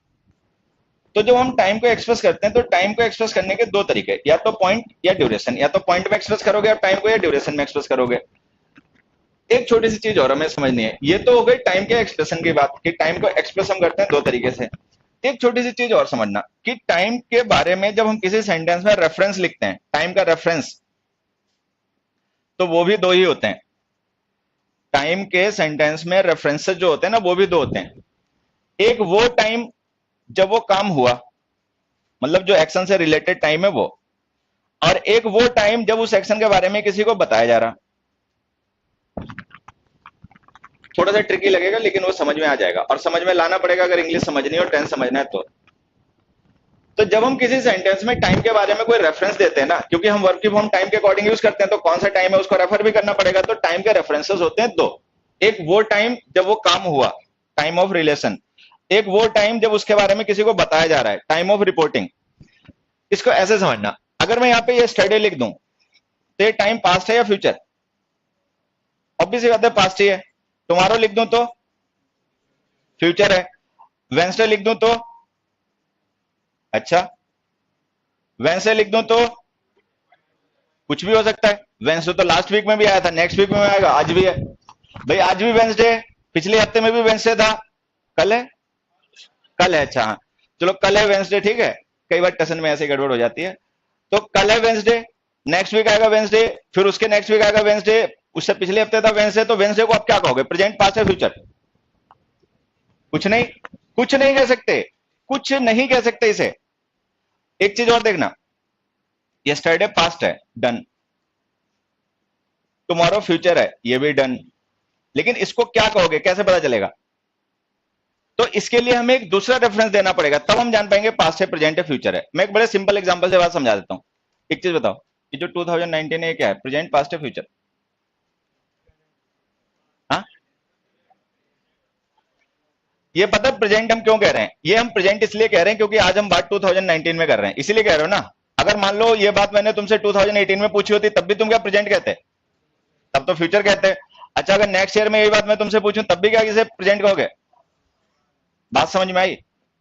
तो जब हम टाइम को एक्सप्रेस करते हैं तो टाइम को एक्सप्रेस करने के दो तरीके, या तो पॉइंट या ड्यूरेशन। या तो पॉइंट में एक्सप्रेस करोगे आप टाइम को, या ड्यूरेशन में एक्सप्रेस करोगे। एक छोटी सी चीज और हमें समझनी है, ये तो हो गई टाइम के एक्सप्रेशन की बात कि टाइम को एक्सप्रेस हम करते हैं दो तरीके से। एक छोटी सी चीज और समझना कि टाइम के बारे में जब हम किसी सेंटेंस में रेफरेंस लिखते हैं, टाइम का रेफरेंस, तो वो भी दो ही होते हैं। टाइम के सेंटेंस में रेफरेंसेस जो होते हैं ना, वो भी दो होते हैं। एक वो टाइम जब वो काम हुआ, मतलब जो एक्शन से रिलेटेड टाइम है वो, और एक वो टाइम जब उस एक्शन के बारे में किसी को बताया जा रहा। थोड़ा सा ट्रिकी लगेगा लेकिन वो समझ में आ जाएगा, और समझ में लाना पड़ेगा अगर इंग्लिश समझनी और टेंस समझना है तो जब हम किसी सेंटेंस में टाइम के बारे में कोई रेफरेंस देते हैं ना, क्योंकि हम वर्ब की फॉर्म टाइम के अकॉर्डिंग यूज करते हैं, तो कौन सा टाइम है उसको रेफर भी करना पड़ेगा। तो टाइम के रेफरेंसेस होते हैं दो, एक वो टाइम जब वो काम हुआ, टाइम ऑफ रिलेशन, एक वो टाइम जब उसके बारे में किसी को बताया जा रहा है, टाइम ऑफ रिपोर्टिंग। इसको ऐसे समझना, अगर मैं यहाँ पे ये स्टडी लिख दूं तो ये टाइम पास्ट है या फ्यूचर? ऑब्वियस बात है पास्ट ही है। टुमारो लिख दूं तो फ्यूचर है। वेंसडे लिख दूं तो, अच्छा वेंसडे लिख दूं तो कुछ भी हो सकता है। वेंसडे तो लास्ट वीक में भी आया था, नेक्स्ट वीक में आएगा, आज भी है भाई, आज भी वेंसडे है, पिछले हफ्ते में भी वेंसडे था, कल है, कल है, अच्छा हाँ चलो कल है वेंसडे, ठीक है, कई बार टसन में ऐसे गड़बड़ हो जाती है। तो कल है वेंसडे, नेक्स्ट वीक आएगा वेंसडे, फिर उसके नेक्स्ट वीक आएगा वेंसडे, उससे पिछले हफ्ते था वेंसडे। तो वेंसडे को आप क्या कहोगे, प्रेजेंट, पास्ट या फ्यूचर? कुछ नहीं, कुछ नहीं कह सकते, कुछ नहीं कह सकते इसे। एक चीज और देखना, यस्टरडे पास्ट है, डन। टुमारो फ्यूचर है, ये भी डन। लेकिन इसको क्या कहोगे, कैसे पता चलेगा? तो इसके लिए हमें एक दूसरा रेफरेंस देना पड़ेगा, तब हम जान पाएंगे पास्ट है, प्रेजेंट है, फ्यूचर है। मैं एक बड़े सिंपल एग्जांपल से बात समझा देता हूं। एक चीज बताओ, ये जो 2019 है क्या है, प्रेजेंट, पास्ट है, फ्यूचर? हाँ, ये पता है प्रेजेंट हम क्यों कह रहे हैं? ये हम प्रेजेंट इसलिए कह रहे हैं क्योंकि आज हम बात 2019 में कर रहे हैं, इसीलिए कह रहे हो ना। अगर मान लो ये बात मैंने तुमसे 2018 में पूछी होती तब भी तुम क्या प्रेजेंट कहते? तब तो फ्यूचर कहते। अच्छा, अगर नेक्स्ट ईयर में यही बात मैं तुमसे पूछूं तब भी क्या इसे प्रेजेंट कहोगे? बात समझ में आई?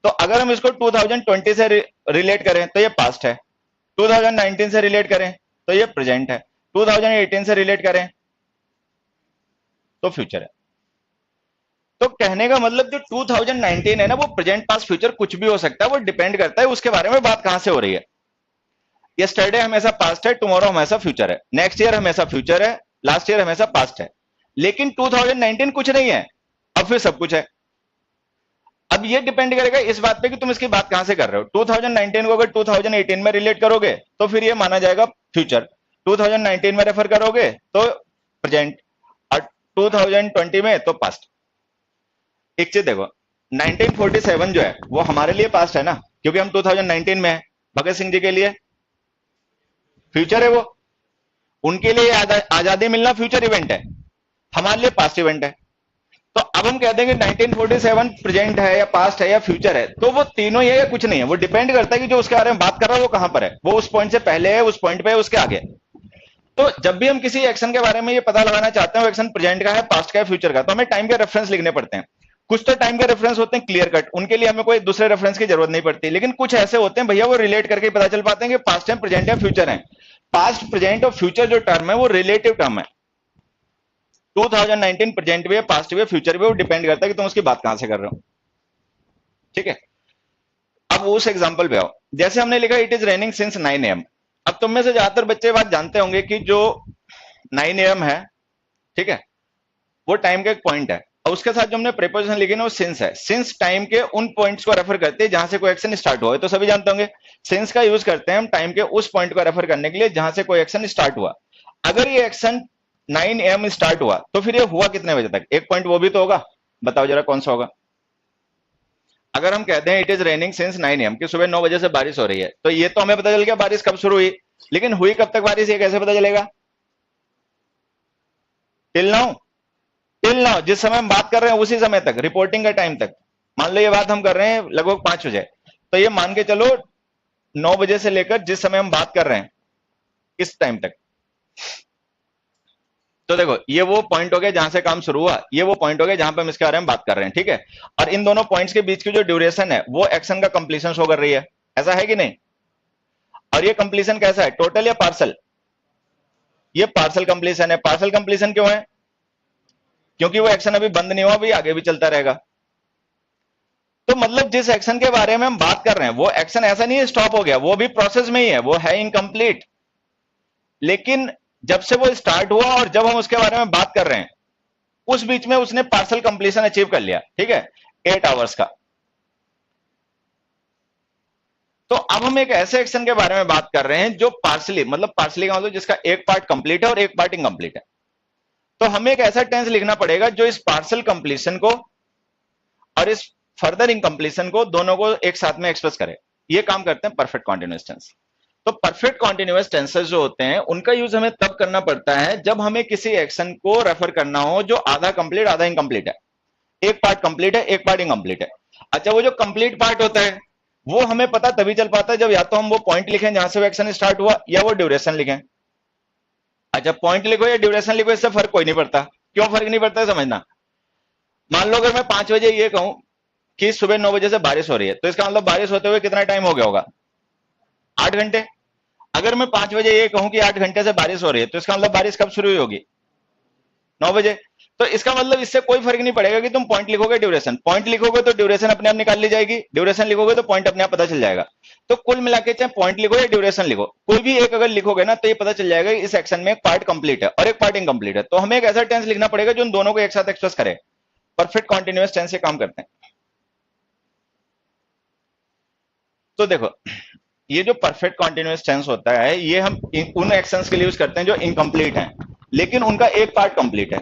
तो अगर हम इसको 2020 से रिलेट करें तो ये पास्ट है, 2019 से रिलेट करें तो ये प्रेजेंट है, 2018 से रिलेट करें तो फ्यूचर है। तो कहने का मतलब जो 2019 है ना, वो प्रेजेंट, पास्ट, फ्यूचर कुछ भी हो सकता है, वो डिपेंड करता है उसके बारे में बात कहां से हो रही है। यस्टरडे हमेशा पास्ट है, टुमारो हमेशा फ्यूचर है, नेक्स्ट ईयर हमेशा फ्यूचर है, लास्ट ईयर हमेशा पास्ट है। लेकिन 2019 कुछ नहीं है, अब फिर सब कुछ है। अब ये डिपेंड करेगा इस बात पे कि तुम इसकी बात कहां से कर रहे हो। 2019 को अगर 2018 में रिलेट करोगे तो फिर ये माना जाएगा फ्यूचर, 2019 में रेफर करोगे तो प्रेजेंट, और 2020 में तो पास्ट। एक चीज देखो, 1947 जो है वो हमारे लिए पास्ट है ना, क्योंकि हम 2019 में है। भगत सिंह जी के लिए फ्यूचर है वो, उनके लिए आजादी मिलना फ्यूचर इवेंट है, हमारे लिए पास्ट इवेंट है। तो अब हम कहते हैं कि 1947 प्रेजेंट है या पास्ट है या फ्यूचर है, तो वो तीनों ही है या कुछ नहीं है, वो डिपेंड करता है कि जो उसके बारे में बात कर रहा है वो कहां पर है, वो उस पॉइंट से पहले है, उस पॉइंट पे है, उसके आगे। तो जब भी हम किसी एक्शन के बारे में ये पता लगाना चाहते हैं वो एक्शन प्रेजेंट का है, पास्ट का है, फ्यूचर का, तो हमें टाइम के रेफरेंस लिखने पड़ते हैं। कुछ तो टाइम के रेफरेंस होते हैं क्लियर कट, उनके लिए हमें कोई दूसरे रेफरेंस की जरूरत नहीं पड़ती, लेकिन कुछ ऐसे होते हैं भैया वो रिलेट करके पता चल पाते हैं कि पास्ट है, प्रेजेंट है, फ्यूचर है। पास्ट, प्रेजेंट और फ्यूचर जो टर्म है वो रिलेटिव टर्म है। 2019 प्रेजेंट भी है, पास्ट भी है, फ्यूचर भी है, वो डिपेंड करता है कि तुम उसकी बात कहां से कर रहे हो। ठीक है, अब उस एग्जांपल पे आओ। जैसे हमने लिखा it is raining since 9 AM। अब तुम में से ज्यादातर बच्चे बात जानते होंगे कि जो 9 AM है, ठीक है, वो टाइम का एक पॉइंट है, और उसके साथ जो हमने प्रीपोजिशन लिखी ना वो सिंस है। सिंस टाइम के उन पॉइंट्स को रेफर करते हैं जहां से कोई एक्शन स्टार्ट हुआ है, तो सभी जानते होंगे सिंस का यूज करते हैं हम टाइम के उस पॉइंट को रेफर करने के लिए जहां से कोई एक्शन स्टार्ट हुआ। अगर ये एक्शन 9 AM स्टार्ट हुआ तो फिर ये हुआ कितने बजे तक, एक पॉइंट वो भी तो होगा, बताओ जरा कौन सा होगा। अगर हम कहते हैं it is raining since 9 AM कि सुबह 9 बजे से बारिश हो रही है, तो ये तो हमें पता चल गया बारिश कब शुरू हुई, लेकिन हुई कब तक बारिश ये कैसे पता चलेगा? टिल नाउ, टिल नाउ, जिस समय हम बात कर रहे हैं उसी समय तक, रिपोर्टिंग का टाइम तक। मान लो ये बात हम कर रहे हैं लगभग 5 बजे, तो ये मान के चलो 9 बजे से लेकर जिस समय हम बात कर रहे हैं इस टाइम तक। तो देखो ये वो पॉइंट हो गया जहां से काम शुरू हुआ, ये वो पॉइंट हो गया जहां पे हम इसके बारे में बात कर रहे हैं। ठीक है, और इन दोनों पॉइंट्स के बीच की जो ड्यूरेशन है वो एक्शन का कंप्लीशन शो कर रही है, ऐसा है कि नहीं? और ये कंप्लीशन कैसा है, टोटल या पार्सल? ये पार्सल कंप्लीशन है। पार्सल कंप्लीशन क्यों है? क्योंकि वो एक्शन अभी बंद नहीं हुआ, अभी आगे भी चलता रहेगा। तो मतलब जिस एक्शन के बारे में हम बात कर रहे हैं वो एक्शन ऐसा नहीं है स्टॉप हो गया, वो भी प्रोसेस में ही है, वो है इनकम्प्लीट। लेकिन जब से वो स्टार्ट हुआ और जब हम उसके बारे में बात कर रहे हैं उस बीच में उसने पार्सल कंप्लीशन अचीव कर लिया। ठीक है, 8 आवर्स का। तो अब हम एक ऐसे एक्शन के बारे में बात कर रहे हैं जो पार्सली, मतलब पार्सली का मतलब जिसका एक पार्ट कंप्लीट है और एक पार्ट इनकम्प्लीट है। तो हमें एक ऐसा टेंस लिखना पड़ेगा जो इस पार्सल कंप्लीशन को और इस फर्दर इनकम्प्लीशन को दोनों को एक साथ में एक्सप्रेस करे। ये काम करते हैं परफेक्ट कॉन्टिन्यूअस टेंस। तो परफेक्ट कॉन्टिन्यूअस टेंसेस जो होते हैं उनका यूज हमें तब करना पड़ता है जब हमें किसी एक्शन को रेफर करना हो जो आधा कंप्लीट आधा इनकम्प्लीट है, एक पार्ट कंप्लीट है एक पार्ट इनकम्प्लीट है। अच्छा, वो जो कंप्लीट पार्ट होता है वो हमें पता तभी चल पाता है जब या तो हम वो पॉइंट लिखें जहां से वो एक्शन स्टार्ट हुआ या वो ड्यूरेशन लिखें। अच्छा, पॉइंट लिखो या ड्यूरेशन लिखो इससे फर्क कोई नहीं पड़ता। क्यों फर्क नहीं पड़ता है समझना। मान लो अगर मैं 5 बजे ये कहूं कि सुबह 9 बजे से बारिश हो रही है, तो इसका मतलब बारिश होते हुए कितना टाइम हो गया होगा? 8 घंटे। अगर मैं 5 बजे ये कहूं कि 8 घंटे से बारिश हो रही है, तो इसका मतलब बारिश कब शुरू हुई होगी? 9 बजे। तो इसका मतलब इससे कोई फर्क नहीं पड़ेगा कि तुम पॉइंट लिखोगे ड्यूरेशन, पॉइंट लिखोगे तो ड्यूरेशन अपने आप निकाल ली जाएगी, ड्यूरेशन लिखोगे तो पॉइंट अपने आप पता चल जाएगा। तो कुल मिला के चाहे पॉइंट लिखो या ड्यूरेशन लिखो, कोई भी एक अगर लिखोगे ना तो ये पता चल जाएगा कि इस एक्शन में एक पार्ट कंप्लीट है और एक पार्ट इनकम्प्लीट है। तो हमें एक ऐसा टेंस लिखना पड़ेगा जो उन दोनों को एक साथ एक्सप्रेस करे। परफेक्ट कॉन्टिन्यूअस टेंस से काम करते हैं। तो देखो ये जो परफेक्ट कॉन्टिन्यूअस टेंस होता है ये हम उन एक्शंस के लिए यूज करते हैं जो इनकम्प्लीट हैं लेकिन उनका एक पार्ट कंप्लीट है।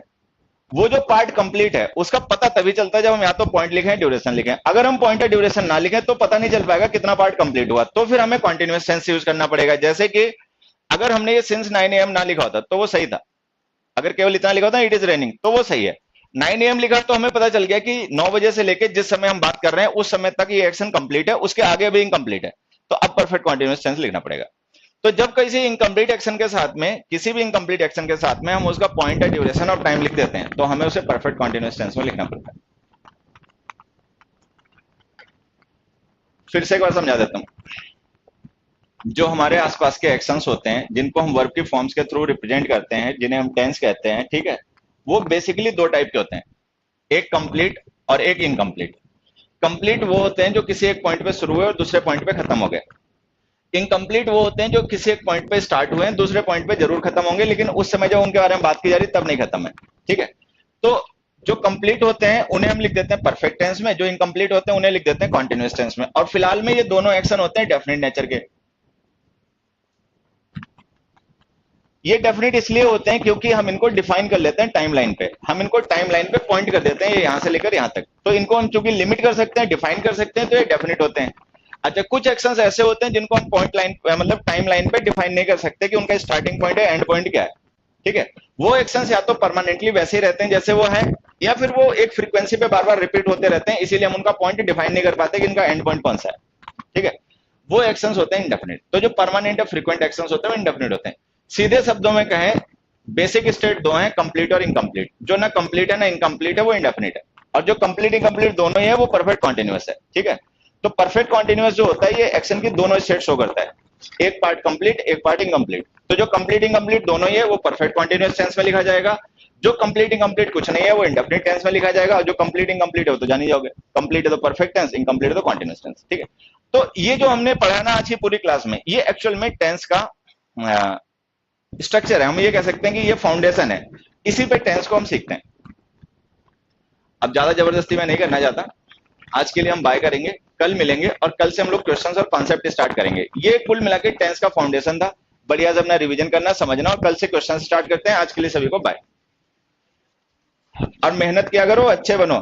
वो जो पार्ट कंप्लीट है उसका पता तभी चलता है जब हम या तो पॉइंट लिखें ड्यूरेशन लिखें। अगर हम पॉइंट या ड्यूरेशन ना लिखें तो पता नहीं चल पाएगा कितना पार्ट कंप्लीट हुआ, तो फिर हमें कॉन्टिन्यूअस टेंस यूज करना पड़ेगा। जैसे कि अगर हमने ये सिंस 9 AM ना लिखा होता तो वो सही था, अगर केवल इतना लिखा होता इट इज रेनिंग तो वो सही है। 9 AM लिखा तो हमें पता चल गया कि 9 बजे से लेकर जिस समय हम बात कर रहे हैं उस समय तक ये एक्शन कंप्लीट है, उसके आगे भी इनकम्प्लीट है। तो अब परफेक्ट कॉन्टिन्यूअस टेंस लिखना पड़ेगा। तो जब किसी इनकम्प्लीट एक्शन के साथ में, किसी भी इनकम्प्लीट एक्शन के साथ में हम उसका पॉइंट या ड्यूरेशन और टाइम लिख देते हैं तो हमें उसे परफेक्ट कॉन्टिन्यूअस टेंस में लिखना पड़ता है। फिर से एक बार समझा देता हूं। जो हमारे आसपास के एक्शंस होते हैं जिनको हम वर्ब की फॉर्म्स के थ्रू रिप्रेजेंट करते हैं, जिन्हें हम टेंस कहते हैं, ठीक है, वो बेसिकली दो टाइप के होते हैं, एक कंप्लीट और एक इनकम्प्लीट। कंप्लीट वो होते हैं जो किसी एक पॉइंट पे शुरू हुए और दूसरे पॉइंट पे खत्म हो गए। इनकम्प्लीट वो होते हैं जो किसी एक पॉइंट पे स्टार्ट हुए हैं, दूसरे पॉइंट पे जरूर खत्म होंगे लेकिन उस समय जब उनके बारे में बात की जा रही तब नहीं खत्म है। ठीक है, तो जो कंप्लीट होते हैं उन्हें हम लिख देते हैं परफेक्ट टेंस में, जो इनकम्प्लीट होते हैं उन्हें लिख देते हैं कॉन्टिन्यूअस टेंस में। और फिलहाल में ये दोनों एक्शन होते हैं डेफिनेट नेचर के। ये डेफिनेट इसलिए होते हैं क्योंकि हम इनको डिफाइन कर लेते हैं टाइमलाइन पे, हम इनको टाइमलाइन पे पॉइंट कर देते हैं यहां से लेकर यहां तक। तो इनको हम चूंकि लिमिट कर सकते हैं, डिफाइन कर सकते हैं, तो ये डेफिनेट होते हैं। अच्छा, कुछ एक्शंस ऐसे होते हैं जिनको हम पॉइंट लाइन मतलब टाइम लाइन पे डिफाइन नहीं कर सकते कि उनका स्टार्टिंग पॉइंट है एंड पॉइंट क्या है। ठीक है, वो एक्शंस या तो परमानेंटली वैसे ही रहते हैं जैसे वो है, या फिर वो एक फ्रीक्वेंसी पे बार बार रिपीट होते रहते हैं, इसीलिए हम उनका पॉइंट डिफाइन नहीं कर पाते कि इनका एंड पॉइंट कौन सा है। ठीक है, वो एक्शंस होते हैं इंडेफिनिट। तो जो परमानेंट या फ्रीक्वेंट एक्शंस होते हैं वो इंडेफिनिट होते हैं। सीधे शब्दों में कहें, बेसिक स्टेट दो हैं, कंप्लीट और इनकम्प्लीट। जो ना कंप्लीट है ना इनकम्प्लीट है वो इंडेफिनिट है। और जो कंप्लीट इनकम्प्लीट दोनों ही है वो परफेक्ट कॉन्टिन्यूअस है, ठीक है। तो परफेक्ट कॉन्टिन्यूअस जो होता है ये एक्शन की दोनों स्टेट शो करता है, एक पार्ट कंप्लीट एक पार्ट इनकम्प्लीट। तो जो कंप्लीट इनकम्प्लीट दोनों ही है वो परफेक्ट कॉन्टिन्यूअस टेंस में लिखा जाएगा, जो कंप्लीट इनकम्प्लीट कुछ नहीं है वो इंडेफिनिट टेंस में लिखा जाएगा, और जो कंप्लीट इनकम्प्लीट है वो तो जान ही जाओगे, कंप्लीट है तो परफेक्ट टेंस, इनकम्प्लीट है तो कॉन्टिन्यूअस टेंस, ठीक है। तो ये जो हमने पढ़ा ना आज की पूरी क्लास में, ये एक्चुअल में टेंस का स्ट्रक्चर है, हम ये कह सकते हैं कि ये फाउंडेशन है, इसी पे टेंस को हम सीखते हैं। अब ज्यादा जबरदस्ती मैं नहीं करना चाहता, आज के लिए हम बाय करेंगे, कल मिलेंगे और कल से हम लोग क्वेश्चंस और कॉन्सेप्ट स्टार्ट करेंगे। ये कुल मिला के टेंस का फाउंडेशन था, बढ़िया से अपना रिवीजन करना, समझना, और कल से क्वेश्चन स्टार्ट करते हैं। आज के लिए सभी को बाय, और मेहनत किया करो, अच्छे बनो।